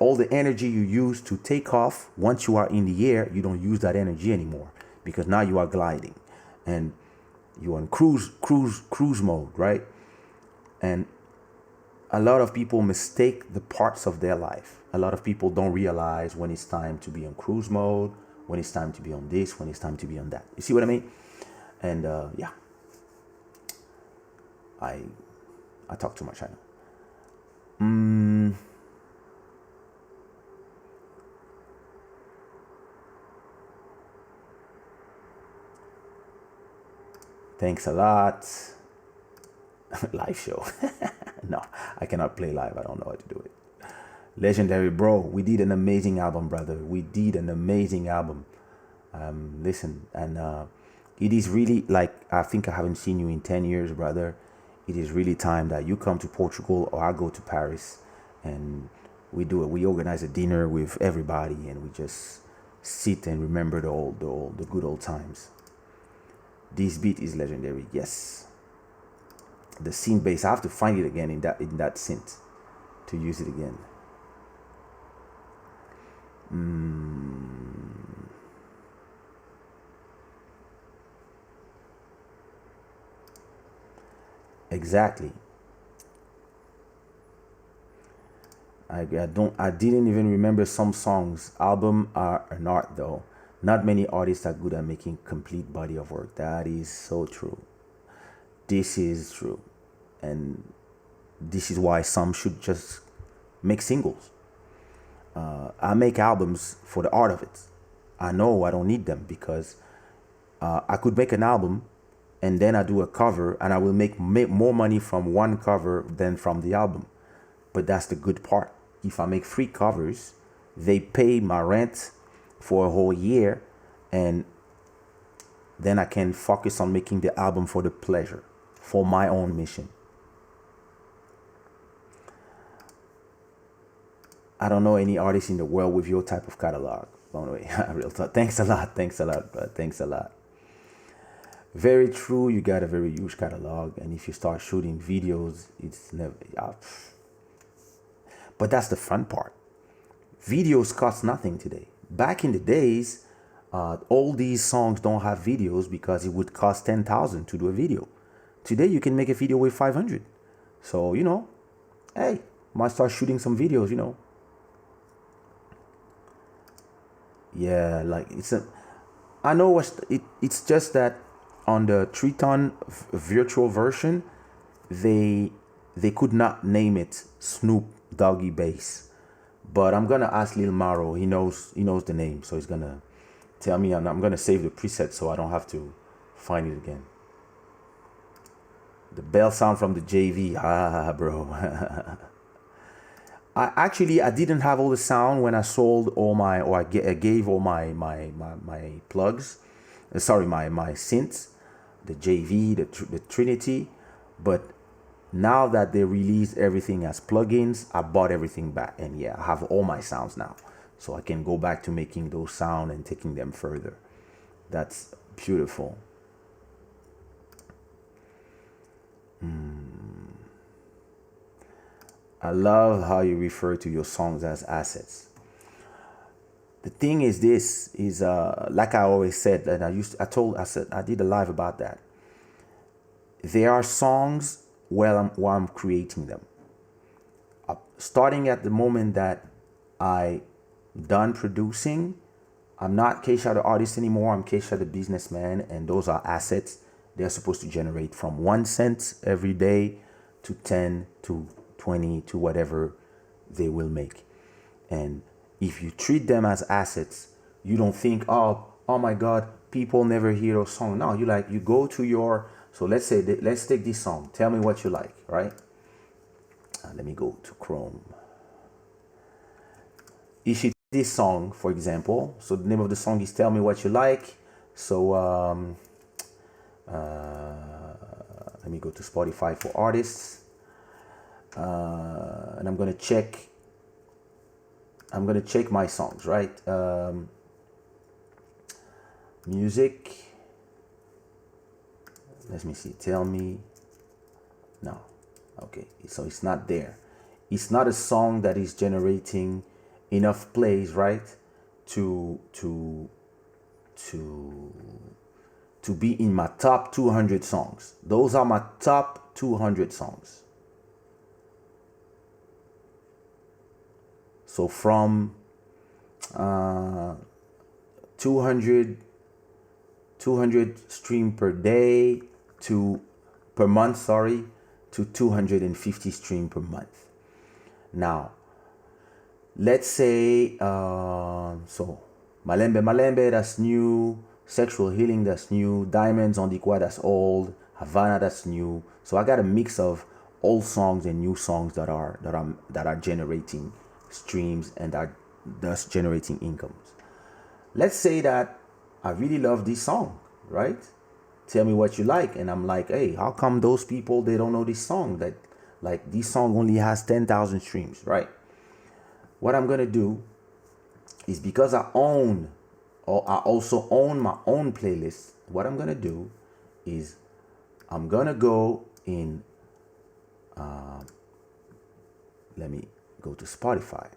all the energy you use to take off, once you are in the air, you don't use that energy anymore, because now you are gliding and you're in cruise mode, right? And a lot of people mistake the parts of their life. A lot of people don't realize when it's time to be on cruise mode, when it's time to be on this, when it's time to be on that. You see what I mean? And yeah, I talk too much, I know. Thanks a lot. Live show. No, I cannot play live. I don't know how to do it. Legendary, bro. We did an amazing album, brother. We did an amazing album. Listen, and it is really like, I think I haven't seen you in 10 years, brother. It is really time that you come to Portugal or I go to Paris and we do it. We organize a dinner with everybody and we just sit and remember the good old times. This beat is legendary. Yes. The synth bass. I have to find it again in that synth to use it again. Exactly. I didn't even remember some songs. Album are an art though. Not many artists are good at making complete body of work. That is so true. This is true. And this is why some should just make singles. I make albums for the art of it. I know I don't need them because I could make an album and then I do a cover and I will make more money from one cover than from the album. But that's the good part. If I make 3 covers, they pay my rent for a whole year and then I can focus on making the album for the pleasure, for my own mission. I don't know any artist in the world with your type of catalog. By the way, real talk. Thanks a lot, bro. Thanks a lot. Very true. You got a very huge catalog, and if you start shooting videos, it's never. But that's the fun part. Videos cost nothing today. Back in the days, all these songs don't have videos because it would cost 10,000 to do a video. Today you can make a video with 500. So hey, might start shooting some videos. Yeah, like I know it's just that on the Triton virtual version, they could not name it Snoop Doggy Bass. But I'm gonna ask Lil Maro. He knows the name, so he's gonna tell me, and I'm gonna save the preset so I don't have to find it again. The bell sound from the JV, bro. I didn't have all the sound when I sold all my, or I gave all my plugs. Sorry, my synths, the JV, the Trinity, but now that they released everything as plugins, I bought everything back, and yeah, I have all my sounds now, so I can go back to making those sound and taking them further. That's beautiful. I love how you refer to your songs as assets. The thing is, this is like I always said, and I did a live about that. There are songs while I'm creating them. Starting at the moment that I done producing, I'm not Kaysha the artist anymore. I'm Kaysha the businessman, and those are assets. They're supposed to generate from 1 cent every day to 10 to 20 to whatever they will make. And if you treat them as assets, you don't think, oh my God, people never hear a song. No, you go to your, so let's take this song. Tell me what you like, right? Let me go to Chrome. If you take this song, for example, so the name of the song is Tell Me What You Like. So let me go to Spotify for artists. And I'm gonna check my songs, right? Music. Let me see. Tell me. No. Okay. So it's not there. It's not a song that is generating enough plays, right? To be in my top 200 songs. Those are my top 200 songs. So from 200 stream per day to per month, sorry, to 250 stream per month. Now, let's say so Malembe, that's new. Sexual Healing, that's new. Diamonds on Dikwa, that's old. Havana, that's new. So I got a mix of old songs and new songs that are generating streams and are thus generating incomes. Let's say that I really love this song, right? Tell me what you like, and I'm like, hey, how come those people, they don't know this song? That, like, this song only has 10,000 streams, right? What I'm gonna do is, because I also own my own playlist, what I'm gonna do is I'm gonna go in, let me go to Spotify.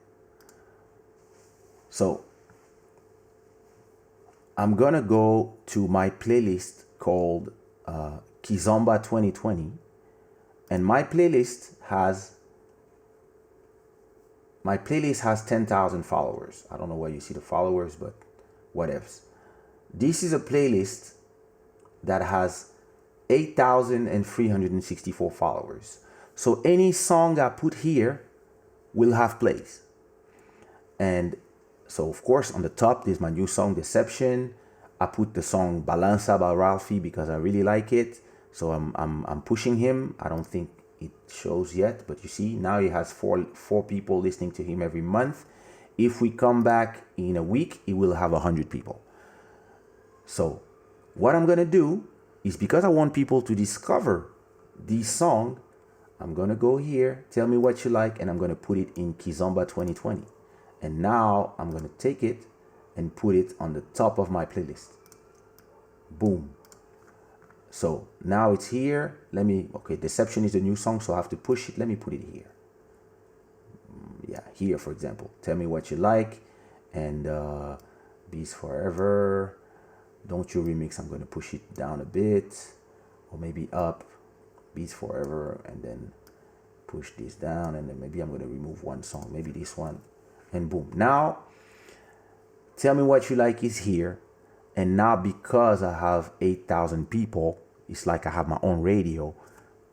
So I'm gonna go to my playlist called Kizomba 2020, and my playlist has 10,000 followers. I don't know where you see the followers, but whatevs. This is a playlist that has 8,364 followers. So any song I put here will have plays. And so, of course, on the top, there's my new song, Deception. I put the song Balança by Ralphie because I really like it. So I'm pushing him. I don't think it shows yet, but you see, now he has four people listening to him every month. If we come back in a week, it will have 100 people. So what I'm gonna do is, because I want people to discover this song, I'm gonna go here, tell me what you like, and I'm gonna put it in Kizomba 2020. And now I'm gonna take it and put it on the top of my playlist. Boom. So now it's here. Okay, Deception is a new song, so I have to push it. Let me put it here. Yeah, here, for example. Tell me what you like. And Beats Forever. Don't You Remix, I'm gonna push it down a bit. Or maybe up. Beats Forever, and then push this down, and then maybe I'm gonna remove one song, maybe this one, and boom. Now, Tell Me What You Like is here, and now because I have 8,000 people, it's like I have my own radio.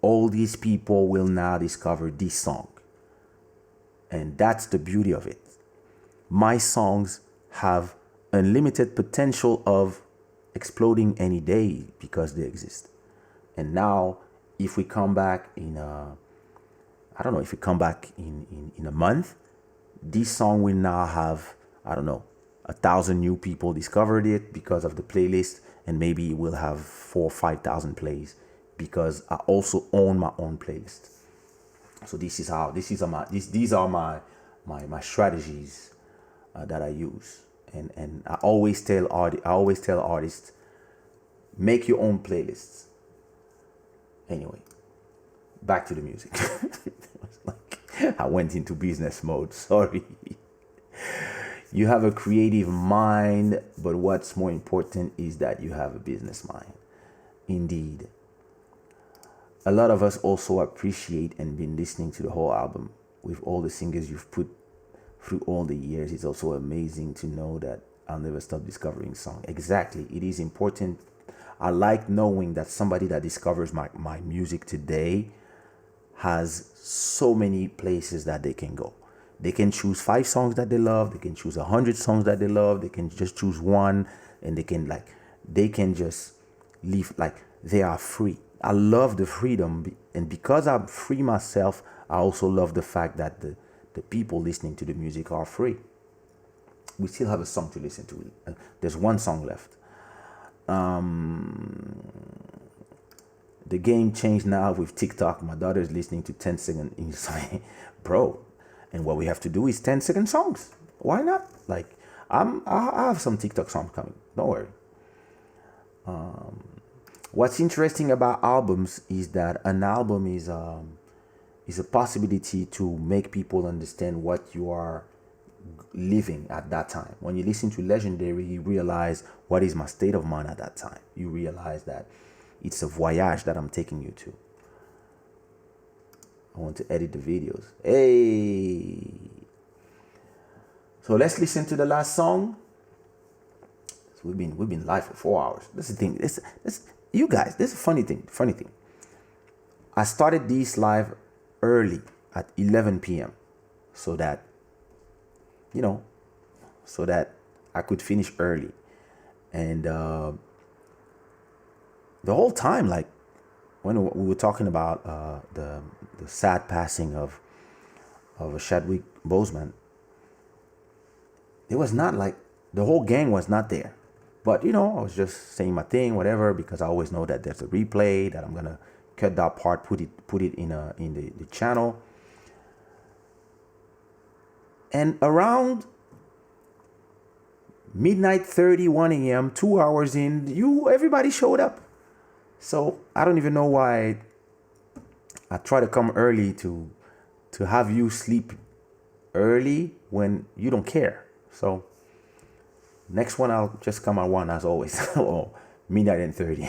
All these people will now discover this song, and that's the beauty of it. My songs have unlimited potential of exploding any day because they exist. And now, if we come back in a month, this song will now have, 1,000 new people discovered it because of the playlist, and maybe it will have 4,000 or 5,000 plays because I also own my own playlist. So these are my strategies that I use, and I always tell artists, make your own playlists. Anyway, back to the music. I went into business mode, sorry. You have a creative mind, but what's more important is that you have a business mind. Indeed. A lot of us also appreciate and been listening to the whole album with all the singers you've put through all the years. It's also amazing to know that I'll never stop discovering songs. Exactly. It is important. I like knowing that somebody that discovers my music today has so many places that they can go. They can choose 5 songs that they love. They can choose 100 songs that they love. They can just choose one, and they can just live like they are free. I love the freedom, and because I'm free myself, I also love the fact that the people listening to the music are free. We still have a song to listen to. There's one song left. The game changed now with TikTok. My daughter is listening to 10-second. It's like, bro, and what we have to do is 10-second songs. Why not? Like, I have some TikTok songs coming. Don't worry. What's interesting about albums is that an album is a possibility to make people understand what you are living at that time. When you listen to Legendary, you realize what is my state of mind at that time. You realize that it's a voyage that I'm taking you to. I want to edit the videos. Hey! So let's listen to the last song. So we've been live for 4 hours. This is the thing. This you guys. This is a funny thing. Funny thing. I started these live early at 11 p.m. so that I could finish early, and the whole time, like when we were talking about the sad passing of Chadwick Boseman, it was not like the whole gang was not there, but I was just saying my thing, whatever, because I always know that there's a replay that I'm gonna cut that part, put it in the channel. And around midnight 1 a.m., 2 hours in, everybody showed up. So I don't even know why I try to come early to have you sleep early when you don't care. So next one, I'll just come at 1 as always. Or midnight and 30.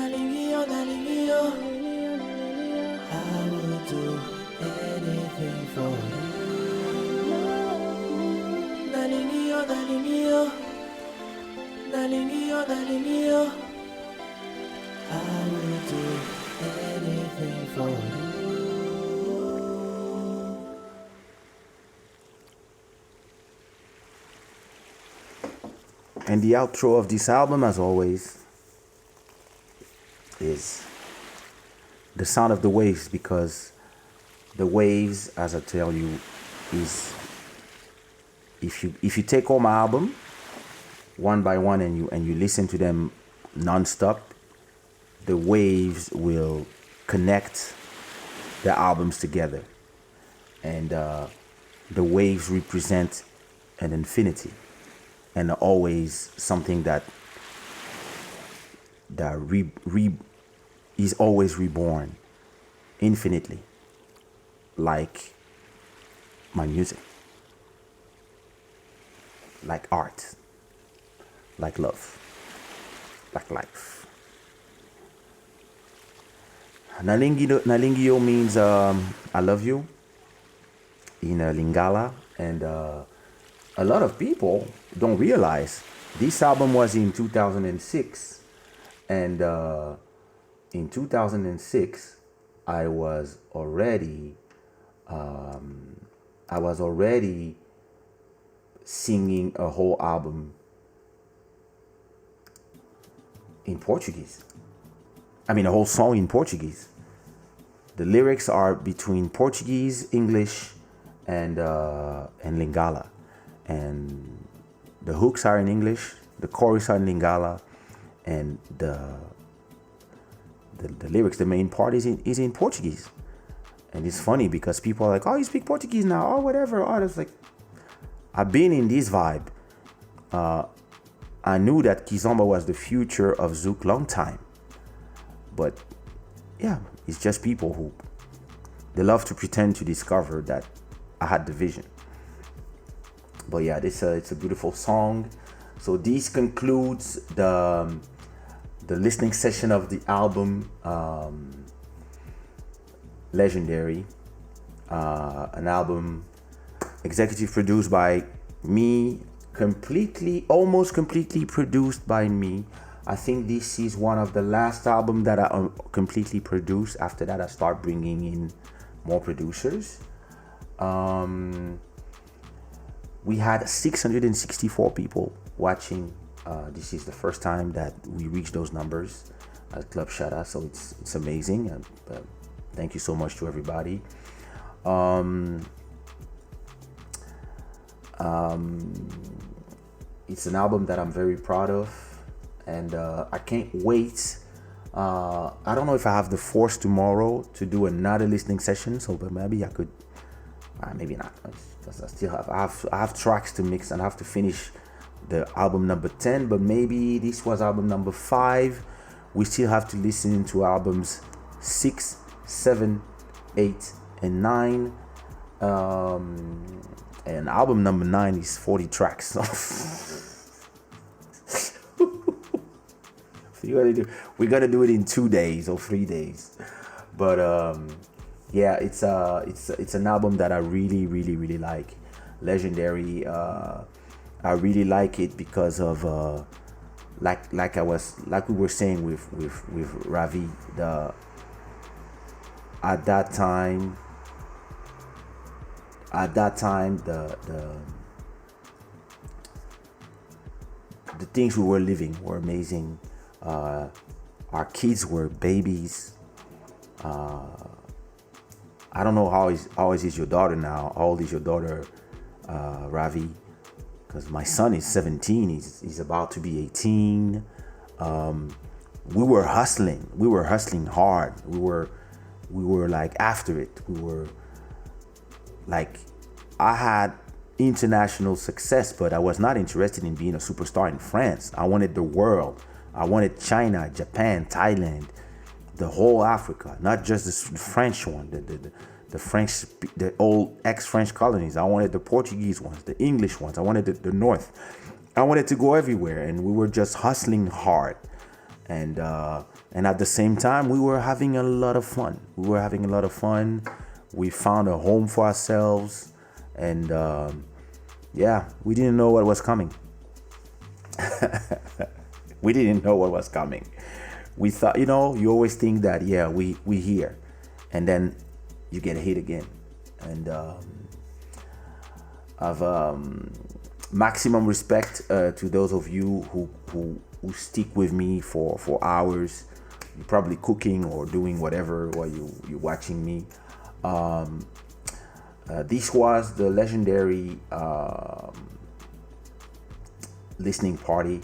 Nalingi-yo, nalingi-yo. I would do anything for you. Nalingi-yo, nalingi-yo. Nalingi-yo, nalingi-yo. I would do anything for you. And the outro of this album, as always, is the sound of the waves, because the waves, as I tell you, is if you take all my album one by one and you listen to them non-stop, the waves will connect the albums together, and the waves represent an infinity and always something that is always reborn infinitely, like my music, like art, like love, like life. Nalingio means I love you in Lingala, and a lot of people don't realize this album was in 2006, and in 2006 I was already singing a whole album in Portuguese. I mean, a whole song in Portuguese. The lyrics are between Portuguese, English, and Lingala, and the hooks are in English, the chorus are in Lingala, and the lyrics, the main part is in Portuguese. And it's funny because people are like, "Oh, you speak Portuguese now?" Oh, whatever. Oh, it's like, I've been in this vibe. I knew that Kizomba was the future of Zouk long time, but yeah, it's just people who they love to pretend to discover that I had the vision. But yeah, it's a beautiful song. So this concludes the listening session of the album Legendary, an album executive produced by me, almost completely produced by me. I think this is one of the last albums that I completely produced. After that, I start bringing in more producers. We had 664 people watching. This is the first time that we reached those numbers at Club Shada, so it's amazing. Thank you so much to everybody. It's an album that I'm very proud of, and I can't wait. I don't know if I have the force tomorrow to do another listening session, but maybe I could. Maybe not, because I have tracks to mix and I have to finish the album number 10. But maybe this was album number 5. We still have to listen to albums 6, 7, 8, and 9. And album number 9 is 40 tracks. So we're gonna do it in 2 days or 3 days. But yeah, it's an album that I really like. Legendary. I really like it because of like we were saying with Ravi, at that time the things we were living were amazing. Our kids were babies. I don't know how old is your daughter now. How old is your daughter, Ravi? Because my son is 17. He's about to be 18. We were hustling. We were hustling hard. We were like after it. We were like, I had international success, but I was not interested in being a superstar in France. I wanted the world. I wanted China, Japan, Thailand, the whole Africa, not just the French one, the French, the old ex-French colonies. I wanted the Portuguese ones, the English ones. I wanted the North. I wanted to go everywhere, and we were just hustling hard. And And at the same time, we were having a lot of fun. We found a home for ourselves. And yeah, we didn't know what was coming. We didn't know what was coming. We thought, you always think that, yeah, we here. And then you get hit again. And I've maximum respect to those of you who stick with me for hours. You're probably cooking or doing whatever while you're watching me. This was the legendary listening party